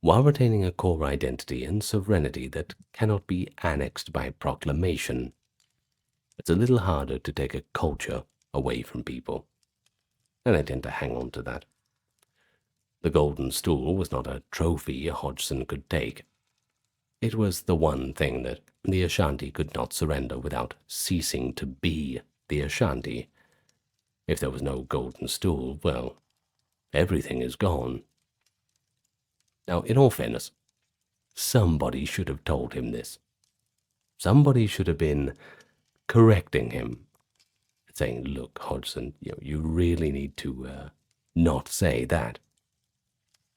while retaining a core identity and sovereignty that cannot be annexed by proclamation. It's a little harder to take a culture away from people, and they tend to hang on to that. The Golden Stool was not a trophy Hodgson could take. It was the one thing that the Ashanti could not surrender without ceasing to be the Ashanti. If there was no Golden Stool, well, everything is gone. Now, in all fairness, somebody should have told him this. Somebody should have been correcting him, saying, look, Hodgson, you really need to not say that.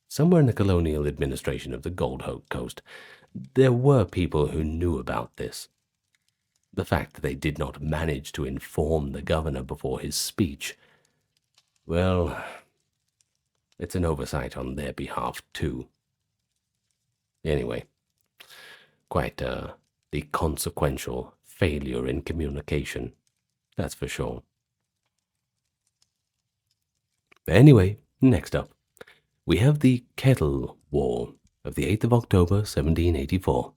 Somewhere in the colonial administration of the Gold Coast, there were people who knew about this. The fact that they did not manage to inform the governor before his speech, well, it's an oversight on their behalf too. Anyway, quite the consequential failure in communication, that's for sure. Anyway, next up, we have the Kettle War of the 8th of October 1784,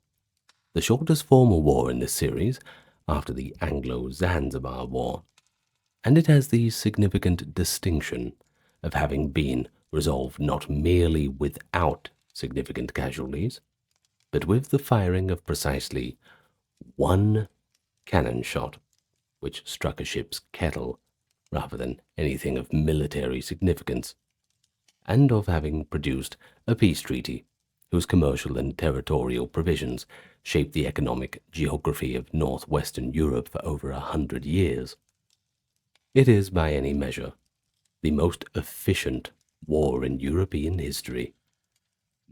the shortest formal war in this series after the Anglo-Zanzibar War, and it has the significant distinction of having been resolved not merely without significant casualties, but with the firing of precisely 1 cannon shot, which struck a ship's kettle rather than anything of military significance, and of having produced a peace treaty whose commercial and territorial provisions shaped the economic geography of northwestern Europe for over 100 years. It is, by any measure, the most efficient war in European history.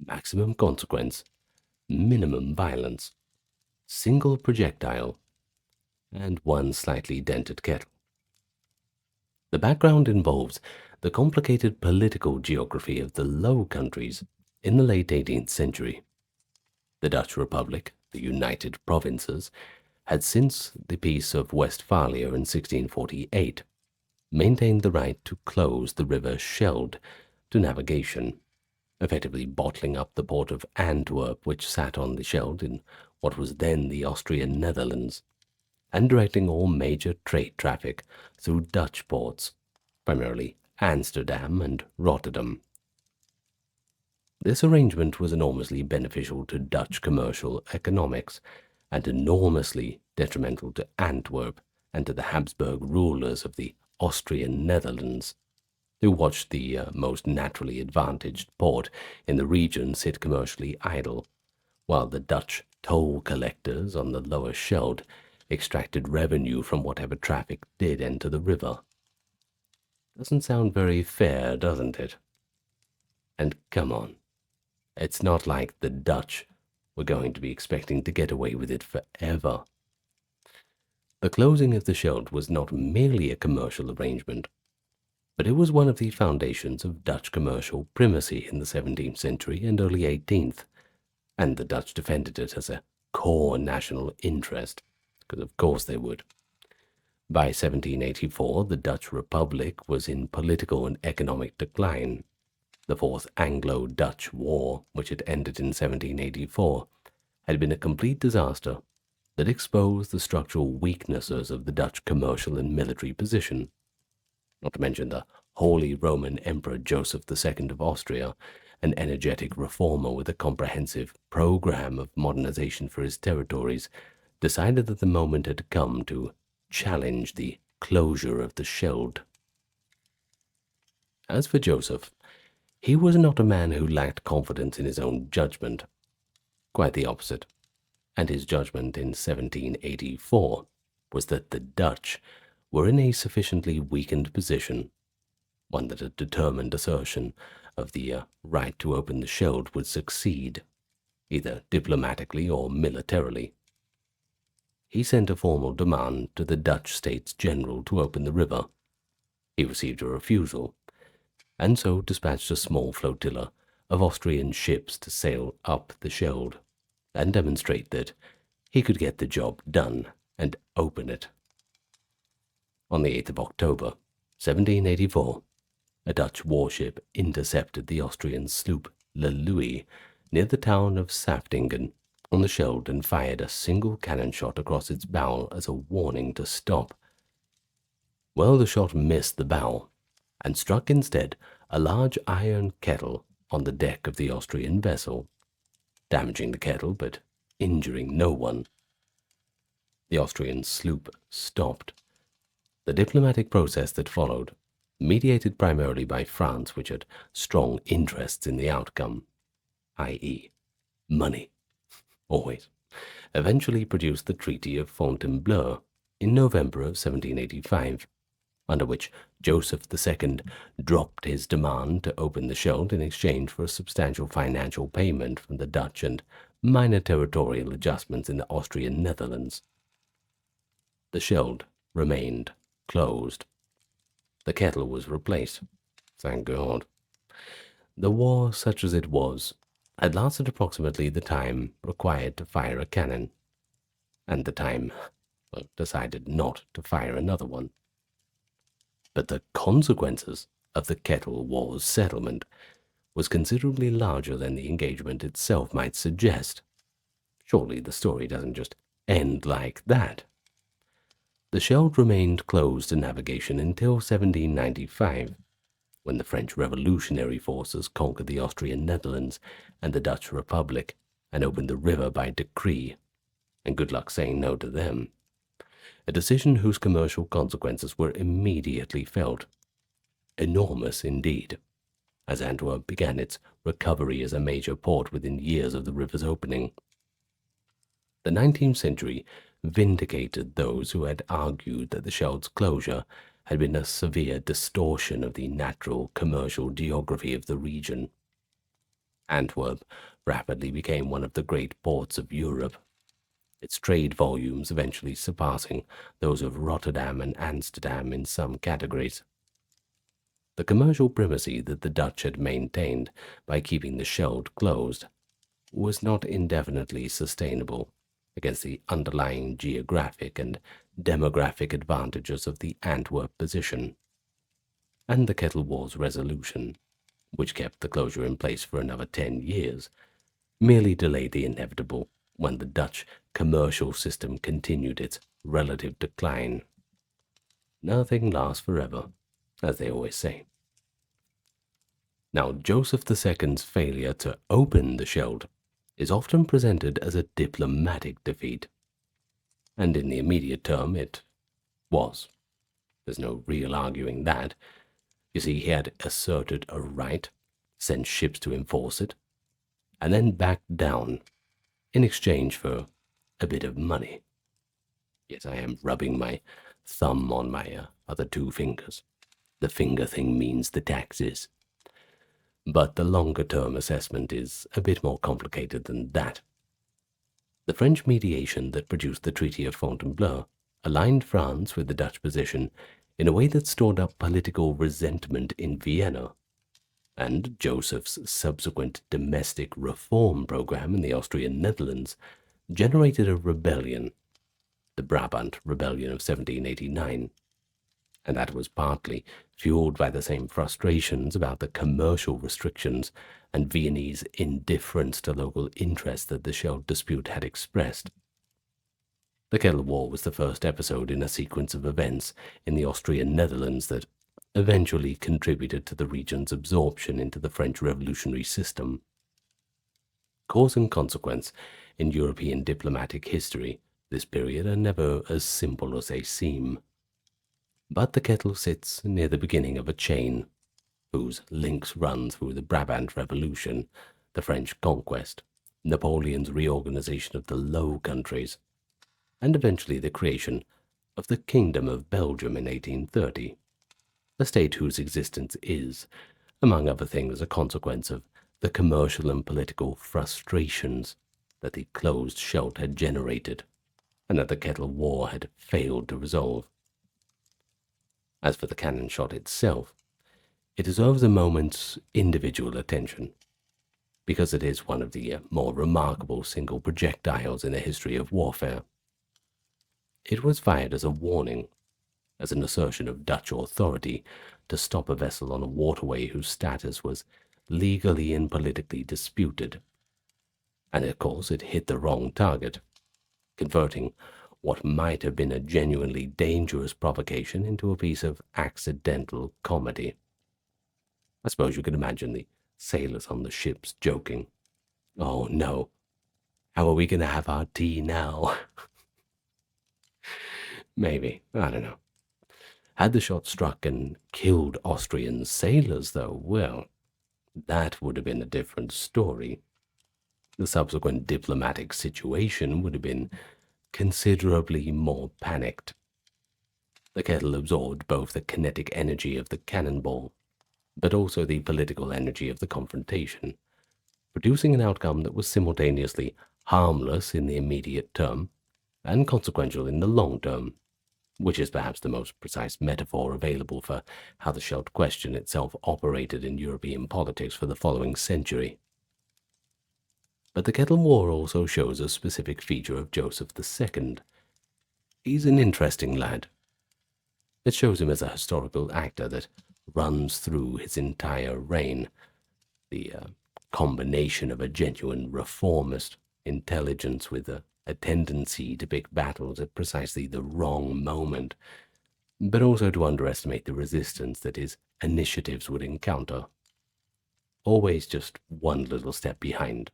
Maximum consequence, minimum violence, single projectile, and 1 slightly dented kettle. The background involves the complicated political geography of the Low Countries in the late 18th century. The Dutch Republic, the United Provinces, had since the Peace of Westphalia in 1648 maintained the right to close the river Scheldt to navigation, effectively bottling up the port of Antwerp, which sat on the Scheldt in what was then the Austrian Netherlands, and directing all major trade traffic through Dutch ports, primarily Amsterdam and Rotterdam. This arrangement was enormously beneficial to Dutch commercial economics and enormously detrimental to Antwerp and to the Habsburg rulers of the Austrian Netherlands, who watched the most naturally advantaged port in the region sit commercially idle, while the Dutch toll collectors on the lower Scheldt extracted revenue from whatever traffic did enter the river. Doesn't sound very fair, doesn't it? And come on, it's not like the Dutch were going to be expecting to get away with it forever. The closing of the Scheldt was not merely a commercial arrangement, but it was one of the foundations of Dutch commercial primacy in the 17th century and early 18th, and the Dutch defended it as a core national interest, because of course they would. By 1784, the Dutch Republic was in political and economic decline. The Fourth Anglo-Dutch War, which had ended in 1784, had been a complete disaster that exposed the structural weaknesses of the Dutch commercial and military position. Not to mention the Holy Roman Emperor Joseph II of Austria, an energetic reformer with a comprehensive program of modernization for his territories, decided that the moment had come to challenge the closure of the Scheldt. As for Joseph, he was not a man who lacked confidence in his own judgment. Quite the opposite. And his judgment in 1784 was that the Dutch were in a sufficiently weakened position, one that a determined assertion of the right to open the Scheldt would succeed, either diplomatically or militarily. He sent a formal demand to the Dutch States General to open the river. He received a refusal, and so dispatched a small flotilla of Austrian ships to sail up the Scheldt and demonstrate that he could get the job done and open it. On the 8th of October, 1784, a Dutch warship intercepted the Austrian sloop Le Louis near the town of Saftingen on the Scheldt and fired a single cannon shot across its bow as a warning to stop. Well, the shot missed the bow and struck instead a large iron kettle on the deck of the Austrian vessel, damaging the kettle but injuring no one. The Austrian sloop stopped. The diplomatic process that followed, mediated primarily by France, which had strong interests in the outcome, i.e., money, always, eventually produced the Treaty of Fontainebleau in November of 1785, under which Joseph II dropped his demand to open the Scheldt in exchange for a substantial financial payment from the Dutch and minor territorial adjustments in the Austrian Netherlands. The Scheldt remained closed. The kettle was replaced, thank God. The war, such as it was, had lasted approximately the time required to fire a cannon, and the time decided not to fire another one. But the consequences of the Kettle War's settlement was considerably larger than the engagement itself might suggest. Surely the story doesn't just end like that. The Scheldt remained closed to navigation until 1795, when the French revolutionary forces conquered the Austrian Netherlands and the Dutch Republic and opened the river by decree, and good luck saying no to them. A decision whose commercial consequences were immediately felt. Enormous indeed, as Antwerp began its recovery as a major port within years of the river's opening. The 19th century vindicated those who had argued that the Scheldt's closure had been a severe distortion of the natural commercial geography of the region. Antwerp rapidly became one of the great ports of Europe, its trade volumes eventually surpassing those of Rotterdam and Amsterdam in some categories. The commercial primacy that the Dutch had maintained by keeping the Scheldt closed was not indefinitely sustainable against the underlying geographic and demographic advantages of the Antwerp position, and the Kettle War's resolution, which kept the closure in place for another 10 years, merely delayed the inevitable when the Dutch commercial system continued its relative decline. Nothing lasts forever, as they always say. Now, Joseph II's failure to open the Scheldt is often presented as a diplomatic defeat, and in the immediate term it was. There's no real arguing that. You see, he had asserted a right, sent ships to enforce it, and then backed down, in exchange for a bit of money. Yes, I am rubbing my thumb on my other two fingers. The finger thing means the taxes. But the longer-term assessment is a bit more complicated than that. The French mediation that produced the Treaty of Fontainebleau aligned France with the Dutch position in a way that stored up political resentment in Vienna, and Joseph's subsequent domestic reform program in the Austrian Netherlands generated a rebellion, the Brabant Rebellion of 1789, and that was partly fueled by the same frustrations about the commercial restrictions and Viennese indifference to local interests that the Scheldt dispute had expressed. The Kettle War was the first episode in a sequence of events in the Austrian Netherlands that eventually contributed to the region's absorption into the French revolutionary system. Cause and consequence in European diplomatic history, this period are never as simple as they seem. But the kettle sits near the beginning of a chain, whose links run through the Brabant Revolution, the French conquest, Napoleon's reorganization of the Low Countries, and eventually the creation of the Kingdom of Belgium in 1830, a state whose existence is, among other things, a consequence of the commercial and political frustrations that the closed Scheldt had generated, and that the Kettle War had failed to resolve. As for the cannon shot itself, it deserves a moment's individual attention, because it is one of the more remarkable single projectiles in the history of warfare. It was fired as a warning, as an assertion of Dutch authority to stop a vessel on a waterway whose status was legally and politically disputed. And of course it hit the wrong target, converting what might have been a genuinely dangerous provocation into a piece of accidental comedy. I suppose you can imagine the sailors on the ships joking, "Oh no, how are we going to have our tea now?" Maybe, I don't know. Had the shot struck and killed Austrian sailors, though, well, that would have been a different story. The subsequent diplomatic situation would have been considerably more panicked. The kettle absorbed both the kinetic energy of the cannonball, but also the political energy of the confrontation, producing an outcome that was simultaneously harmless in the immediate term and consequential in the long term, which is perhaps the most precise metaphor available for how the Scheldt question itself operated in European politics for the following century. But the Kettle War also shows a specific feature of Joseph II. He's an interesting lad. It shows him as a historical actor that runs through his entire reign, the combination of a genuine reformist intelligence with a tendency to pick battles at precisely the wrong moment, but also to underestimate the resistance that his initiatives would encounter. Always just one little step behind.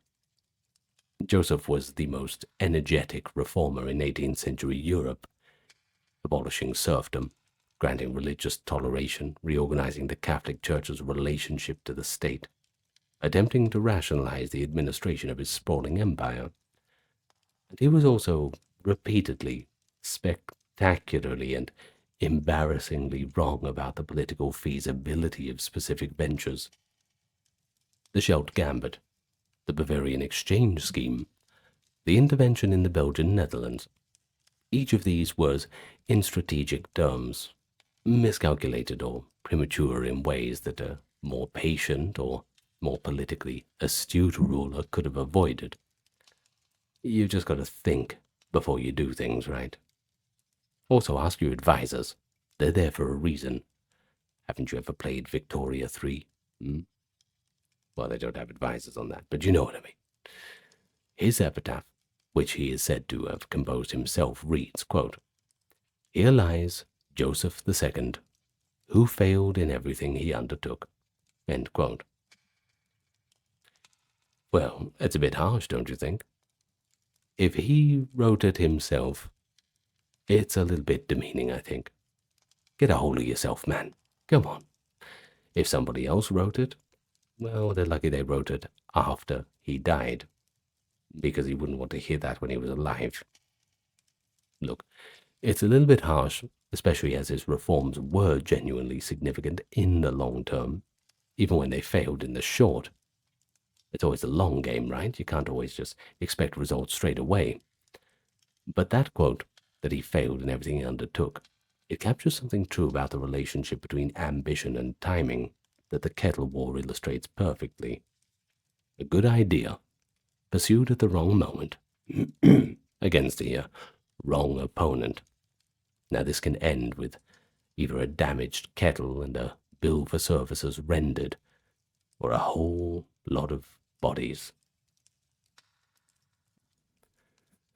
Joseph was the most energetic reformer in 18th century Europe, abolishing serfdom, granting religious toleration, reorganizing the Catholic Church's relationship to the state, attempting to rationalize the administration of his sprawling empire. And he was also repeatedly, spectacularly, and embarrassingly wrong about the political feasibility of specific ventures. The Scheldt Gambit, the Bavarian exchange scheme, the intervention in the Belgian Netherlands. Each of these was, in strategic terms, miscalculated or premature in ways that a more patient or more politically astute ruler could have avoided. You just got to think before you do things, right? Also, ask your advisors. They're there for a reason. Haven't you ever played Victoria 3? Well, they don't have advisors on that, but you know what I mean. His epitaph, which he is said to have composed himself, reads, quote, "Here lies Joseph II, who failed in everything he undertook." End quote. Well, it's a bit harsh, don't you think? If he wrote it himself, it's a little bit demeaning, I think. Get a hold of yourself, man. Come on. If somebody else wrote it, well, they're lucky they wrote it after he died. because he wouldn't want to hear that when he was alive. Look, it's a little bit harsh, especially as his reforms were genuinely significant in the long term, even when they failed in the short. It's always a long game, right? You can't always just expect results straight away. But that quote, that he failed in everything he undertook, it captures something true about the relationship between ambition and timing that the Kettle War illustrates perfectly. A good idea, pursued at the wrong moment, against the wrong opponent. Now this can end with either a damaged kettle and a bill for services rendered, or a whole lot of bodies.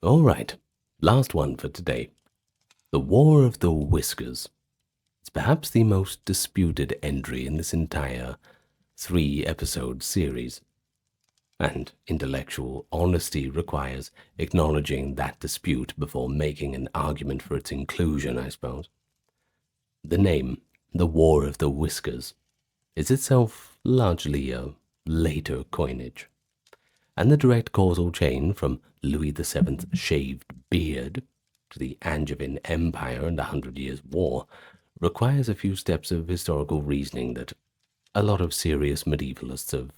All right, last one for today. The War of the Whiskers. It's perhaps the most disputed entry in this entire 3-episode series. And intellectual honesty requires acknowledging that dispute before making an argument for its inclusion, I suppose. The name, the War of the Whiskers, is itself largely a later coinage, and the direct causal chain from Louis VII's shaved beard to the Angevin Empire and the 100 Years' War requires a few steps of historical reasoning that a lot of serious medievalists have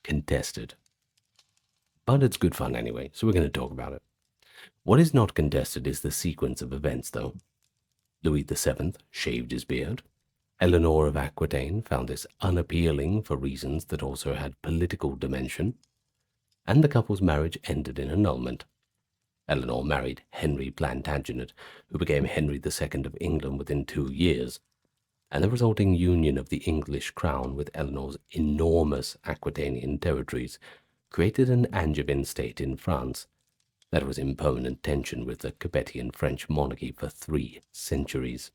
contested. But it's good fun anyway, so we're going to talk about it. What is not contested is the sequence of events, though. Louis VII shaved his beard. Eleanor of Aquitaine found this unappealing for reasons that also had political dimension, and the couple's marriage ended in annulment. Eleanor married Henry Plantagenet, who became Henry II of England within 2 years, and the resulting union of the English crown with Eleanor's enormous Aquitanian territories created an Angevin state in France that was in permanent tension with the Capetian French monarchy for 3 centuries.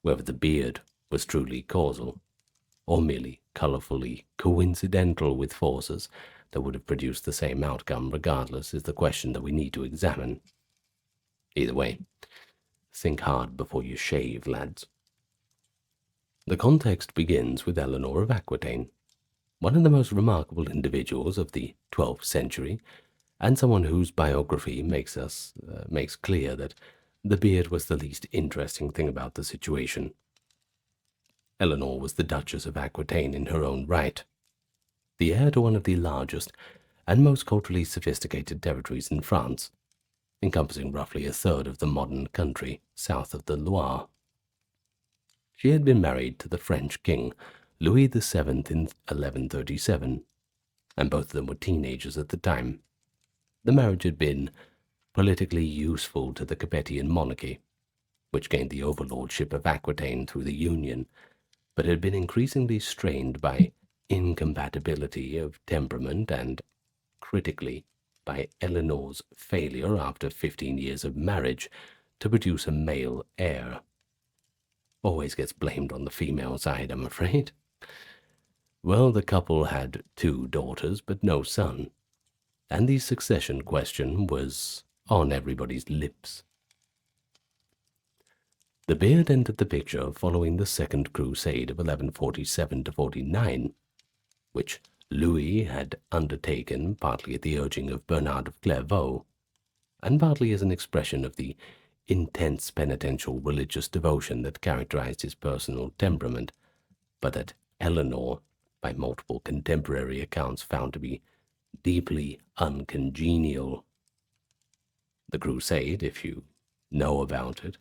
Whether the beard was truly causal, or merely colourfully coincidental with forces that would have produced the same outcome regardless, is the question that we need to examine. Either way, think hard before you shave, lads. The context begins with Eleanor of Aquitaine, one of the most remarkable individuals of the 12th century, and someone whose biography makes clear that the beard was the least interesting thing about the situation. Eleanor was the Duchess of Aquitaine in her own right, the heir to one of the largest and most culturally sophisticated territories in France, encompassing roughly a third of the modern country south of the Loire. She had been married to the French king, Louis VII, in 1137, and both of them were teenagers at the time. The marriage had been politically useful to the Capetian monarchy, which gained the overlordship of Aquitaine through the union, but had been increasingly strained by incompatibility of temperament and, critically, by Eleanor's failure after 15 years of marriage to produce a male heir. Always gets blamed on the female side, I'm afraid. Well, the couple had 2 daughters, but no son, and the succession question was on everybody's lips. The beard entered the picture following the Second Crusade of 1147-49, which Louis had undertaken partly at the urging of Bernard of Clairvaux, and partly as an expression of the intense penitential religious devotion that characterized his personal temperament, but that Eleanor, by multiple contemporary accounts, found to be deeply uncongenial. The crusade, if you know about it,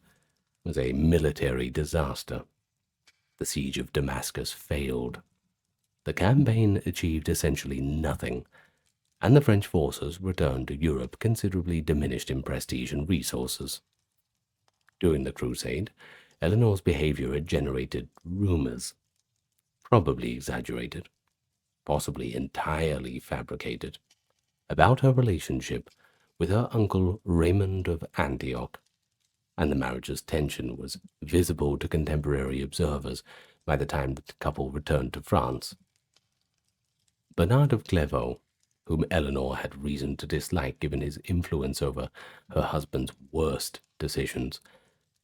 was a military disaster. The siege of Damascus failed. The campaign achieved essentially nothing, and the French forces returned to Europe considerably diminished in prestige and resources. During the crusade, Eleanor's behavior had generated rumors, probably exaggerated, possibly entirely fabricated, about her relationship with her uncle Raymond of Antioch, and the marriage's tension was visible to contemporary observers by the time that the couple returned to France. Bernard of Clairvaux, whom Eleanor had reason to dislike given his influence over her husband's worst decisions,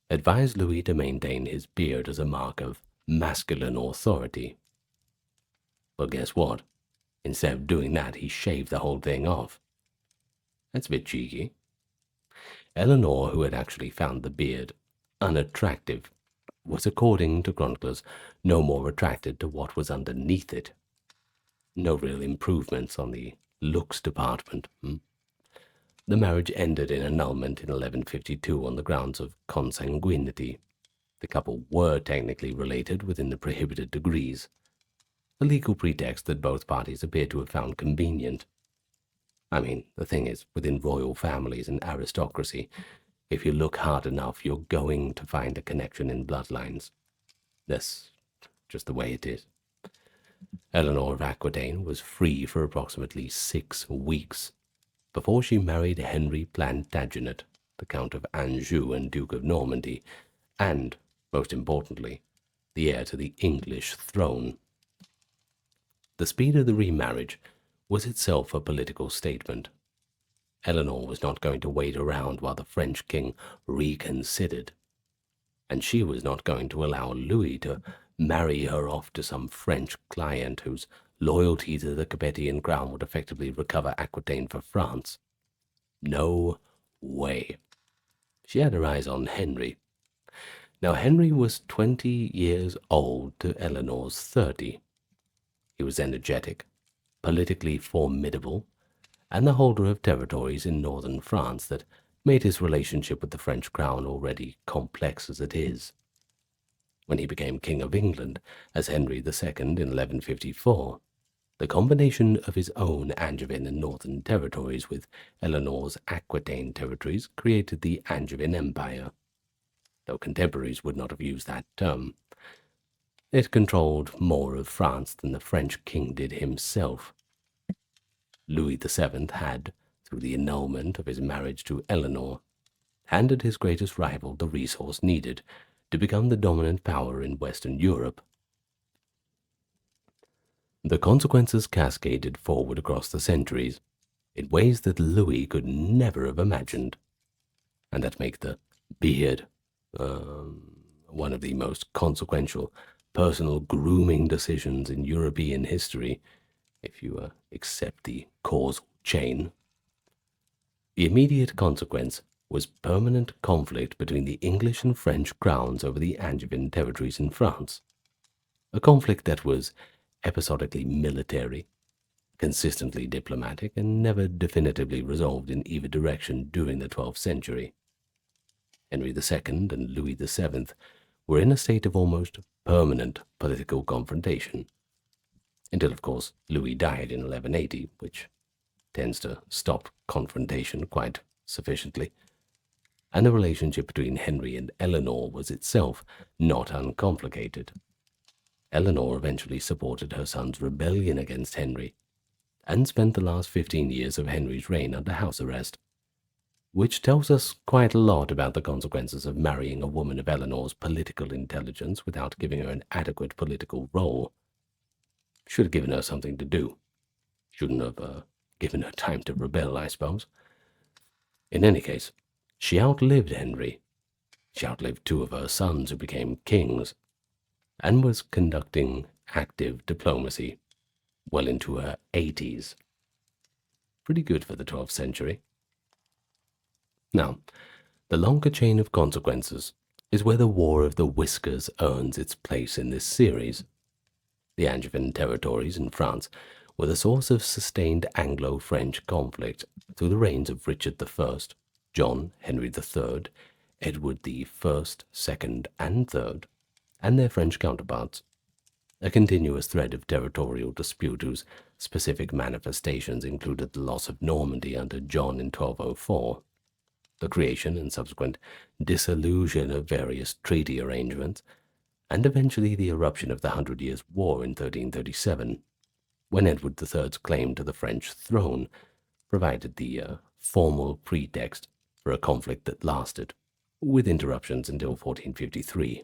advised Louis to maintain his beard as a mark of masculine authority. Well, guess what? Instead of doing that, he shaved the whole thing off. That's a bit cheeky. Eleanor, who had actually found the beard unattractive, was, according to chroniclers, no more attracted to what was underneath it. No real improvements on the looks department. The marriage ended in annulment in 1152 on the grounds of consanguinity. The couple were technically related within the prohibited degrees, a legal pretext that both parties appeared to have found convenient. I mean, the thing is, within royal families and aristocracy, if you look hard enough, you're going to find a connection in bloodlines. That's just the way it is. Eleanor of Aquitaine was free for approximately 6 weeks before she married Henry Plantagenet, the Count of Anjou and Duke of Normandy, and, most importantly, the heir to the English throne. The speed of the remarriage was itself a political statement. Eleanor was not going to wait around while the French king reconsidered, and she was not going to allow Louis to marry her off to some French client whose loyalty to the Capetian crown would effectively recover Aquitaine for France. No way. She had her eyes on Henry. Now, Henry was 20 years old to Eleanor's 30. He was energetic, politically formidable, and the holder of territories in northern France that made his relationship with the French crown already complex as it is. When he became King of England as Henry II in 1154, the combination of his own Angevin and northern territories with Eleanor's Aquitaine territories created the Angevin Empire, though contemporaries would not have used that term. It controlled more of France than the French king did himself. Louis VII had, through the annulment of his marriage to Eleanor, handed his greatest rival the resource needed to become the dominant power in Western Europe. The consequences cascaded forward across the centuries in ways that Louis could never have imagined, and that make the beard one of the most consequential personal grooming decisions in European history, if you accept the causal chain. The immediate consequence was permanent conflict between the English and French crowns over the Angevin territories in France, a conflict that was episodically military, consistently diplomatic, and never definitively resolved in either direction during the 12th century. Henry II and Louis VII were in a state of almost permanent political confrontation, until, of course, Louis died in 1180, which tends to stop confrontation quite sufficiently, and the relationship between Henry and Eleanor was itself not uncomplicated. Eleanor eventually supported her son's rebellion against Henry, and spent the last 15 years of Henry's reign under house arrest, which tells us quite a lot about the consequences of marrying a woman of Eleanor's political intelligence without giving her an adequate political role. Should have given her something to do. Shouldn't have given her time to rebel, I suppose. In any case, she outlived Henry. She outlived 2 of her sons who became kings, and was conducting active diplomacy well into her 80s. Pretty good for the 12th century. Now, the longer chain of consequences is where the War of the Whiskers earns its place in this series. The Angevin territories in France were the source of sustained Anglo-French conflict through the reigns of Richard I, John, Henry III, Edward I, II, and III, and their French counterparts. A continuous thread of territorial dispute whose specific manifestations included the loss of Normandy under John in 1204, the creation and subsequent dissolution of various treaty arrangements, and eventually the eruption of the 100 Years' War in 1337, when Edward III's claim to the French throne provided the formal pretext for a conflict that lasted, with interruptions until 1453.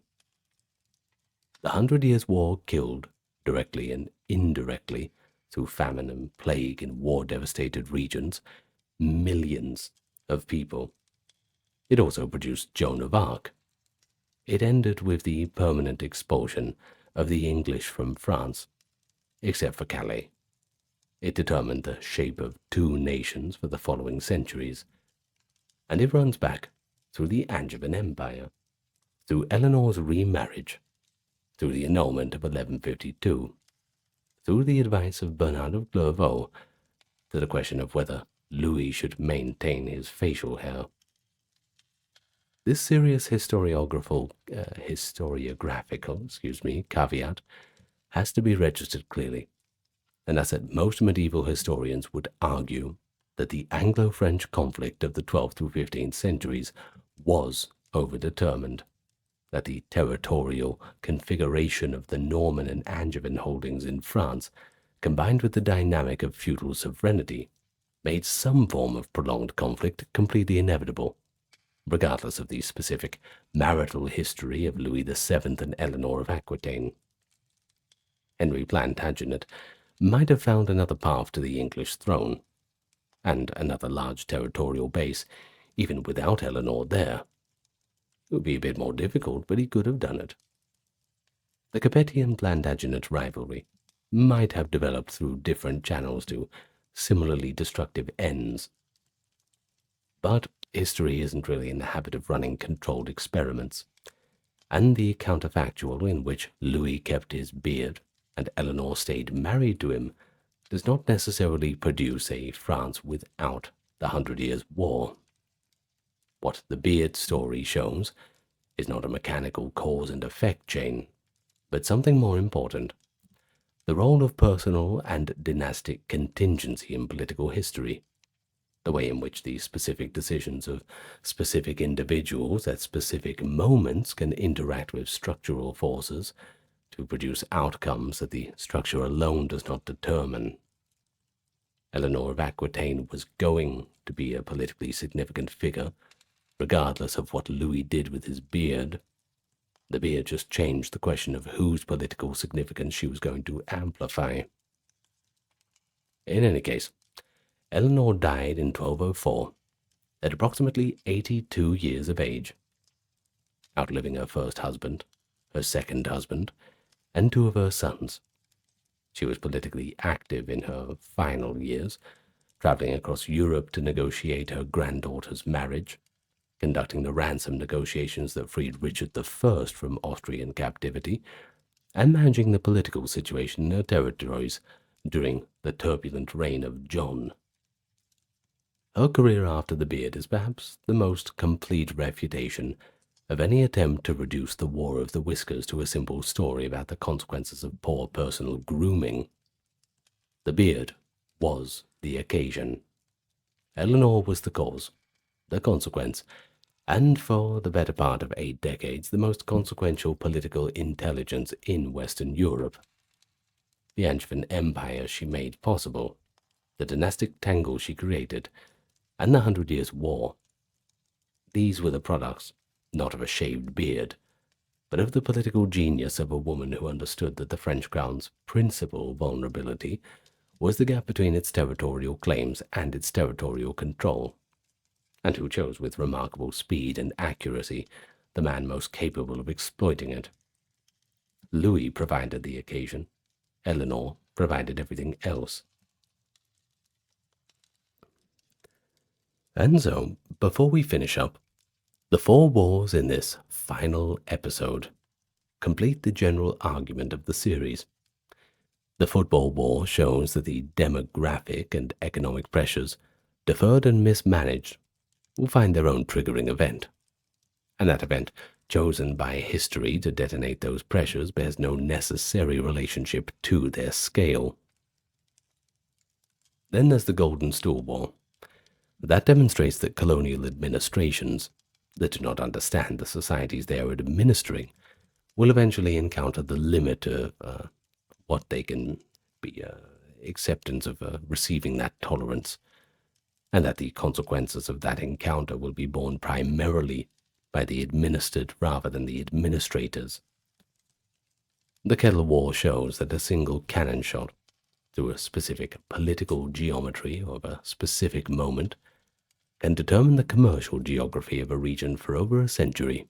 The 100 Years' War killed, directly and indirectly, through famine and plague in war-devastated regions, millions of people. It also produced Joan of Arc. It ended with the permanent expulsion of the English from France, except for Calais. It determined the shape of two nations for the following centuries, and it runs back through the Angevin Empire, through Eleanor's remarriage, through the annulment of 1152, through the advice of Bernard of Clairvaux, to the question of whether Louis should maintain his facial hair. This serious historiographical caveat has to be registered clearly, and that's that most medieval historians would argue that the Anglo-French conflict of the 12th through 15th centuries was overdetermined, that the territorial configuration of the Norman and Angevin holdings in France, combined with the dynamic of feudal sovereignty, made some form of prolonged conflict completely inevitable, regardless of the specific marital history of Louis VII and Eleanor of Aquitaine. Henry Plantagenet might have found another path to the English throne, and another large territorial base, even without Eleanor there. It would be a bit more difficult, but he could have done it. The Capetian-Plantagenet rivalry might have developed through different channels to similarly destructive ends. But history isn't really in the habit of running controlled experiments, and the counterfactual in which Louis kept his beard and Eleanor stayed married to him does not necessarily produce a France without the 100 Years' War. What the beard story shows is not a mechanical cause and effect chain, but something more important: the role of personal and dynastic contingency in political history, the way in which the specific decisions of specific individuals at specific moments can interact with structural forces to produce outcomes that the structure alone does not determine. Eleanor of Aquitaine was going to be a politically significant figure, regardless of what Louis did with his beard. The beard just changed the question of whose political significance she was going to amplify. In any case, Eleanor died in 1204, at approximately 82 years of age, outliving her first husband, her second husband, and two of her sons. She was politically active in her final years, traveling across Europe to negotiate her granddaughter's marriage, conducting the ransom negotiations that freed Richard I from Austrian captivity, and managing the political situation in her territories during the turbulent reign of John. Her career after the beard is perhaps the most complete refutation of any attempt to reduce the War of the Whiskers to a simple story about the consequences of poor personal grooming. The beard was the occasion. Eleanor was the cause, the consequence, and for the better part of 8 decades, the most consequential political intelligence in Western Europe. The Angevin Empire she made possible, the dynastic tangle she created, and the 100 Years' War. These were the products, not of a shaved beard, but of the political genius of a woman who understood that the French crown's principal vulnerability was the gap between its territorial claims and its territorial control, and who chose with remarkable speed and accuracy the man most capable of exploiting it. Louis provided the occasion. Eleanor provided everything else. And so, before we finish up, the 4 wars in this final episode complete the general argument of the series. The Football War shows that the demographic and economic pressures, deferred and mismanaged, will find their own triggering event, and that event, chosen by history to detonate those pressures, bears no necessary relationship to their scale. Then there's the Golden Stool War. That demonstrates that colonial administrations that do not understand the societies they are administering will eventually encounter the limit of what they can be acceptance of receiving that tolerance, and that the consequences of that encounter will be borne primarily by the administered rather than the administrators. The Kettle War shows that a single cannon shot, through a specific political geometry of a specific moment, can determine the commercial geography of a region for over a century,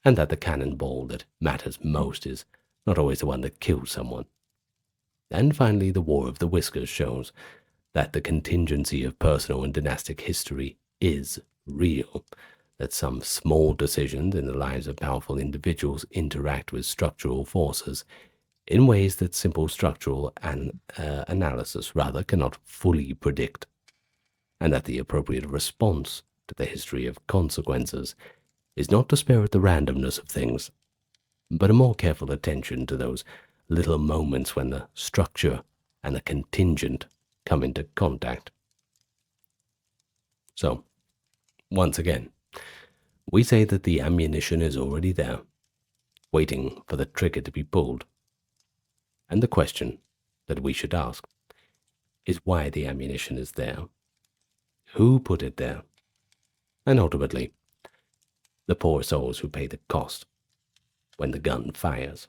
and that the cannonball that matters most is not always the one that kills someone, And finally, the War of the Whiskers shows that the contingency of personal and dynastic history is real, that some small decisions in the lives of powerful individuals interact with structural forces in ways that simple structural analysis rather cannot fully predict, and that the appropriate response to the history of consequences is not to spare at the randomness of things, but a more careful attention to those little moments when the structure and the contingent come into contact. So, once again, we say that the ammunition is already there, waiting for the trigger to be pulled. And the question that we should ask is why the ammunition is there, who put it there, and ultimately, the poor souls who pay the cost when the gun fires.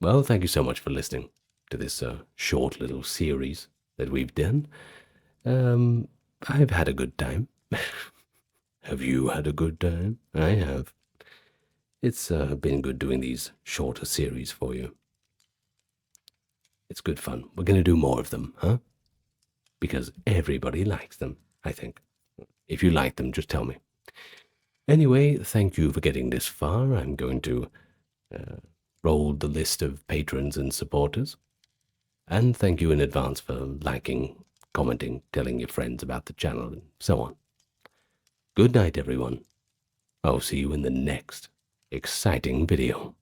Well, thank you so much for listening to this short little series that we've done. I've had a good time. Have you had a good time? I have. It's been good doing these shorter series for you. It's good fun. We're going to do more of them, huh? Because everybody likes them, I think. If you like them, just tell me. Anyway, thank you for getting this far. I'm going to roll the list of patrons and supporters. And thank you in advance for liking, commenting, telling your friends about the channel, and so on. Good night, everyone. I'll see you in the next exciting video.